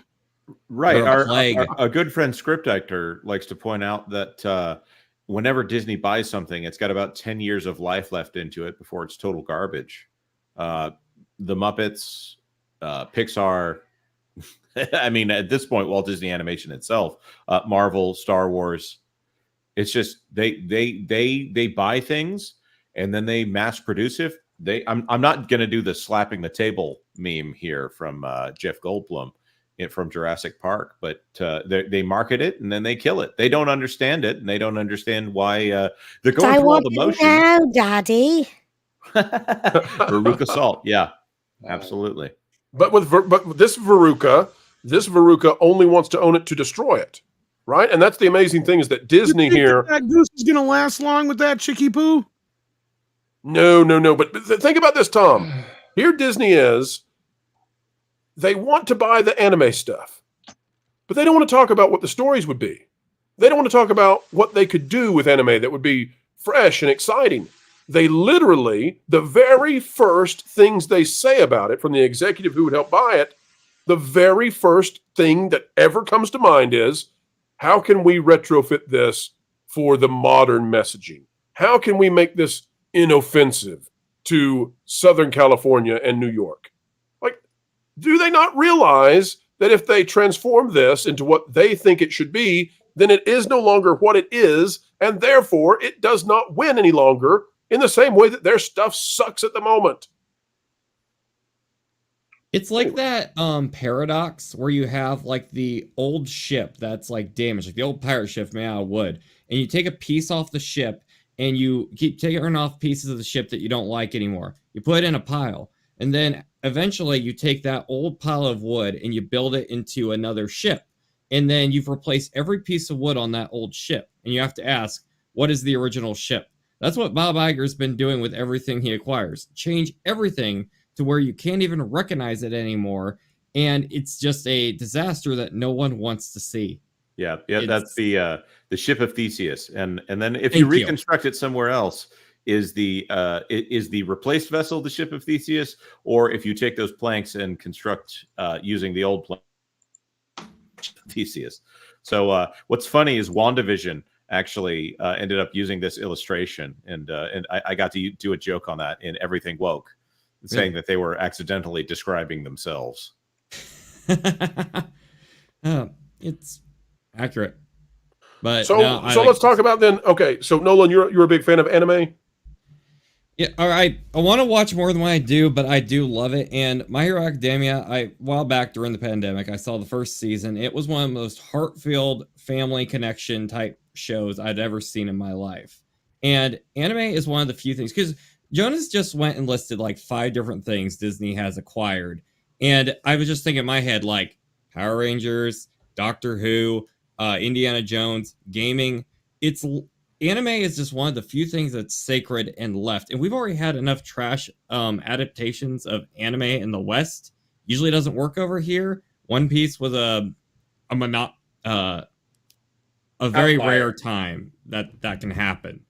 Speaker 19: Right.
Speaker 23: They're a plague.
Speaker 19: A good friend, script actor, likes to point out that whenever Disney buys something, it's got about 10 years of life left into it before it's total garbage. The Muppets, Pixar. I mean, at this point, Walt Disney Animation itself, Marvel, Star Wars. It's just they buy things and then they mass produce it. I'm not going to do the slapping the table meme here from Jeff Goldblum from Jurassic Park, but they market it and then they kill it. They don't understand it, and they don't understand why they're going through all the motions.
Speaker 11: Now, Daddy.
Speaker 19: Veruca Salt, yeah, absolutely.
Speaker 5: But this Veruca only wants to own it to destroy it, right? And that's the amazing thing is that Disney here.
Speaker 13: That goose is going to last long with that chicky poo?
Speaker 5: No. But think about this, Tom. Here Disney is. They want to buy the anime stuff, but they don't want to talk about what the stories would be. They don't want to talk about what they could do with anime that would be fresh and exciting. They literally, the very first things they say about it from the executive who would help buy it, the very first thing that ever comes to mind is, how can we retrofit this for the modern messaging? How can we make this inoffensive to Southern California and New York? Do they not realize that if they transform this into what they think it should be, then it is no longer what it is, and therefore it does not win any longer in the same way that their stuff sucks at the moment?
Speaker 23: It's like that paradox where you have like the old ship that's like damaged, like the old pirate ship made out of wood, and you take a piece off the ship and you keep taking off pieces of the ship that you don't like anymore. You put it in a pile, and then eventually you take that old pile of wood and you build it into another ship. And then you've replaced every piece of wood on that old ship. And you have to ask, what is the original ship? That's what Bob Iger's been doing with everything he acquires. Change everything to where you can't even recognize it anymore. And it's just a disaster that no one wants to see.
Speaker 19: Yeah, that's the ship of Theseus. And then if you reconstruct it somewhere else, is the replaced vessel the ship of Theseus, or if you take those planks and construct using the old plank Theseus. So what's funny is WandaVision actually ended up using this illustration, and I got to do a joke on that in Everything Woke, saying that they were accidentally describing themselves.
Speaker 23: It's accurate. But
Speaker 5: so let's talk about then. Okay, so Nolan, you're a big fan of anime.
Speaker 23: Yeah, all right. I want to watch more than what I do, but I do love it. And My Hero Academia, a while back during the pandemic, I saw the first season. It was one of the most heart-filled family connection type shows I'd ever seen in my life. And anime is one of the few things, because Jonas just went and listed like 5 different things Disney has acquired. And I was just thinking in my head, like Power Rangers, Doctor Who, Indiana Jones, gaming. Anime is just one of the few things that's sacred and left. And we've already had enough trash adaptations of anime in the West. Usually doesn't work over here. One Piece was a very rare time that can happen.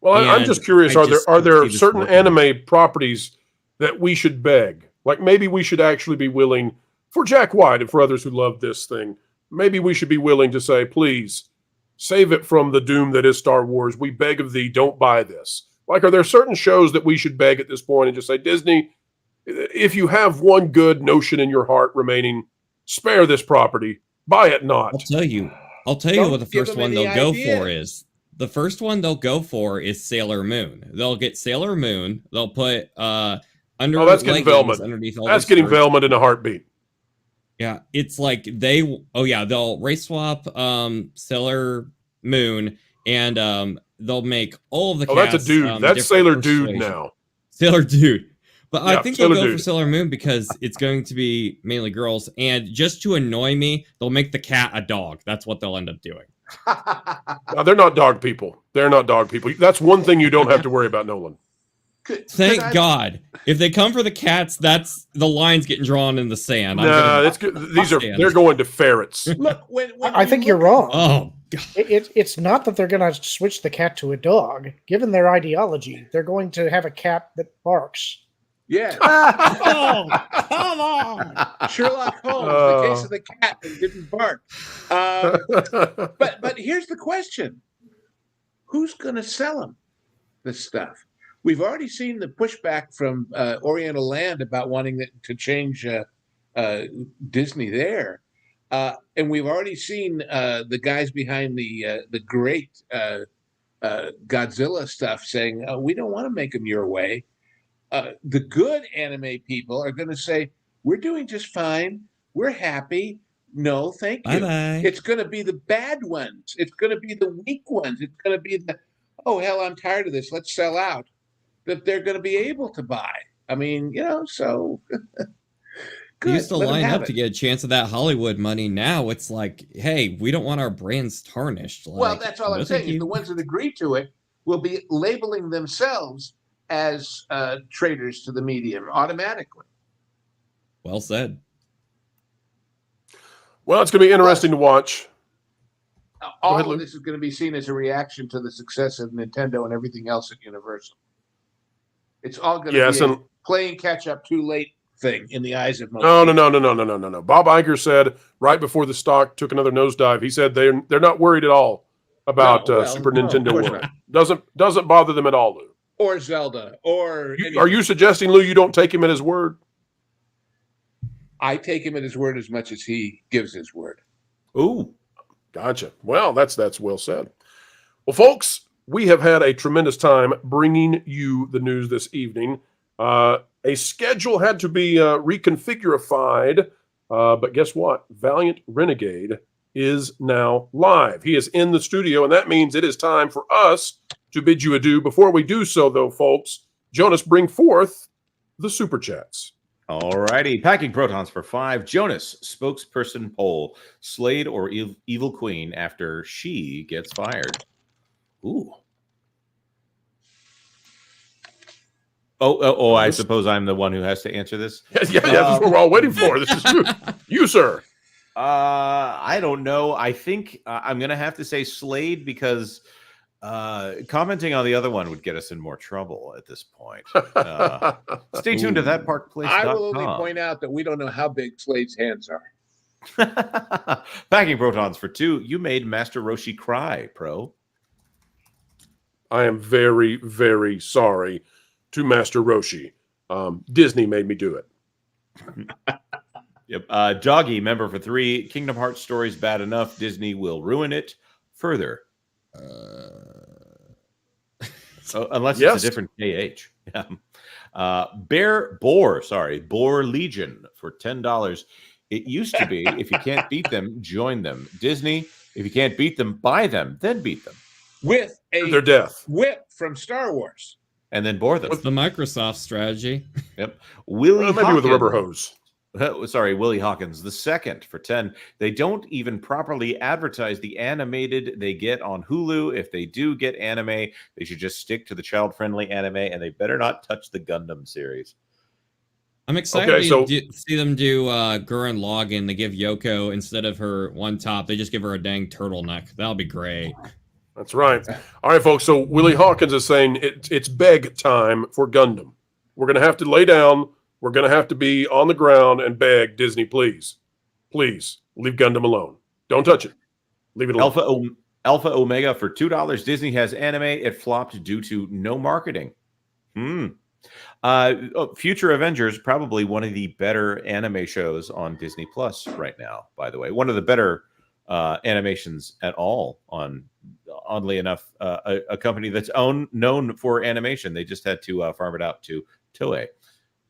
Speaker 5: Well, I'm just curious, are there certain anime properties that we should beg? Like maybe we should actually be willing, for Jack White and for others who love this thing, maybe we should be willing to say, please, save it from the doom that is Star Wars. We beg of thee, don't buy this. Like, are there certain shows that we should beg at this point and just say, Disney, if you have one good notion in your heart remaining, spare this property, buy it not.
Speaker 23: I'll tell you what the first one they'll go for is. The first one they'll go for is Sailor Moon. They'll get Sailor Moon. They'll put that's
Speaker 5: getting Velma.
Speaker 23: Underneath all
Speaker 5: that's getting Velma in a heartbeat.
Speaker 23: Yeah, it's like they'll race swap Sailor Moon, and they'll make all of the cast,
Speaker 5: that's a dude. That's Sailor Dude now.
Speaker 23: Sailor Dude. But I think they'll go
Speaker 5: for
Speaker 23: Sailor Moon because it's going to be mainly girls, and just to annoy me, they'll make the cat a dog. That's what they'll end up doing.
Speaker 5: No, they're not dog people. They're not dog people. That's one thing you don't have to worry about, Nolan.
Speaker 23: Thank God. If they come for the cats, that's the lines getting drawn in the sand.
Speaker 5: That's good. They're going to ferrets.
Speaker 9: Look, when
Speaker 18: I think you're wrong.
Speaker 23: Oh, God.
Speaker 18: It's not that they're going to switch the cat to a dog. Given their ideology, they're going to have a cat that barks.
Speaker 9: Yes.
Speaker 23: Oh, come on.
Speaker 9: Sherlock Holmes, the case of the cat that didn't bark. But here's the question: who's going to sell them this stuff? We've already seen the pushback from Oriental Land about wanting to change Disney there, and we've already seen the guys behind the great Godzilla stuff saying we don't want to make them your way. The good anime people are going to say, we're doing just fine. We're happy. No, thank you.
Speaker 23: Bye-bye.
Speaker 9: It's going to be the bad ones. It's going to be the weak ones. It's going to be the, oh, hell, I'm tired of this. Let's sell out. That they're going to be able to buy. I mean, so
Speaker 23: Good. Used to line up to get a chance of that Hollywood money. Now it's like, hey, we don't want our brands tarnished. Like,
Speaker 9: well, that's all I'm saying. The ones that agree to it will be labeling themselves as traders to the medium automatically.
Speaker 23: Well said.
Speaker 5: Well, it's going to be interesting to watch.
Speaker 9: All of this is going to be seen as a reaction to the success of Nintendo and everything else at Universal. It's all going to be a playing catch up too late thing in the eyes of most people.
Speaker 5: No. Bob Iger said right before the stock took another nosedive, he said they're not worried at all about Super Nintendo World. Doesn't bother them at all, Lou.
Speaker 9: Or Zelda, or
Speaker 5: are you suggesting, Lou, you don't take him at his word?
Speaker 9: I take him at his word as much as he gives his word.
Speaker 5: Ooh, gotcha. Well, that's well said. Well, folks, we have had a tremendous time bringing you the news this evening. A schedule had to be reconfigurified, but guess what? Valiant Renegade is now live. He is in the studio, and that means it is time for us to bid you adieu. Before we do so, though, folks, Jonas, bring forth the Super Chats.
Speaker 19: All righty. Packing protons for 5. Jonas, spokesperson poll. Slade or Evil Queen after she gets fired? Ooh. Oh, I suppose I'm the one who has to answer this?
Speaker 5: Yeah, that's what we're all waiting for. This is you, sir.
Speaker 19: I don't know. I think I'm going to have to say Slade because commenting on the other one would get us in more trouble at this point. Stay tuned to thatparkplace.com.
Speaker 9: I will only point out that we don't know how big Slade's hands are.
Speaker 19: Packing protons for 2. You made Master Roshi cry, Pro.
Speaker 5: I am very, very sorry to Master Roshi. Disney made me do it.
Speaker 19: Yep. Doggy, member for 3. Kingdom Hearts stories bad enough. Disney will ruin it further. Unless it's a different KH. Boar Legion for $10. It used to be, if you can't beat them, join them. Disney, if you can't beat them, buy them, then beat them.
Speaker 9: With
Speaker 5: their death.
Speaker 9: Whip from Star Wars.
Speaker 19: And then bore them.
Speaker 23: It's the Microsoft strategy.
Speaker 19: Yep. Willie
Speaker 5: maybe with a rubber hose.
Speaker 19: Willie Hawkins, the second for 10. They don't even properly advertise the animated they get on Hulu. If they do get anime, they should just stick to the child-friendly anime, and they better not touch the Gundam series.
Speaker 23: I'm excited to see them do Gurren Lagann. They give Yoko, instead of her one top, they just give her a dang turtleneck. That'll be great.
Speaker 5: That's right. All right, folks. So Willie Hawkins is saying it's beg time for Gundam. We're going to have to lay down. We're going to have to be on the ground and beg Disney, please, leave Gundam alone. Don't touch it. Leave it alone.
Speaker 19: Alpha Omega for $2. Disney has anime. It flopped due to no marketing. Future Avengers, probably one of the better anime shows on Disney Plus right now, by the way. One of the better animations at all on, oddly enough, a company that's known for animation. They just had to farm it out to Toei.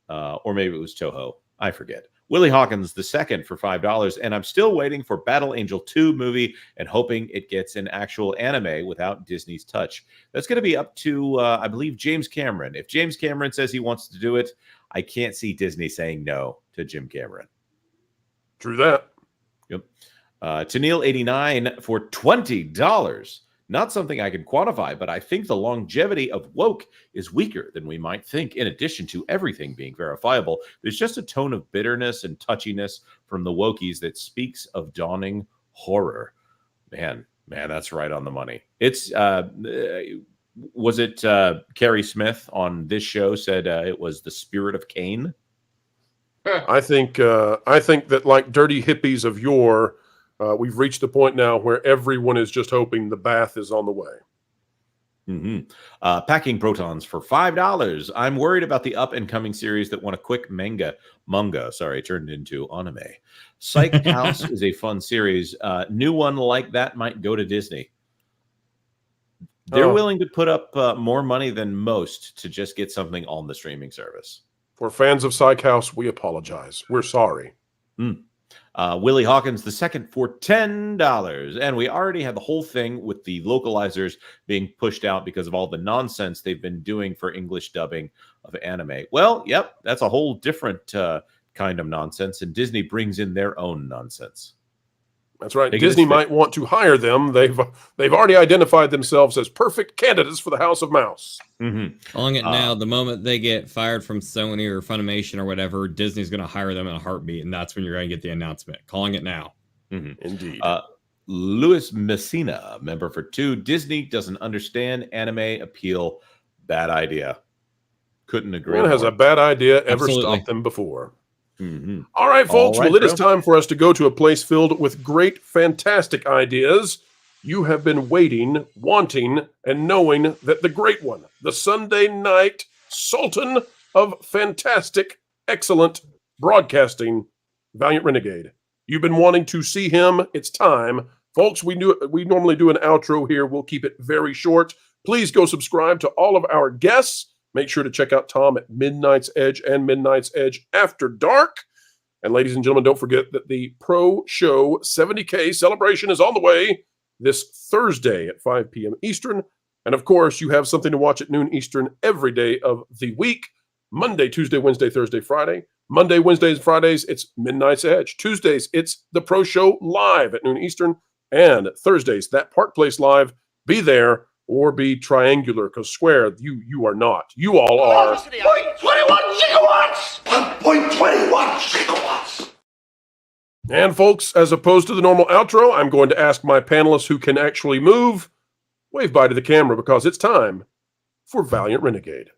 Speaker 19: Or maybe it was Toho. I forget. Willie Hawkins, the second for $5. And I'm still waiting for Battle Angel 2 movie and hoping it gets an actual anime without Disney's touch. That's going to be up to, I believe, James Cameron. If James Cameron says he wants to do it, I can't see Disney saying no to Jim Cameron.
Speaker 5: True that.
Speaker 19: Yep. Tennille89 for $20. Not something I can quantify, but I think the longevity of woke is weaker than we might think. In addition to everything being verifiable, there's just a tone of bitterness and touchiness from the wokies that speaks of dawning horror. Man, that's right on the money. It's Was it Carrie Smith on this show said it was the spirit of Cain?
Speaker 5: I think that like dirty hippies of yore, we've reached the point now where everyone is just hoping the bath is on the way.
Speaker 19: Packing protons for $5. I'm worried about the up-and-coming series that want a quick manga turned into anime. Psych House is a fun series. New one like that might go to Disney. They're willing to put up more money than most to just get something on the streaming service.
Speaker 5: For fans of Psych House, we apologize. We're sorry.
Speaker 19: Willie Hawkins II for $10. And we already had the whole thing with the localizers being pushed out because of all the nonsense they've been doing for English dubbing of anime. Well, yep, that's a whole different kind of nonsense. And Disney brings in their own nonsense.
Speaker 5: That's right. Disney might want to hire them. They've already identified themselves as perfect candidates for the House of Mouse.
Speaker 23: Calling it now. The moment they get fired from Sony or Funimation or whatever, Disney's going to hire them in a heartbeat, and that's when you're going to get the announcement. Calling it now.
Speaker 5: Indeed.
Speaker 19: Louis Messina, member for 2. Disney doesn't understand anime appeal. Bad idea. Couldn't agree.
Speaker 5: When has a bad idea ever stopped them before? All right, folks. Well, it is time for us to go to a place filled with great, fantastic ideas. You have been waiting, wanting, and knowing that the great one, the Sunday night Sultan of fantastic, excellent broadcasting, Valiant Renegade. You've been wanting to see him. It's time. Folks, we normally do an outro here. We'll keep it very short. Please go subscribe to all of our guests. Make sure to check out Tom at Midnight's Edge and Midnight's Edge After Dark. And ladies and gentlemen, don't forget that the Pro Show 70K celebration is on the way this Thursday at 5 p.m. Eastern. And of course, you have something to watch at noon Eastern every day of the week. Monday, Tuesday, Wednesday, Thursday, Friday. Monday, Wednesdays, Fridays, it's Midnight's Edge. Tuesdays, it's the Pro Show live at noon Eastern. And Thursdays, that Park Place live. Be there. Or be triangular, because swear, you are not. You all are.
Speaker 6: 1.21 gigawatts! 1.21 gigawatts!
Speaker 5: And folks, as opposed to the normal outro, I'm going to ask my panelists who can actually move, wave bye to the camera because it's time for Valiant Renegade.